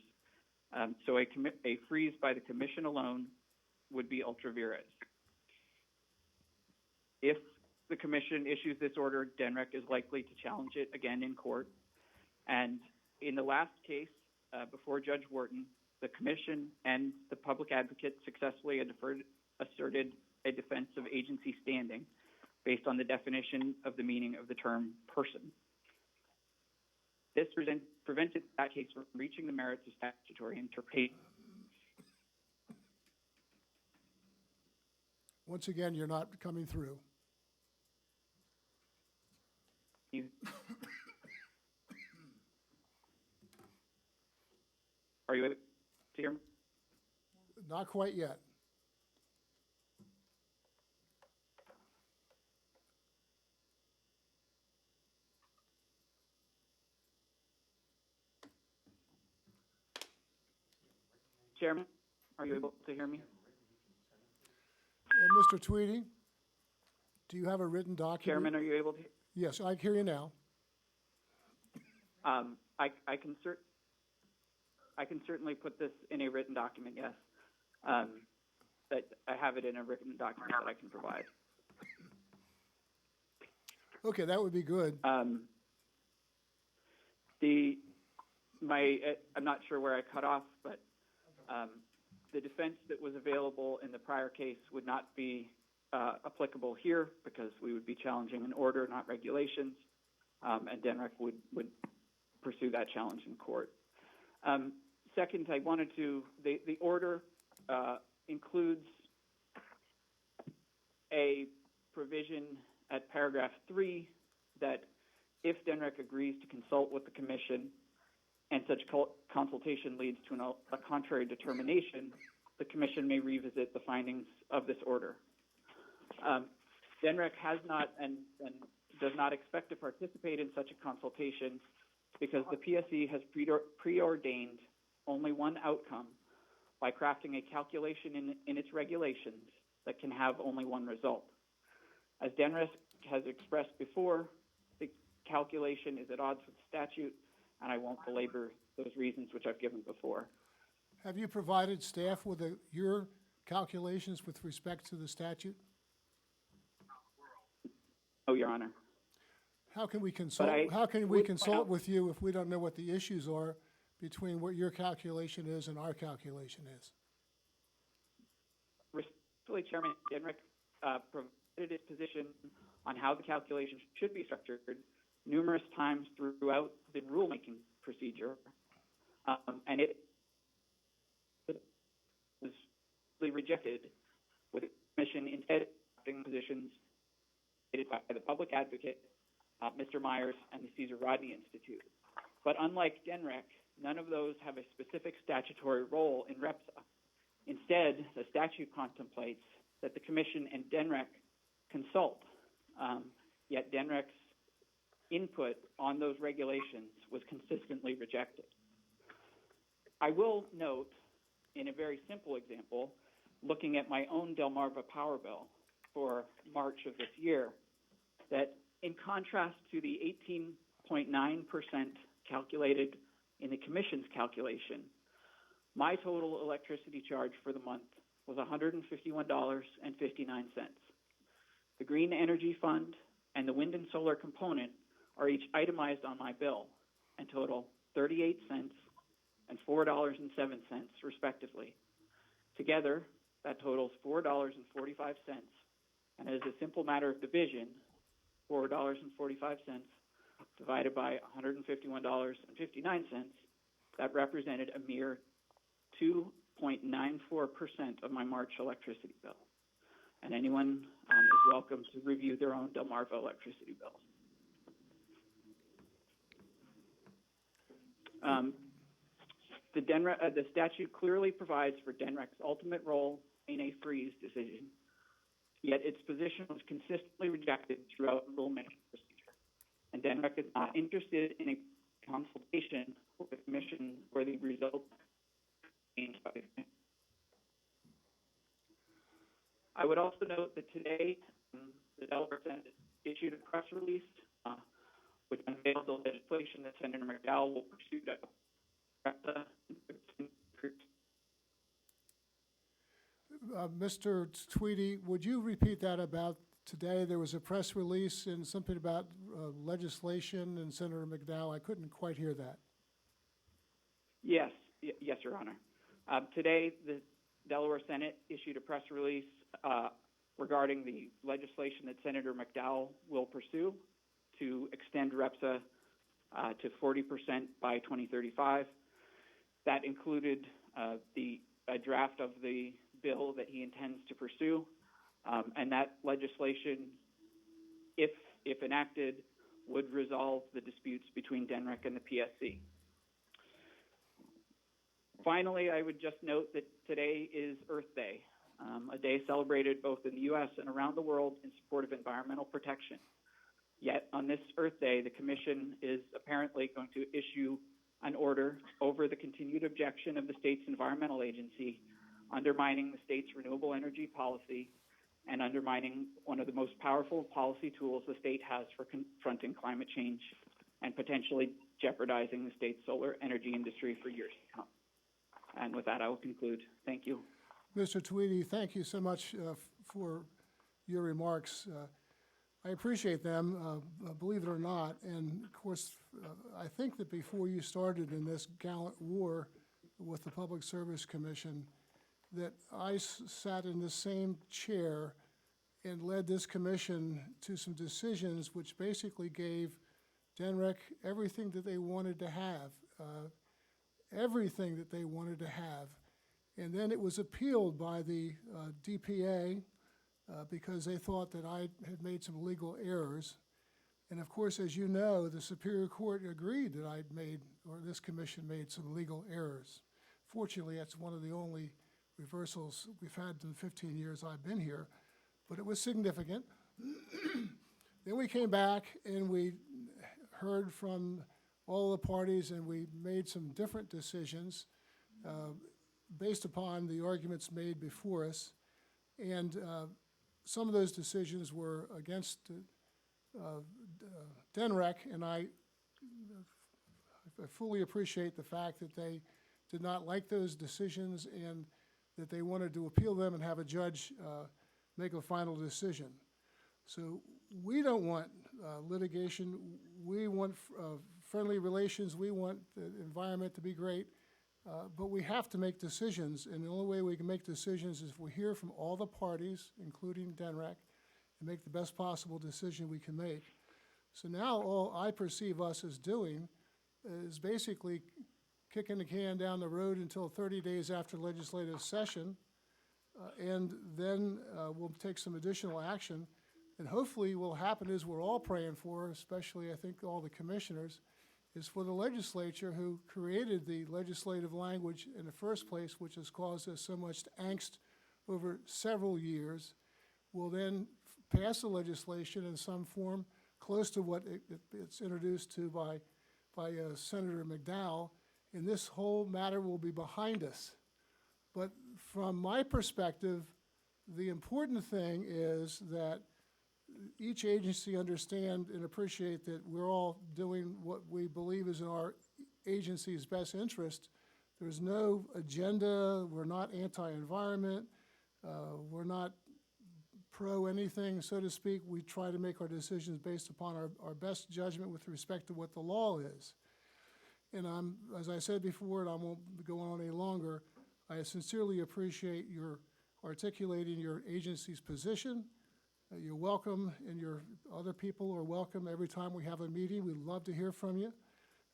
So a freeze by the commission alone would be ultra vires. If the commission issues this order, DENREC is likely to challenge it again in court. And in the last case, before Judge Wharton, the commission and the public advocate successfully asserted a defense of agency standing based on the definition of the meaning of the term person. This prevented that case from reaching the merits of statutory interpretation. Once again, you're not coming through. Are you able to hear me? Not quite yet. Chairman, are you able to hear me? Mr. Tweedy, do you have a written document? Chairman, are you able to? Yes, I hear you now. I can certainly put this in a written document, yes. That I have it in a written document that I can provide. Okay, that would be good. I'm not sure where I cut off, but the defense that was available in the prior case would not be applicable here because we would be challenging an order, not regulations, and DENREC would pursue that challenge in court. Second, I wanted to, the order includes a provision at paragraph 3 that if DENREC agrees to consult with the commission and such consultation leads to a contrary determination, the commission may revisit the findings of this order. DENREC has not and does not expect to participate in such a consultation because the PSC has preordained only one outcome by crafting a calculation in its regulations that can have only one result. As DENREC has expressed before, the calculation is at odds with statute, and I won't belabor those reasons which I've given before. Have you provided staff with your calculations with respect to the statute? No, Your Honor. How can we consult with you if we don't know what the issues are between what your calculation is and our calculation is? Respectfully, Chairman, DENREC provided its position on how the calculation should be structured numerous times throughout the rulemaking procedure, and it was rejected with the Commission instead adopting positions stated by the public advocate, Mr. Myers, and the Cesar Rodney Institute. But unlike DENREC, none of those have a specific statutory role in REPSA. Instead, the statute contemplates that the Commission and DENREC consult, yet DENREC's input on those regulations was consistently rejected. I will note, in a very simple example, looking at my own Delmarva power bill for March of this year, that in contrast to the 18.9% calculated in the Commission's calculation, my total electricity charge for the month was $151.59. The Green Energy Fund and the wind and solar component are each itemized on my bill and total 38 cents and $4.07 respectively. Together, that totals $4.45, and as a simple matter of division, $4.45 divided by $151.59, that represented a mere 2.94% of my March electricity bill. And anyone is welcome to review their own Delmarva electricity bills. The statute clearly provides for DENREC's ultimate role in a freeze decision, yet its position was consistently rejected throughout the rulemaking procedure. And DENREC is not interested in a consultation with the Commission where the result changed by the Commission. I would also note that today, the Delaware Senate issued a press release which unveiled the legislation that Senator McDowell will pursue to Mr. Tweedy, would you repeat that about today? There was a press release and something about legislation and Senator McDowell. I couldn't quite hear that. Yes, Your Honor. Today, the Delaware Senate issued a press release regarding the legislation that Senator McDowell will pursue to extend REPSA to 40% by 2035. That included a draft of the bill that he intends to pursue, and that legislation, if enacted, would resolve the disputes between DENREC and the PSC. Finally, I would just note that today is Earth Day, a day celebrated both in the U.S. and around the world in support of environmental protection. Yet on this Earth Day, the Commission is apparently going to issue an order over the continued objection of the state's environmental agency, undermining the state's renewable energy policy and undermining one of the most powerful policy tools the state has for confronting climate change and potentially jeopardizing the state's solar energy industry for years to come. And with that, I will conclude. Thank you. Mr. Tweedy, thank you so much for your remarks. I appreciate them, believe it or not. And of course, I think that before you started in this gallant war with the Public Service Commission, that I sat in the same chair and led this commission to some decisions which basically gave DENREC everything that they wanted to have, everything that they wanted to have. And then it was appealed by the DPA because they thought that I had made some legal errors. And of course, as you know, the Superior Court agreed that I'd made, or this commission made, some legal errors. Fortunately, that's one of the only reversals we've had in the 15 years I've been here. but it was significant. Then we came back and we heard from all the parties, and we made some different decisions based upon the arguments made before us. And some of those decisions were against DENREC, and I fully appreciate the fact that they did not like those decisions and that they wanted to appeal them and have a judge make a final decision. So we don't want litigation. We want friendly relations. We want the environment to be great. But we have to make decisions, and the only way we can make decisions is if we hear from all the parties, including DENREC, and make the best possible decision we can make. So now all I perceive us as doing is basically kicking the can down the road until 30 days after legislative session, and then we'll take some additional action. And hopefully what will happen is we're all praying for, especially I think all the commissioners, is for the legislature who created the legislative language in the first place, which has caused us so much angst over several years, will then pass the legislation in some form close to what it's introduced to by Senator McDowell, and this whole matter will be behind us. But from my perspective, the important thing is that each agency understand and appreciate that we're all doing what we believe is in our agency's best interest. There's no agenda. We're not anti-environment. We're not pro anything, so to speak. We try to make our decisions based upon our best judgment with respect to what the law is. And as I said before, and I won't go on any longer, I sincerely appreciate your articulating your agency's position. You're welcome, and your other people are welcome every time we have a meeting. We'd love to hear from you.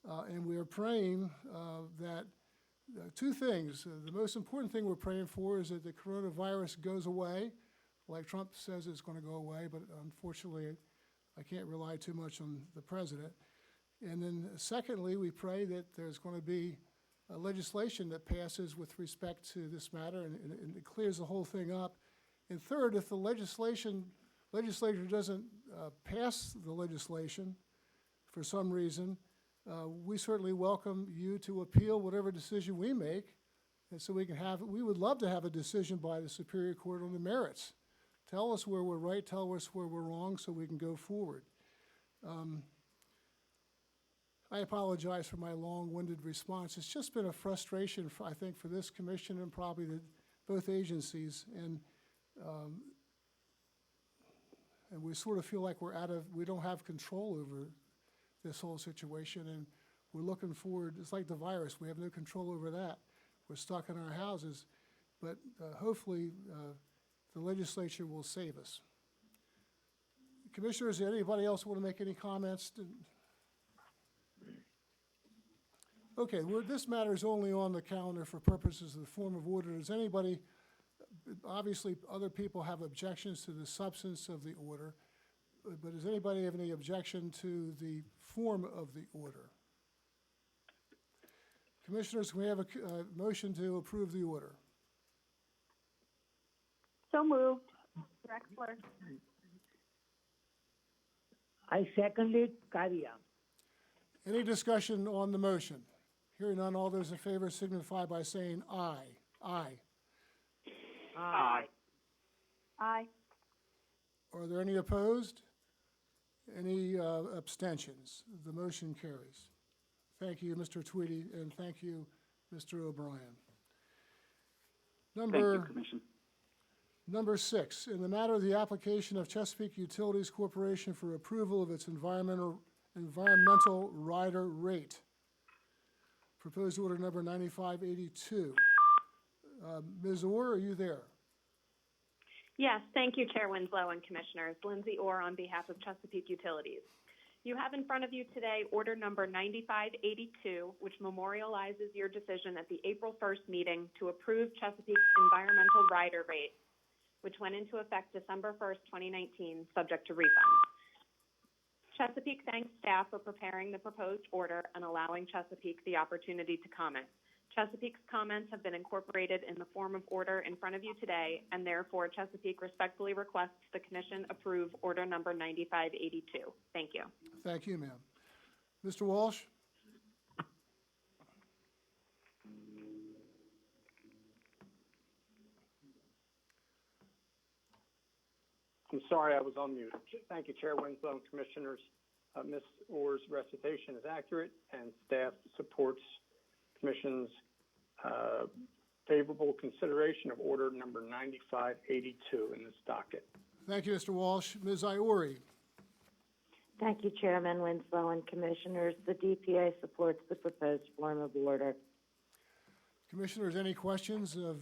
And we are praying that two things. The most important thing we're praying for is that the coronavirus goes away, like Trump says it's going to go away, but unfortunately I can't rely too much on the president. And then secondly, we pray that there's going to be legislation that passes with respect to this matter, and it clears the whole thing up. And third, if the legislature doesn't pass the legislation for some reason, we certainly welcome you to appeal whatever decision we make, and so we would love to have a decision by the Superior Court on the merits. Tell us where we're right, tell us where we're wrong, so we can go forward. I apologize for my long-winded response. It's just been a frustration, I think, for this commission and probably both agencies, and we sort of feel like we don't have control over this whole situation, and we're looking forward. It's like the virus. We have no control over that. We're stuck in our houses, but hopefully the legislature will save us. Commissioners, anybody else want to make any comments? Okay, this matter is only on the calendar for purposes of the form of order. Does anybody, obviously other people have objections to the substance of the order, but does anybody have any objection to the form of the order? Commissioners, can we have a motion to approve the order? So moved. Drexler. I second it, Caria. Any discussion on the motion? Hearing none, all those in favor signify by saying aye. Aye. Aye. Aye. Are there any opposed? Any abstentions? The motion carries. Thank you, Mr. Tweedy, and thank you, Mr. O'Brien. Thank you, Commission. Number 6, in the matter of the application of Chesapeake Utilities Corporation for approval of its environmental rider rate. Proposed order number 9582. Ms. Orr, are you there? Yes, thank you, Chair Winslow and Commissioners. Lindsay Orr on behalf of Chesapeake Utilities. You have in front of you today order number 9582, which memorializes your decision at the April 1st meeting to approve Chesapeake's environmental rider rate, which went into effect December 1st, 2019, subject to refund. Chesapeake thanks staff for preparing the proposed order and allowing Chesapeake the opportunity to comment. Chesapeake's comments have been incorporated in the form of order in front of you today, and therefore Chesapeake respectfully requests the Commission approve Order Number 9582. Thank you. Thank you, ma'am. Mr. Walsh? I'm sorry, I was on mute. Thank you, Chair Winslow and Commissioners. Ms. Orr's recitation is accurate, and staff supports Commission's favorable consideration of Order Number 9582 in this docket. Thank you, Mr. Walsh. Ms. Iori? Thank you, Chairman Winslow and Commissioners. The DPA supports the proposed form of order. Commissioners, any questions of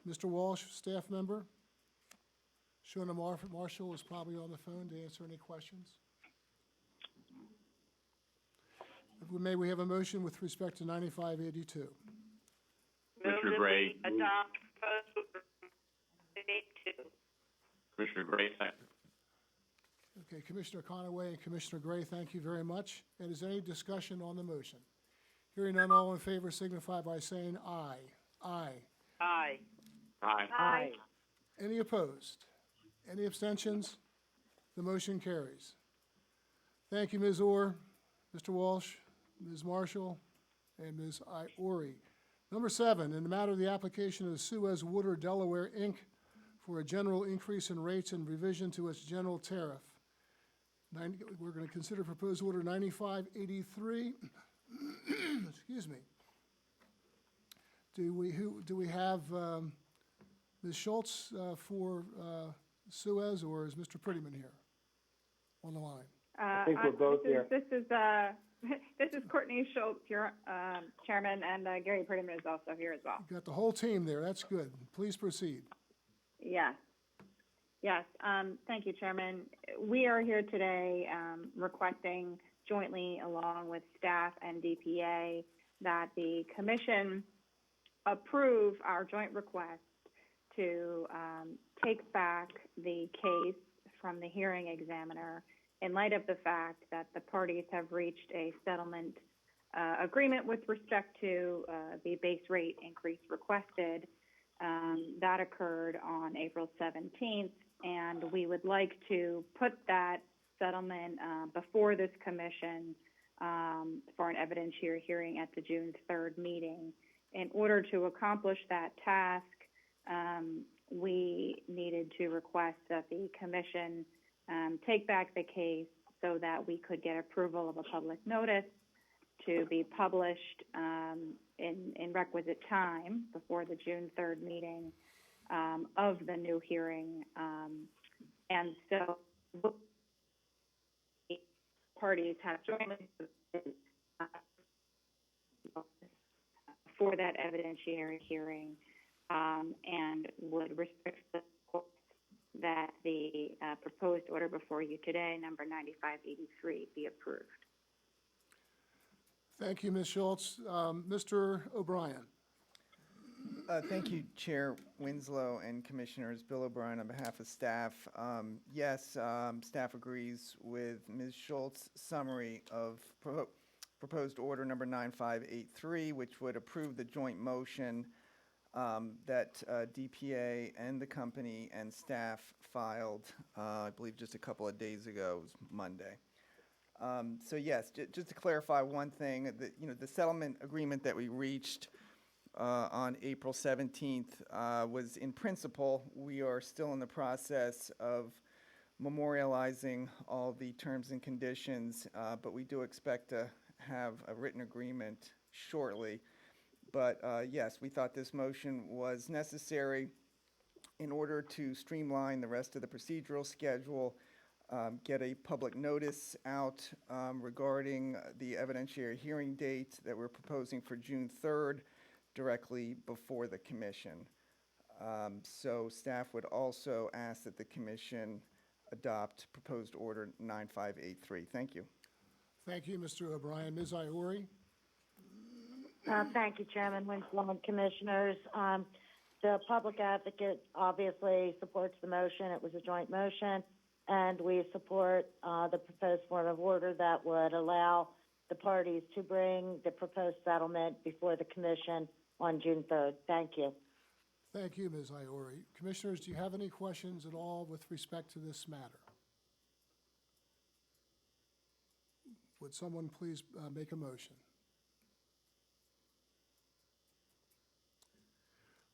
Mr. Walsh, staff member? Shona Marshall is probably on the phone to answer any questions. May we have a motion with respect to 9582? Commissioner Gray. Adopt proposed order 82. Commissioner Gray, second. Okay, Commissioner Conaway and Commissioner Gray, thank you very much. And is there any discussion on the motion? Hearing none, all in favor signify by saying aye. Aye. Aye. Aye. Aye. Any opposed? Any abstentions? The motion carries. Thank you, Ms. Orr, Mr. Walsh, Ms. Marshall, and Ms. Iori. Number 7, in the matter of the application of Suez Water Delaware, Inc. for a general increase in rates and revision to its general tariff. We're going to consider proposed order 9583. Excuse me. Do we have Ms. Schultz for Suez, or is Mr. Prettyman here on the line? I think we're both here. This is Courtney Schultz, your chairman, and Gary Prettyman is also here as well. You've got the whole team there. That's good. Please proceed. Yes. Yes. Thank you, Chairman. We are here today requesting jointly along with staff and DPA that the Commission approve our joint request to take back the case from the hearing examiner in light of the fact that the parties have reached a settlement agreement with respect to the base rate increase requested. That occurred on April 17th, and we would like to put that settlement before this Commission for an evidentiary hearing at the June 3rd meeting. In order to accomplish that task, we needed to request that the Commission take back the case so that we could get approval of a public notice to be published in requisite time before the June 3rd meeting of the new hearing. And so parties have jointly for that evidentiary hearing and would restrict the court that the proposed order before you today, number 9583, be approved. Thank you, Ms. Schultz. Mr. O'Brien. Thank you, Chair Winslow and Commissioners. Bill O'Brien on behalf of staff. Yes, staff agrees with Ms. Schultz's summary of proposed order number 9583, which would approve the joint motion that DPA and the company and staff filed, I believe just a couple of days ago. It was Monday. So yes, just to clarify one thing, the settlement agreement that we reached on April 17th was in principle. We are still in the process of memorializing all the terms and conditions, but we do expect to have a written agreement shortly. But yes, we thought this motion was necessary in order to streamline the rest of the procedural schedule, get a public notice out regarding the evidentiary hearing date that we're proposing for June 3rd directly before the Commission. So staff would also ask that the Commission adopt proposed order 9583. Thank you. Thank you, Mr. O'Brien. Ms. Iori. Thank you, Chairman Winslow and Commissioners. The public advocate obviously supports the motion. It was a joint motion, and we support the proposed form of order that would allow the parties to bring the proposed settlement before the commission on June 3rd. Thank you. Thank you, Ms. Iori. Commissioners, do you have any questions at all with respect to this matter? Would someone please make a motion?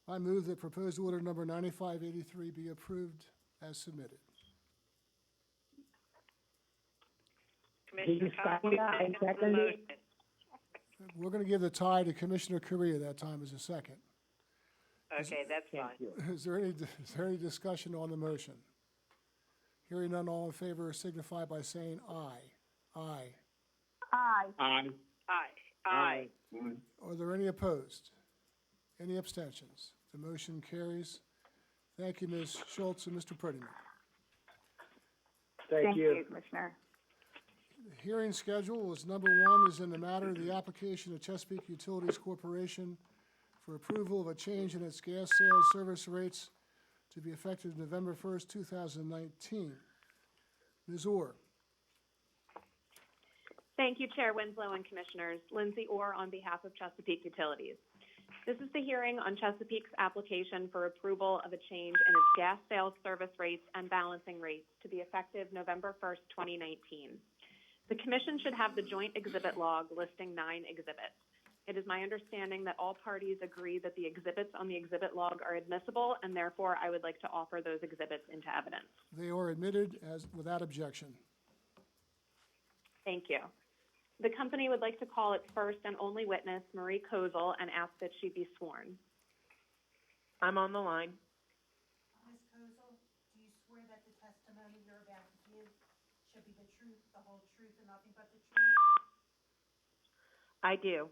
I move that proposed order number 9583 be approved as submitted. Commissioner Coffey seconds the motion. We're going to give the tie to Commissioner Correa that time as a second. Okay, that's fine. Is there any discussion on the motion? Hearing none, all in favor signify by saying aye. Aye. Aye. Aye. Aye. Are there any opposed? Any abstentions? The motion carries. Thank you, Ms. Schultz and Mr. Prettyman. Thank you. Commissioner. The hearing schedule is number one is in the matter of the application of Chesapeake Utilities Corporation for approval of a change in its gas sales service rates to be effective November 1st, 2019. Ms. Orr. Thank you, Chair Winslow and Commissioners. Lindsay Orr on behalf of Chesapeake Utilities. This is the hearing on Chesapeake's application for approval of a change in its gas sales service rates and balancing rates to be effective November 1st, 2019. The Commission should have the joint exhibit log listing 9 exhibits. It is my understanding that all parties agree that the exhibits on the exhibit log are admissible, and therefore I would like to offer those exhibits into evidence. They are admitted without objection. Thank you. The company would like to call its first and only witness, Marie Kozel, and ask that she be sworn. I'm on the line. Ms. Kozel, do you swear that the testimony you're about to give should be the truth, the whole truth, and nothing but the truth? I do.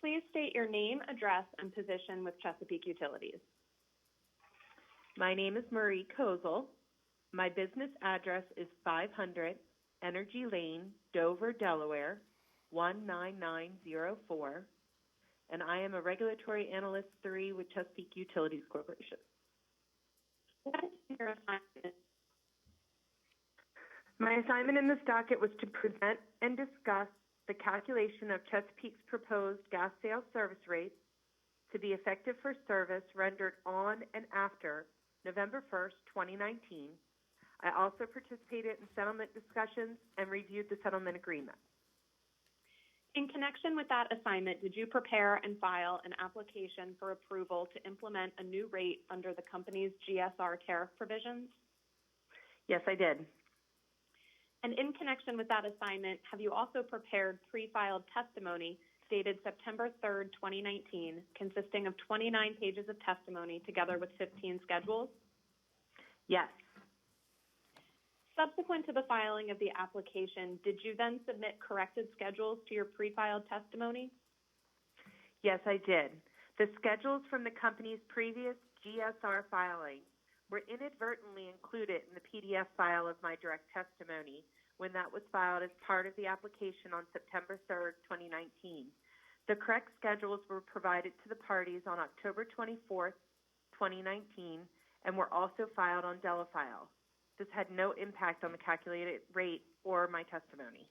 Please state your name, address, and position with Chesapeake Utilities. My name is Marie Kozel. My business address is 500 Energy Lane, Dover, Delaware, 19904, and I am a Regulatory Analyst 3 with Chesapeake Utilities Corporation. What is your assignment? My assignment in this docket was to present and discuss the calculation of Chesapeake's proposed gas sales service rates to be effective for service rendered on and after November 1st, 2019. I also participated in settlement discussions and reviewed the settlement agreement. In connection with that assignment, did you prepare and file an application for approval to implement a new rate under the company's GSR tariff provisions? Yes, I did. And in connection with that assignment, have you also prepared pre-filed testimony dated September 3rd, 2019, consisting of 29 pages of testimony together with 15 schedules? Yes. Subsequent to the filing of the application, did you then submit corrected schedules to your pre-filed testimony? Yes, I did. The schedules from the company's previous GSR filing were inadvertently included in the PDF file of my direct testimony when that was filed as part of the application on September 3rd, 2019. The correct schedules were provided to the parties on October 24th, 2019, and were also filed on Delafile. This had no impact on the calculated rate or my testimony.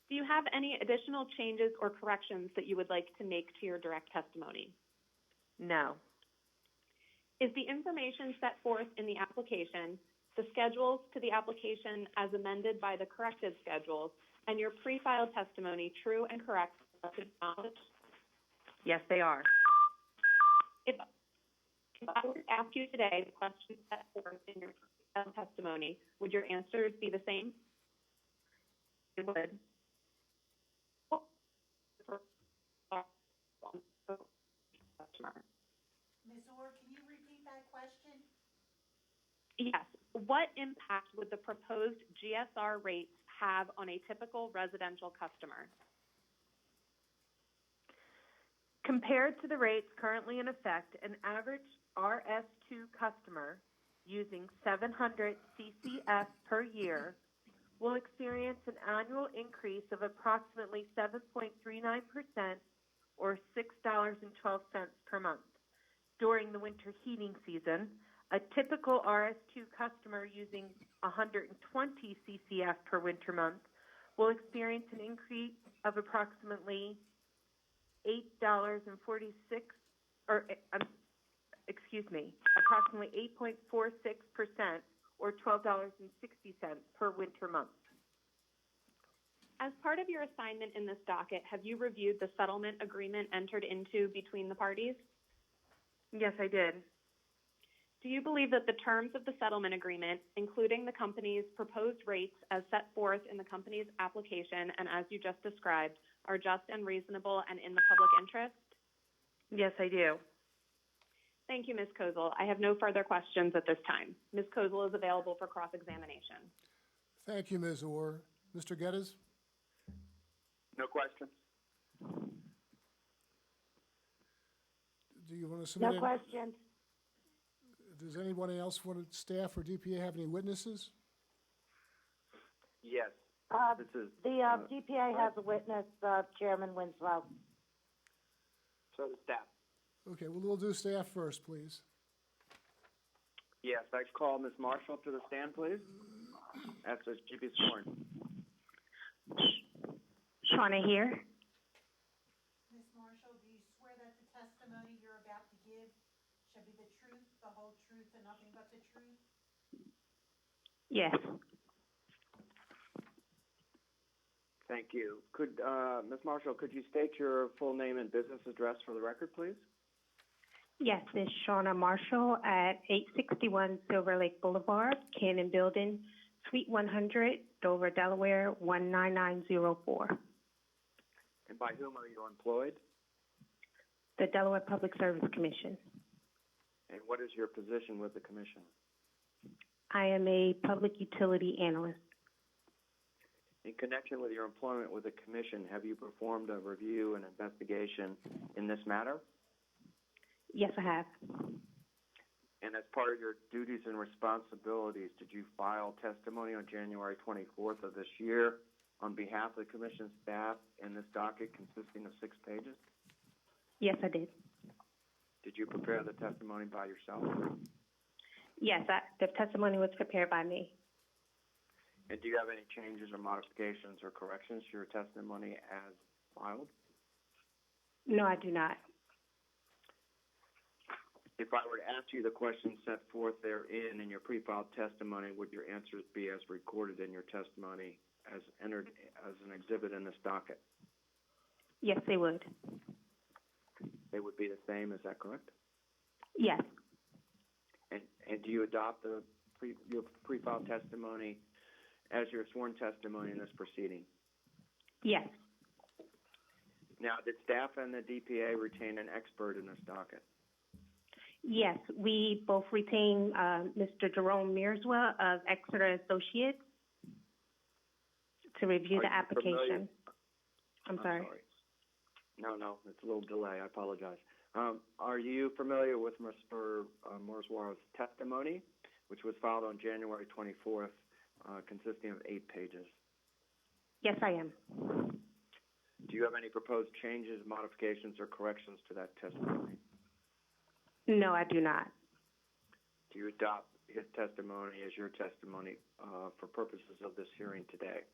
Do you have any additional changes or corrections that you would like to make to your direct testimony? No. Is the information set forth in the application, the schedules to the application as amended by the corrected schedules, and your pre-filed testimony true and correct as acknowledged? Yes, they are. If I were to ask you today the questions set forth in your testimony, would your answers be the same? It would. Ms. Orr, can you repeat that question? Yes. What impact would the proposed GSR rates have on a typical residential customer? Compared to the rates currently in effect, an average RS2 customer using 700 CCF per year will experience an annual increase of approximately 7.39% or $6.12 per month. During the winter heating season, A typical RS2 customer using 120 CCF per winter month will experience an increase of approximately approximately 8.46% or $12.60 per winter month. As part of your assignment in this docket, have you reviewed the settlement agreement entered into between the parties? Yes, I did. Do you believe that the terms of the settlement agreement, including the company's proposed rates as set forth in the company's application and as you just described, are just and reasonable and in the public interest? Yes, I do. Thank you, Ms. Kozel. I have no further questions at this time. Ms. Kozel is available for cross-examination. Thank you, Ms. Orr. Mr. Geddes? No questions. Do you want to submit? No questions. Does anybody else want to, staff or DPA, have any witnesses? Yes. This is DPA has a witness, Chairman Winslow. so the staff. Okay, well, we'll do staff first, please. Yes, I call Ms. Marshall to the stand, please. After she be sworn. Shauna here. Ms. Marshall, do you swear that the testimony you're about to give shall be the truth, the whole truth, and nothing but the truth? Yes. Thank you. Could, Ms. Marshall, could you state your full name and business address for the record, please? Yes, it's Shauna Marshall at 861 Silver Lake Boulevard, Cannon Building, Suite 100, Dover, Delaware, 19904. And by whom are you employed? The Delaware Public Service Commission. And what is your position with the commission? I am a public utility analyst. In connection with your employment with the commission, have you performed a review and investigation in this matter? Yes, I have. And as part of your duties and responsibilities, did you file testimony on January 24th of this year on behalf of the commission staff in this docket consisting of 6 pages? Yes, I did. Did you prepare the testimony by yourself? Yes, the testimony was prepared by me. And do you have any changes or modifications or corrections to your testimony as filed? No, I do not. If I were to ask you the questions set forth therein in your pre-filed testimony, would your answers be as recorded in your testimony as entered as an exhibit in this docket? Yes, they would. They would be the same, is that correct? Yes. And do you adopt your pre-filed testimony as your sworn testimony in this proceeding? Yes. Now, did staff and the DPA retain an expert in this docket? Yes, we both retain Mr. Jerome Mearswell of Exeter Associates to review the application. I'm sorry. No, it's a little delay. I apologize. Are you familiar with Mr. Mearswell's testimony, which was filed on January 24th, consisting of 8 pages? Yes, I am. Do you have any proposed changes, modifications, or corrections to that testimony? No, I do not. Do you adopt his testimony as your testimony for purposes of this hearing today?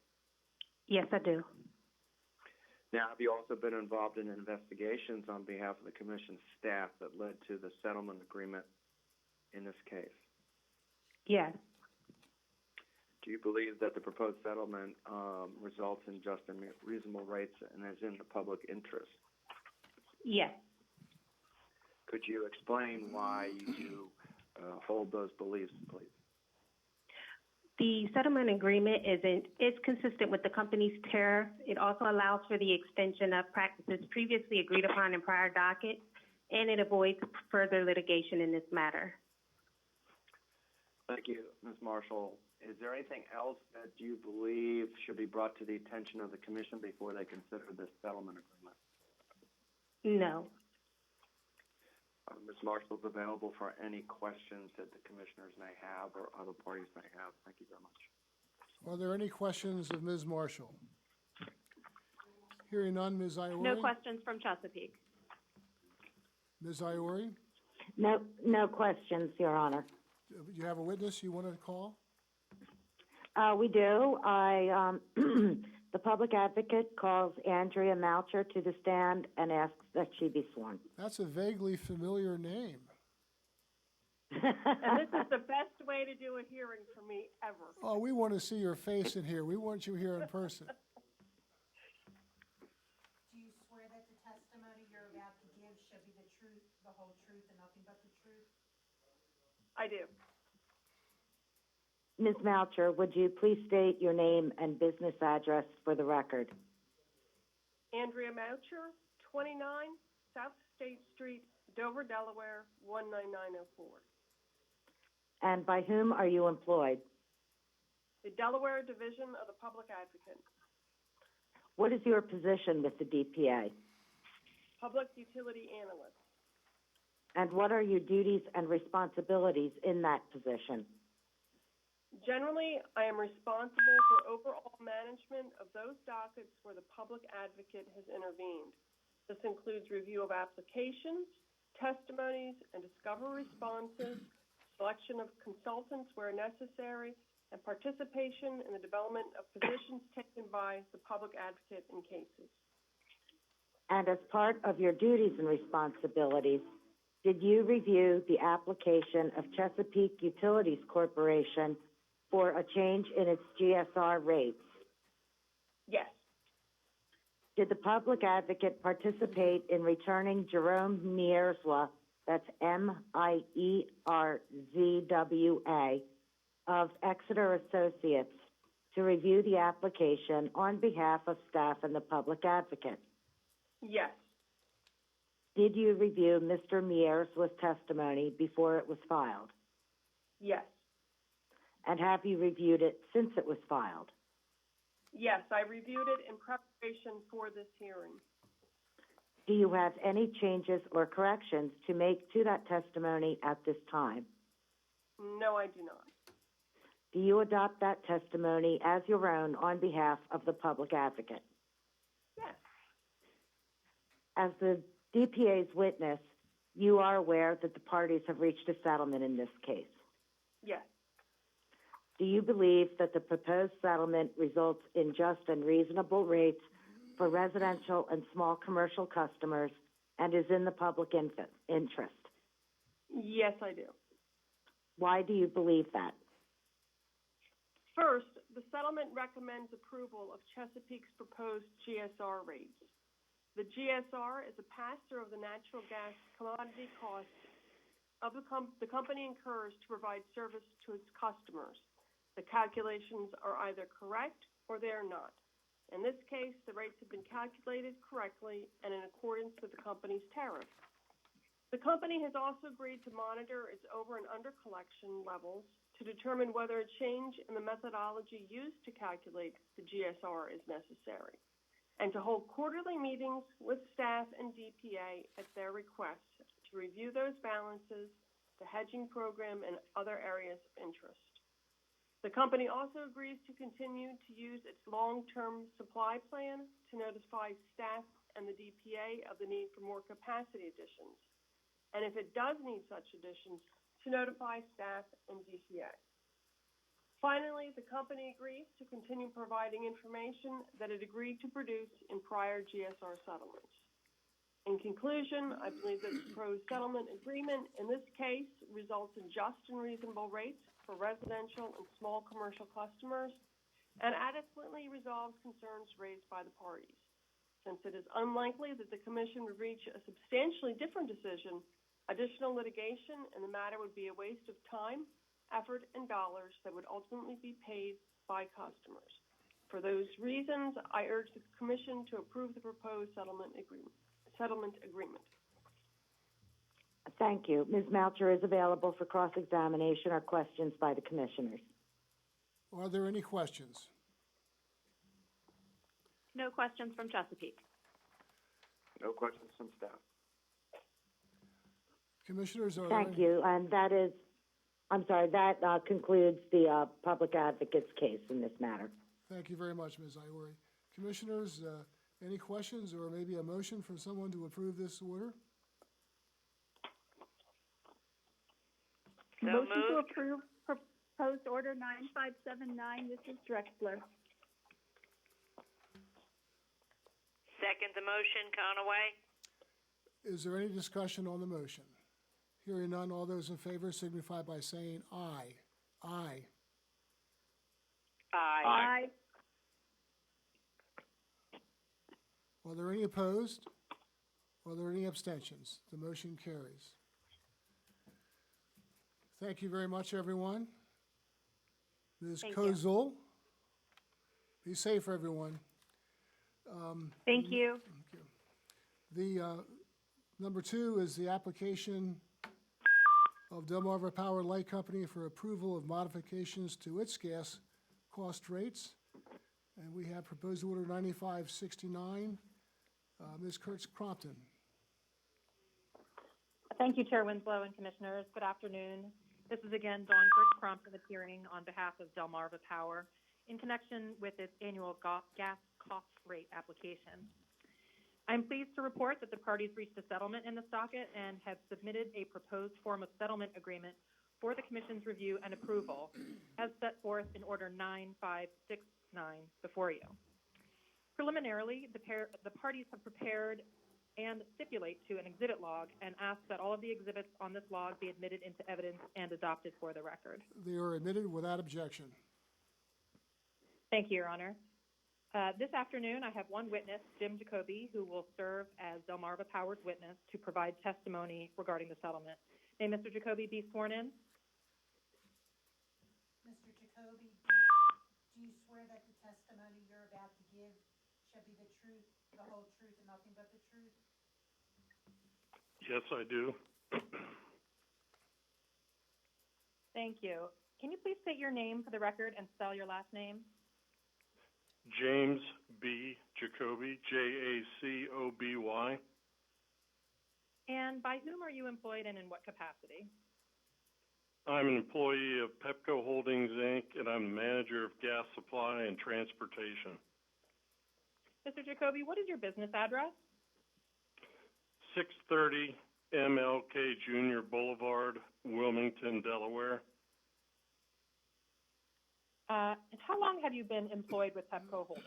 Yes, I do. Now, have you also been involved in investigations on behalf of the commission's staff that led to the settlement agreement in this case? Yes. Do you believe that the proposed settlement results in just and reasonable rates and is in the public interest? Yes. Could you explain why you do hold those beliefs, please? The settlement agreement is consistent with the company's tariff. It also allows for the extension of practices previously agreed upon in prior dockets, and it avoids further litigation in this matter. Thank you, Ms. Marshall. Is there anything else that you believe should be brought to the attention of the commission before they consider this settlement agreement? No. Ms. Marshall is available for any questions that the commissioners may have or other parties may have. Thank you very much. Are there any questions of Ms. Marshall? Hearing none, Ms. Iori? No questions from Chesapeake. Ms. Iori? No questions, Your Honor. Do you have a witness you want to call? We do. The public advocate calls Andrea Moucher to the stand and asks that she be sworn. That's a vaguely familiar name. And this is the best way to do a hearing for me ever. Oh, we want to see your face in here. We want you here in person. Do you swear that the testimony you're about to give shall be the truth, the whole truth, and nothing but the truth? I do. Ms. Moucher, would you please state your name and business address for the record? Andrea Moucher, 29 South State Street, Dover, Delaware, 19904. And by whom are you employed? The Delaware Division of the Public Advocate. What is your position with the DPA? Public Utility Analyst. And what are your duties and responsibilities in that position? Generally, I am responsible for overall management of those dockets where the public advocate has intervened. This includes review of applications, testimonies, and discovery responses, selection of consultants where necessary, and participation in the development of positions taken by the public advocate in cases. And as part of your duties and responsibilities, did you review the application of Chesapeake Utilities Corporation for a change in its GSR rates? Yes. Did the public advocate participate in returning Jerome Mierzwa, that's Mierzwa, of Exeter Associates, to review the application on behalf of staff and the public advocate? Yes. Did you review Mr. Mierzwa's testimony before it was filed? Yes. And have you reviewed it since it was filed? Yes, I reviewed it in preparation for this hearing. Do you have any changes or corrections to make to that testimony at this time? No, I do not. Do you adopt that testimony as your own on behalf of the public advocate? Yes. As the DPA's witness, you are aware that the parties have reached a settlement in this case. Yes. Do you believe that the proposed settlement results in just and reasonable rates for residential and small commercial customers and is in the public interest? Yes, I do. Why do you believe that? First, the settlement recommends approval of Chesapeake's proposed GSR rates. The GSR is a pass-through of the natural gas commodity costs of the company incurs to provide service to its customers. The calculations are either correct or they are not. In this case, the rates have been calculated correctly and in accordance with the company's tariff. The company has also agreed to monitor its over and under collection levels to determine whether a change in the methodology used to calculate the GSR is necessary, and to hold quarterly meetings with staff and DPA at their request to review those balances, the hedging program, and other areas of interest. The company also agrees to continue to use its long-term supply plan to notify staff and the DPA of the need for more capacity additions, and if it does need such additions, to notify staff and DPA. Finally, the company agrees to continue providing information that it agreed to produce in prior GSR settlements. In conclusion, I believe that the proposed settlement agreement in this case results in just and reasonable rates for residential and small commercial customers and adequately resolves concerns raised by the parties. Since it is unlikely that the Commission would reach a substantially different decision, additional litigation in the matter would be a waste of time, effort, and dollars that would ultimately be paid by customers. For those reasons, I urge the Commission to approve the proposed settlement agreement. Thank you. Ms. Moucher is available for cross-examination or questions by the commissioners. Are there any questions? No questions from Chesapeake. No questions from staff. Commissioners, are Thank there any? you. And that is, I'm sorry, that concludes the public advocate's case in this matter. Thank you very much, Ms. Iori. Commissioners, any questions or maybe a motion from someone to approve this order? So Motion to moved. approve proposed order 9579. This is Drexler. Second the motion, Conaway. Is there any discussion on the motion? Hearing none, all those in favor signify by saying aye. Aye. Aye. Are there any opposed? Are there any abstentions? The motion carries. Thank you very much, everyone. Ms. Thank you. Kozul, be safe, everyone. Thank you. The number 2 is the application of Delmarva Power Light Company for approval of modifications to its gas cost rates. And we have proposed order 9569. Ms. Kurtz-Crompton. Thank you, Chair Winslow and Commissioners. Good afternoon. This is again Dawn Kurtz-Crompton appearing on behalf of Delmarva Power in connection with its annual gas cost rate application. I'm pleased to report that the parties reached a settlement in this docket and have submitted a proposed form of settlement agreement for the Commission's review and approval as set forth in Order 9569 before you. Preliminarily, the parties have prepared and stipulate to an exhibit log and ask that all of the exhibits on this log be admitted into evidence and adopted for the record. They are admitted without objection. Thank you, Your Honor. This afternoon, I have one witness, Jim Jacoby, who will serve as Delmarva Power's witness to provide testimony regarding the settlement. May Mr. Jacoby be sworn in? Mr. Jacoby, do you swear that the testimony you're about to give shall be the truth, the whole truth, and nothing but the truth? Yes, I do. Thank you. Can you please state your name for the record and spell your last name? James B. Jacoby, Jacoby. And by whom are you employed and in what capacity? I'm an employee of Pepco Holdings, Inc., and I'm the manager of gas supply and transportation. Mr. Jacoby, what is your business address? 630 MLK Jr. Boulevard, Wilmington, Delaware. And how long have you been employed with Pepco Holdings?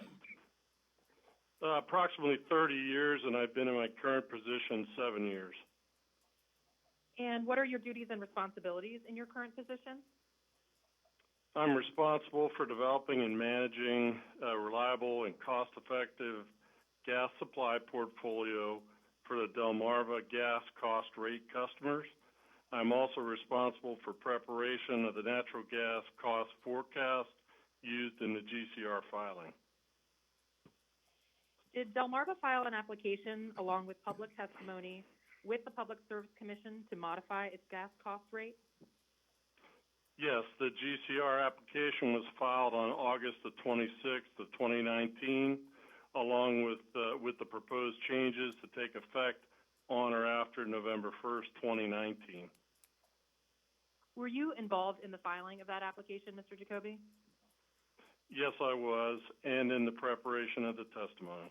Approximately 30 years, and I've been in my current position 7 years. And what are your duties and responsibilities in your current position? I'm responsible for developing and managing a reliable and cost-effective gas supply portfolio for the Delmarva gas cost rate customers. I'm also responsible for preparation of the natural gas cost forecast used in the GCR filing. Did Delmarva file an application along with public testimony with the Public Service Commission to modify its gas cost rate? Yes, the GCR application was filed on August the 26th of 2019, along with the proposed changes to take effect on or after November 1st, 2019. Were you involved in the filing of that application, Mr. Jacoby? Yes, I was, and in the preparation of the testimony.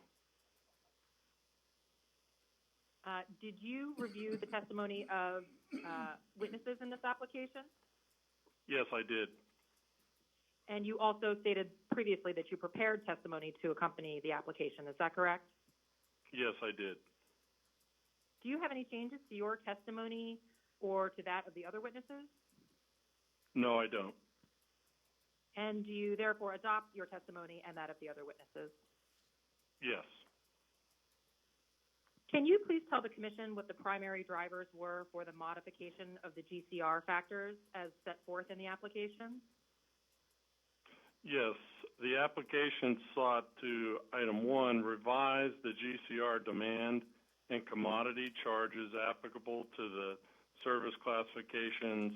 Did you review the testimony of witnesses in this application? Yes, I did. And you also stated previously that you prepared testimony to accompany the application. Is that correct? Yes, I did. Do you have any changes to your testimony or to that of the other witnesses? No, I don't. And do you therefore adopt your testimony and that of the other witnesses? Yes. Can you please tell the Commission what the primary drivers were for the modification of the GCR factors as set forth in the application? Yes, the application sought to, item 1, revise the GCR demand and commodity charges applicable to the service classifications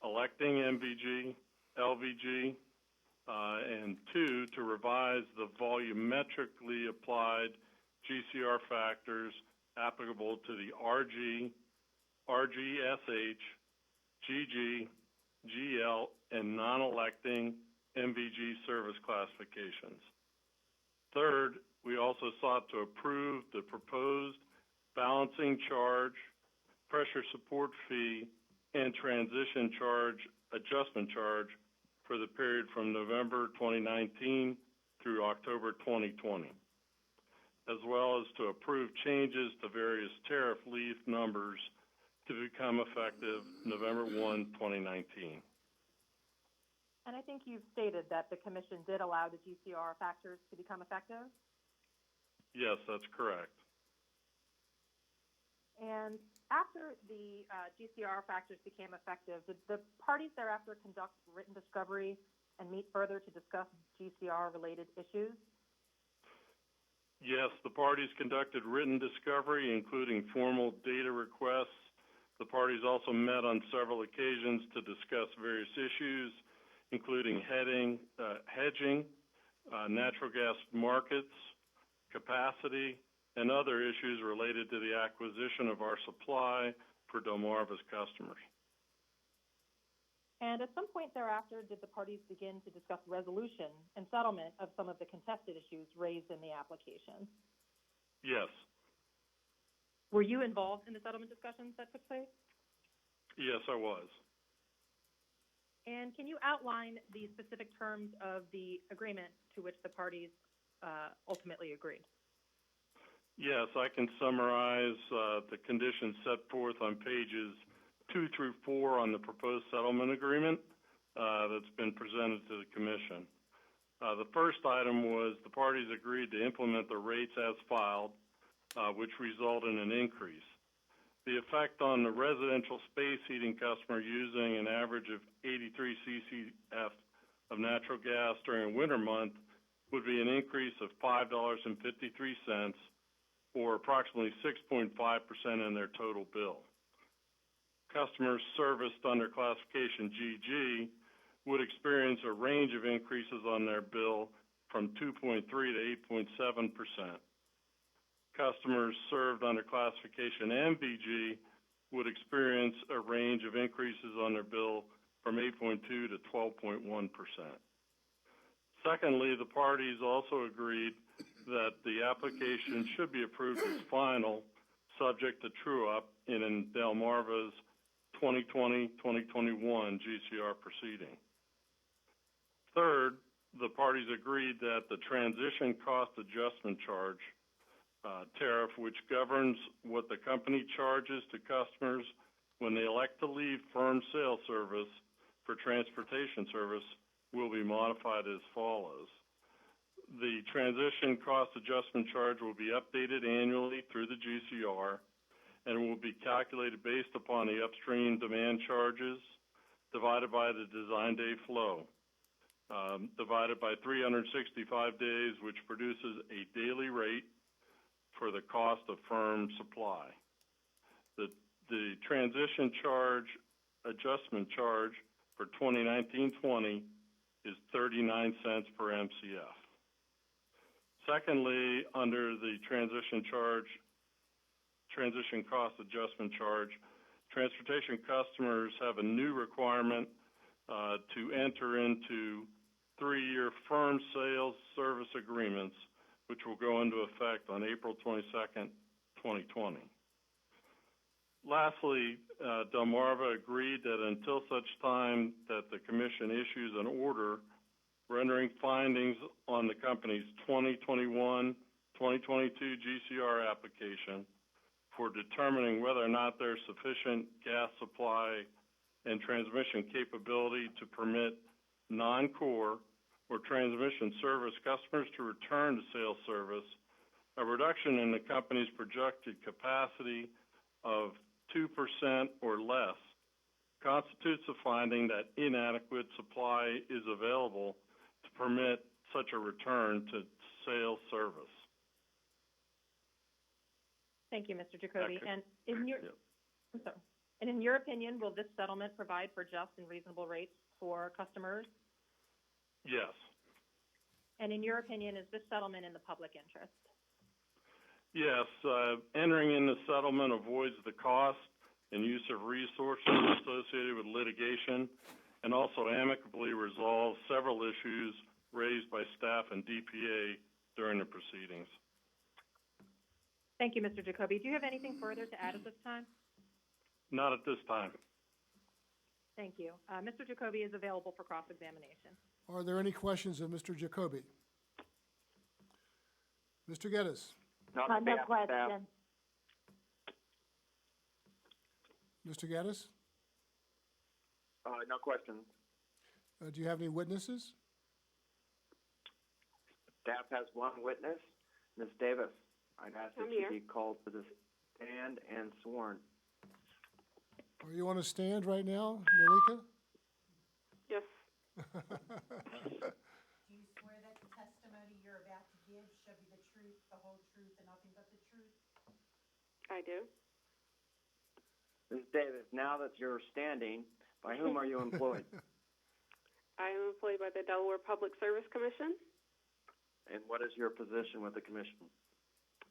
electing MVG, LVG, and 2, to revise the volumetrically applied GCR factors applicable to the RG, RGSH, GG, GL, and non-electing MVG service classifications. Third, we also sought to approve the proposed balancing charge, pressure support fee, and transition charge adjustment charge for the period from November 2019 through October 2020, as well as to approve changes to various tariff leaf numbers to become effective November 1, 2019. And I think you've stated that the commission did allow the GCR factors to become effective? Yes, that's correct. And after the GCR factors became effective, did the parties thereafter conduct written discovery and meet further to discuss GCR-related issues? Yes, the parties conducted written discovery, including formal data requests. The parties also met on several occasions to discuss various issues, including hedging, natural gas markets, capacity, and other issues related to the acquisition of our supply for Delmarva's customers. And at some point thereafter, did the parties begin to discuss resolution and settlement of some of the contested issues raised in the application? Yes. Were you involved in the settlement discussions that took place? Yes, I was. And can you outline the specific terms of the agreement to which the parties ultimately agreed? Yes, I can summarize the conditions set forth on pages 2 through 4 on the proposed settlement agreement that's been presented to the Commission. The first item was the parties agreed to implement the rates as filed, which result in an increase. The effect on the residential space heating customer using an average of 83 CCF of natural gas during a winter month would be an increase of $5.53, or approximately 6.5% in their total bill. Customers serviced under classification GG would experience a range of increases on their bill from 2.3 to 8.7%. Customers served under classification MVG would experience a range of increases on their bill from 8.2 to 12.1%. Secondly, the parties also agreed that the application should be approved as final, subject to true-up in Delmarva's 2020-2021 GCR proceeding. Third, the parties agreed that the transition cost adjustment charge tariff, which governs what the company charges to customers when they elect to leave firm sale service for transportation service, will be modified as follows. The transition cost adjustment charge will be updated annually through the GCR and will be calculated based upon the upstream demand charges divided by the design day flow, divided by 365 days, which produces a daily rate for the cost of firm supply. The transition charge adjustment charge for 2019-20 is 39 cents per MCF. Secondly, under the transition cost adjustment charge, transportation customers have a new requirement to enter into 3-year firm sales service agreements, which will go into effect on April 22nd, 2020. Lastly, Delmarva agreed that until such time that the Commission issues an order rendering findings on the company's 2021-2022 GCR application for determining whether or not there's sufficient gas supply and transmission capability to permit non-core or transmission service customers to return to sales service, a reduction in the company's projected capacity of 2% or less constitutes a finding that inadequate supply is available to permit such a return to sales service. Thank you, Mr. Jacoby. Okay. And in your opinion, will this settlement provide for just and reasonable rates for customers? Yes. And in your opinion, is this settlement in the public interest? Yes. Entering in the settlement avoids the cost and use of resources associated with litigation, and also amicably resolves several issues raised by staff and DPA during the proceedings. Thank you, Mr. Jacoby. Do you have anything further to add at this time? Not at this time. Thank you. Mr. Jacoby is available for cross-examination. Are there any questions of Mr. Jacoby? Mr. Geddes? No, No question. Mr. Geddes? No questions. Do you have any witnesses? Staff has one witness, Ms. Davis. I'd ask that I'm she here. be called to the stand and sworn. Are you on a stand right now, Malika? Yes. Do you swear that the testimony you're about to give shall be the truth, the whole truth, and nothing but the truth? I do. Ms. Davis, now that you're standing, by whom are you employed? I am employed by the Delaware Public Service Commission. And what is your position with the commission?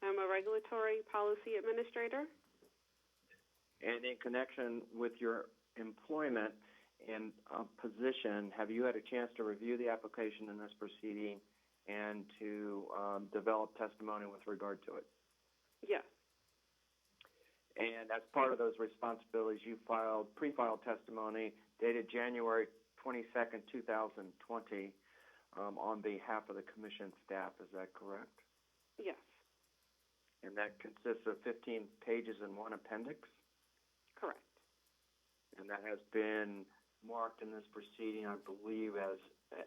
I'm a regulatory policy administrator. And in connection with your employment and position, have you had a chance to review the application in this proceeding and to develop testimony with regard to it? Yes. And as part of those responsibilities, you pre-filed testimony dated January 22nd, 2020, on behalf of the commission staff. Is that correct? Yes. And that consists of 15 pages and one appendix? Correct. And that has been marked in this proceeding, I believe, as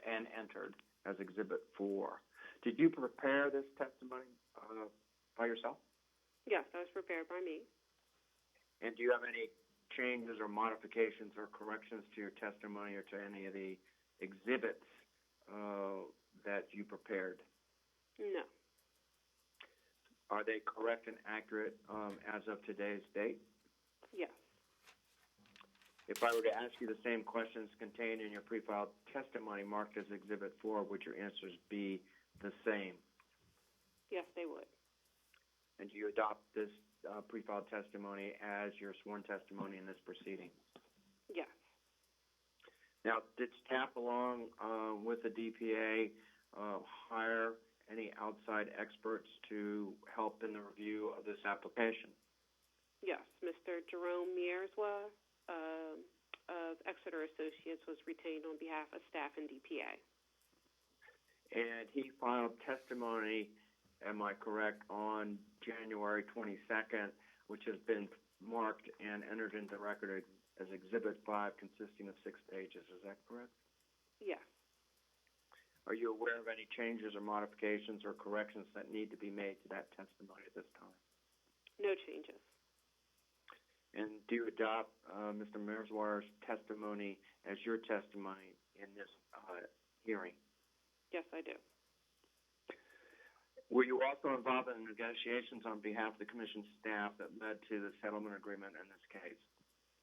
and entered as Exhibit 4. Did you prepare this testimony by yourself? Yes, that was prepared by me. And do you have any changes or modifications or corrections to your testimony or to any of the exhibits that you prepared? No. Are they correct and accurate as of today's date? Yes. If I were to ask you the same questions contained in your pre-filed testimony marked as Exhibit 4, would your answers be the same? Yes, they would. And do you adopt this pre-filed testimony as your sworn testimony in this proceeding? Yes. Now, did staff, along with the DPA, hire any outside experts to help in the review of this application? Yes. Mr. Jerome Mierswa of Exeter Associates was retained on behalf of staff and DPA. And he filed testimony, am I correct, on January 22nd, which has been marked and entered into the record as Exhibit 5, consisting of 6 pages. Is that correct? Yes. Are you aware of any changes or modifications or corrections that need to be made to that testimony at this time? No changes. And do you adopt Mr. Mearswire's testimony as your testimony in this hearing? Yes, I do. Were you also involved in negotiations on behalf of the commission staff that led to the settlement agreement in this case?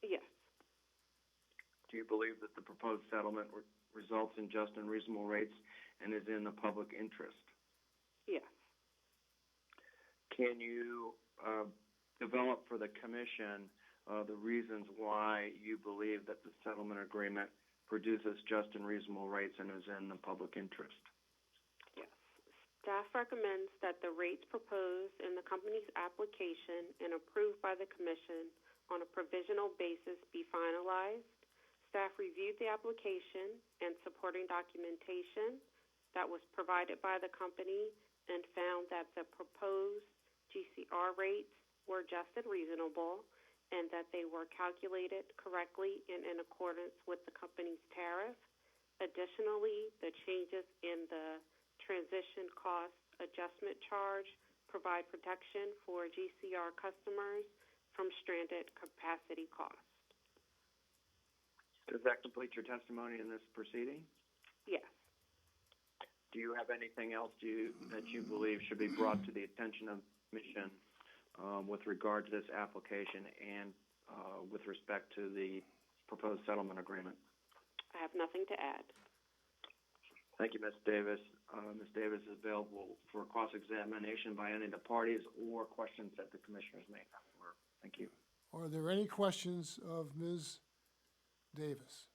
Yes. Do you believe that the proposed settlement results in just and reasonable rates and is in the public interest? Yes. Can you develop for the commission the reasons why you believe that the settlement agreement produces just and reasonable rates and is in the public interest? Yes. Staff recommends that the rates proposed in the company's application and approved by the commission on a provisional basis be finalized. Staff reviewed the application and supporting documentation that was provided by the company and found that the proposed GCR rates were just and reasonable and that they were calculated correctly and in accordance with the company's tariff. Additionally, the changes in the transition cost adjustment charge provide protection for GCR customers from stranded capacity costs. Does that complete your testimony in this proceeding? Yes. Do you have anything else that you believe should be brought to the attention of the commission with regard to this application and with respect to the proposed settlement agreement? I have nothing to add. Thank you, Ms. Davis. Ms. Davis is available for cross-examination by any of the parties or questions that the commissioners may have for her. Thank you. Are there any questions of Ms. Davis?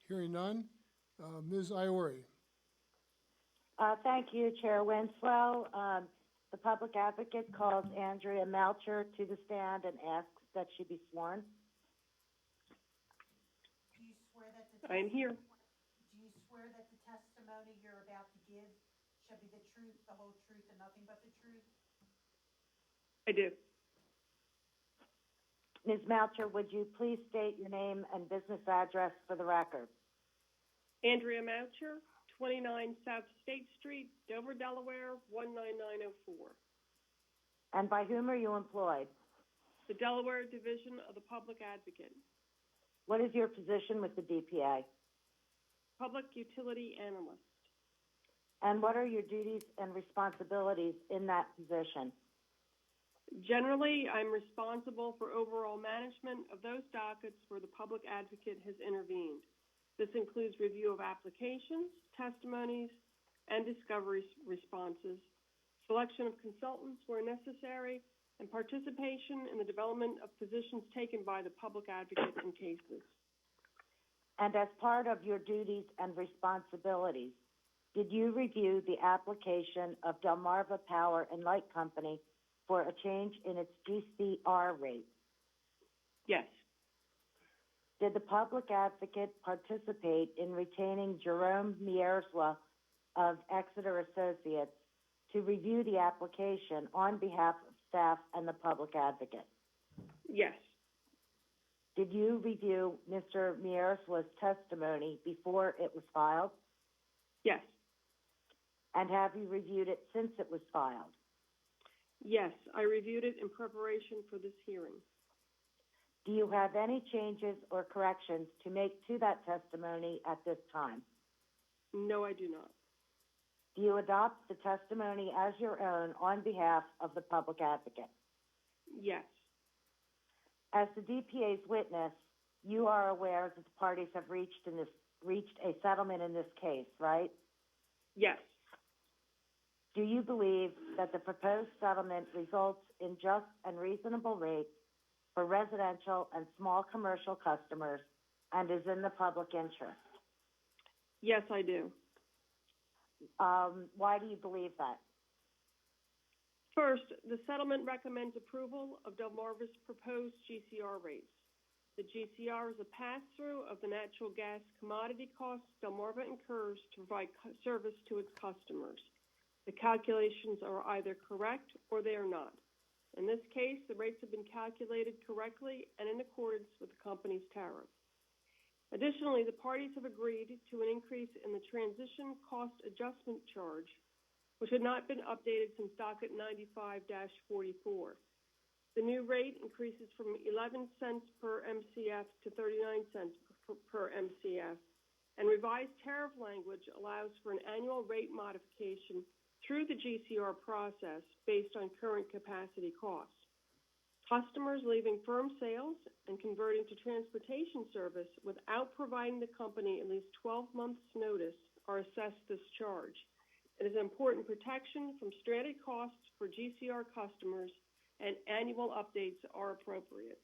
Hearing none, Ms. Iori. Thank you, Chair Winslow. The public advocate calls Andrea Melcher to the stand and asks that she be sworn. I am here. Do you swear that the testimony you're about to give shall be the truth, the whole truth, and nothing but the truth? I do. Ms. Moucher, would you please state your name and business address for the record? Andrea Moucher, 29 South State Street, Dover, Delaware, 19904. And by whom are you employed? The Delaware Division of the Public Advocate. What is your position with the DPA? Public Utility Analyst. And what are your duties and responsibilities in that position? Generally, I'm responsible for overall management of those dockets where the public advocate has intervened. This includes review of applications, testimonies, and discovery responses, selection of consultants where necessary, and participation in the development of positions taken by the public advocate in cases. And as part of your duties and responsibilities, did you review the application of Delmarva Power and Light Company for a change in its GCR rate? Yes. Did the public advocate participate in retaining Jerome Miersla of Exeter Associates to review the application on behalf of staff and the public advocate? Yes. Did you review Mr. Miersla's testimony before it was filed? Yes. And have you reviewed it since it was filed? Yes, I reviewed it in preparation for this hearing. Do you have any changes or corrections to make to that testimony at this time? No, I do not. Do you adopt the testimony as your own on behalf of the public advocate? Yes. As the DPA's witness, you are aware that the parties have reached a settlement in this case, right? Yes. Do you believe that the proposed settlement results in just and reasonable rates for residential and small commercial customers and is in the public interest? Yes, I do. Why do you believe that? First, the settlement recommends approval of Delmarva's proposed GCR rates. The GCR is a pass-through of the natural gas commodity costs Delmarva incurs to provide service to its customers. The calculations are either correct or they are not. In this case, the rates have been calculated correctly and in accordance with the company's tariff. Additionally, the parties have agreed to an increase in the transition cost adjustment charge, which had not been updated since docket 95-44. The new rate increases from 11 cents per MCF to 39 cents per MCF, and revised tariff language allows for an annual rate modification through the GCR process based on current capacity costs. Customers leaving firm sales and converting to transportation service without providing the company at least 12 months' notice are assessed this charge. It is an important protection from stranded costs for GCR customers, and annual updates are appropriate.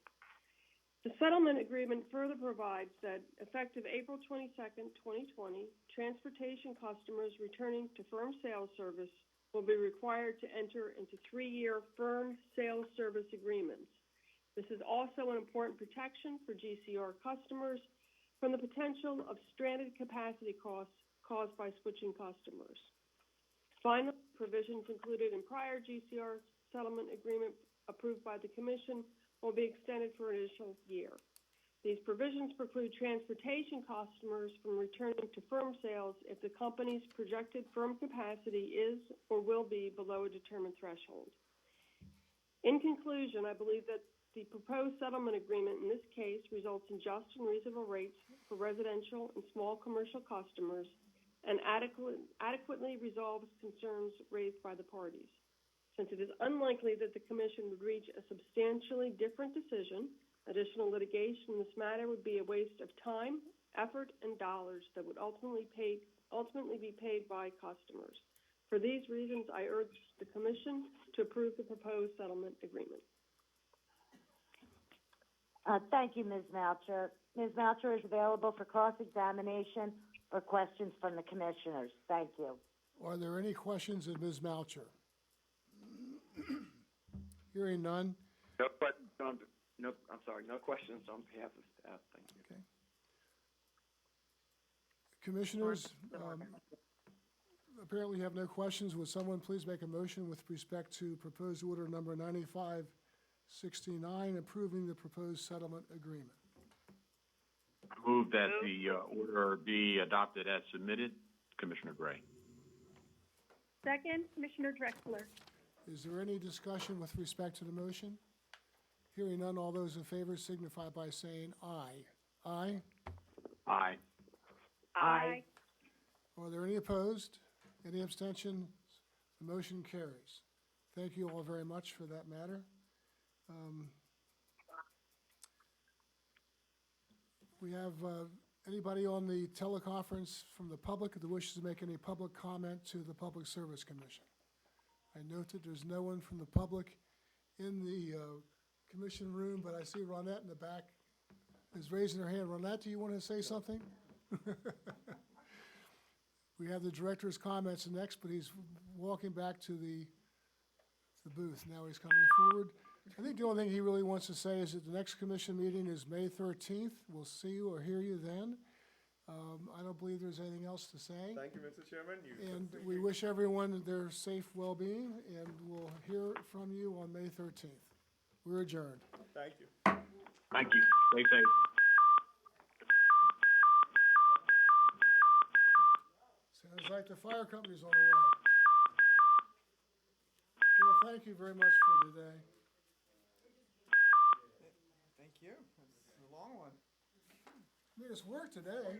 The settlement agreement further provides that effective April 22nd, 2020, transportation customers returning to firm sales service will be required to enter into 3-year firm sales service agreements. This is also an important protection for GCR customers from the potential of stranded capacity costs caused by switching customers. Finally, provisions included in prior GCR settlement agreement approved by the Commission will be extended for an additional year. These provisions preclude transportation customers from returning to firm sales if the company's projected firm capacity is or will be below a determined threshold. In conclusion, I believe that the proposed settlement agreement in this case results in just and reasonable rates for residential and small commercial customers and adequately resolves concerns raised by the parties. Since it is unlikely that the Commission would reach a substantially different decision, additional litigation in this matter would be a waste of time, effort, and dollars that would ultimately be paid by customers. For these reasons, I urge the Commission to approve the proposed settlement agreement. Thank you, Ms. Moucher. Ms. Moucher is available for cross-examination or questions from the commissioners. Thank you. Are there any questions of Ms. Moucher? Hearing none. No, I'm sorry, no questions on behalf of staff, thank you. Okay. Commissioners, apparently have no questions. Would someone please make a motion with respect to proposed order number 9569, approving the proposed settlement agreement? I move that the order be adopted as submitted. Commissioner Gray. Second, Commissioner Drexler. Is there any discussion with respect to the motion? Hearing none, all those in favor signify by saying aye. Aye. Aye. Aye. Are there any opposed? Any abstentions? The motion carries. Thank you all very much for that matter. We have anybody on the teleconference from the public that wishes to make any public comment to the Public Service Commission? I note that there's no one from the public in the commission room, but I see Ronette in the back is raising her hand. Ronette, do you want to say something? We have the director's comments next, but he's walking back to the booth. Now he's coming forward. I think the only thing he really wants to say is that the next commission meeting is May 13th. We'll see you or hear you then. I don't believe there's anything else to say. Thank you, Mr. Chairman. And we wish everyone their safe well-being, and we'll hear from you on May 13th. We're adjourned. Thank you. Thank you. Stay safe. Sounds like the fire company's on the way. Well, thank you very much for today. Thank you. It's a long one. I mean, it's work today.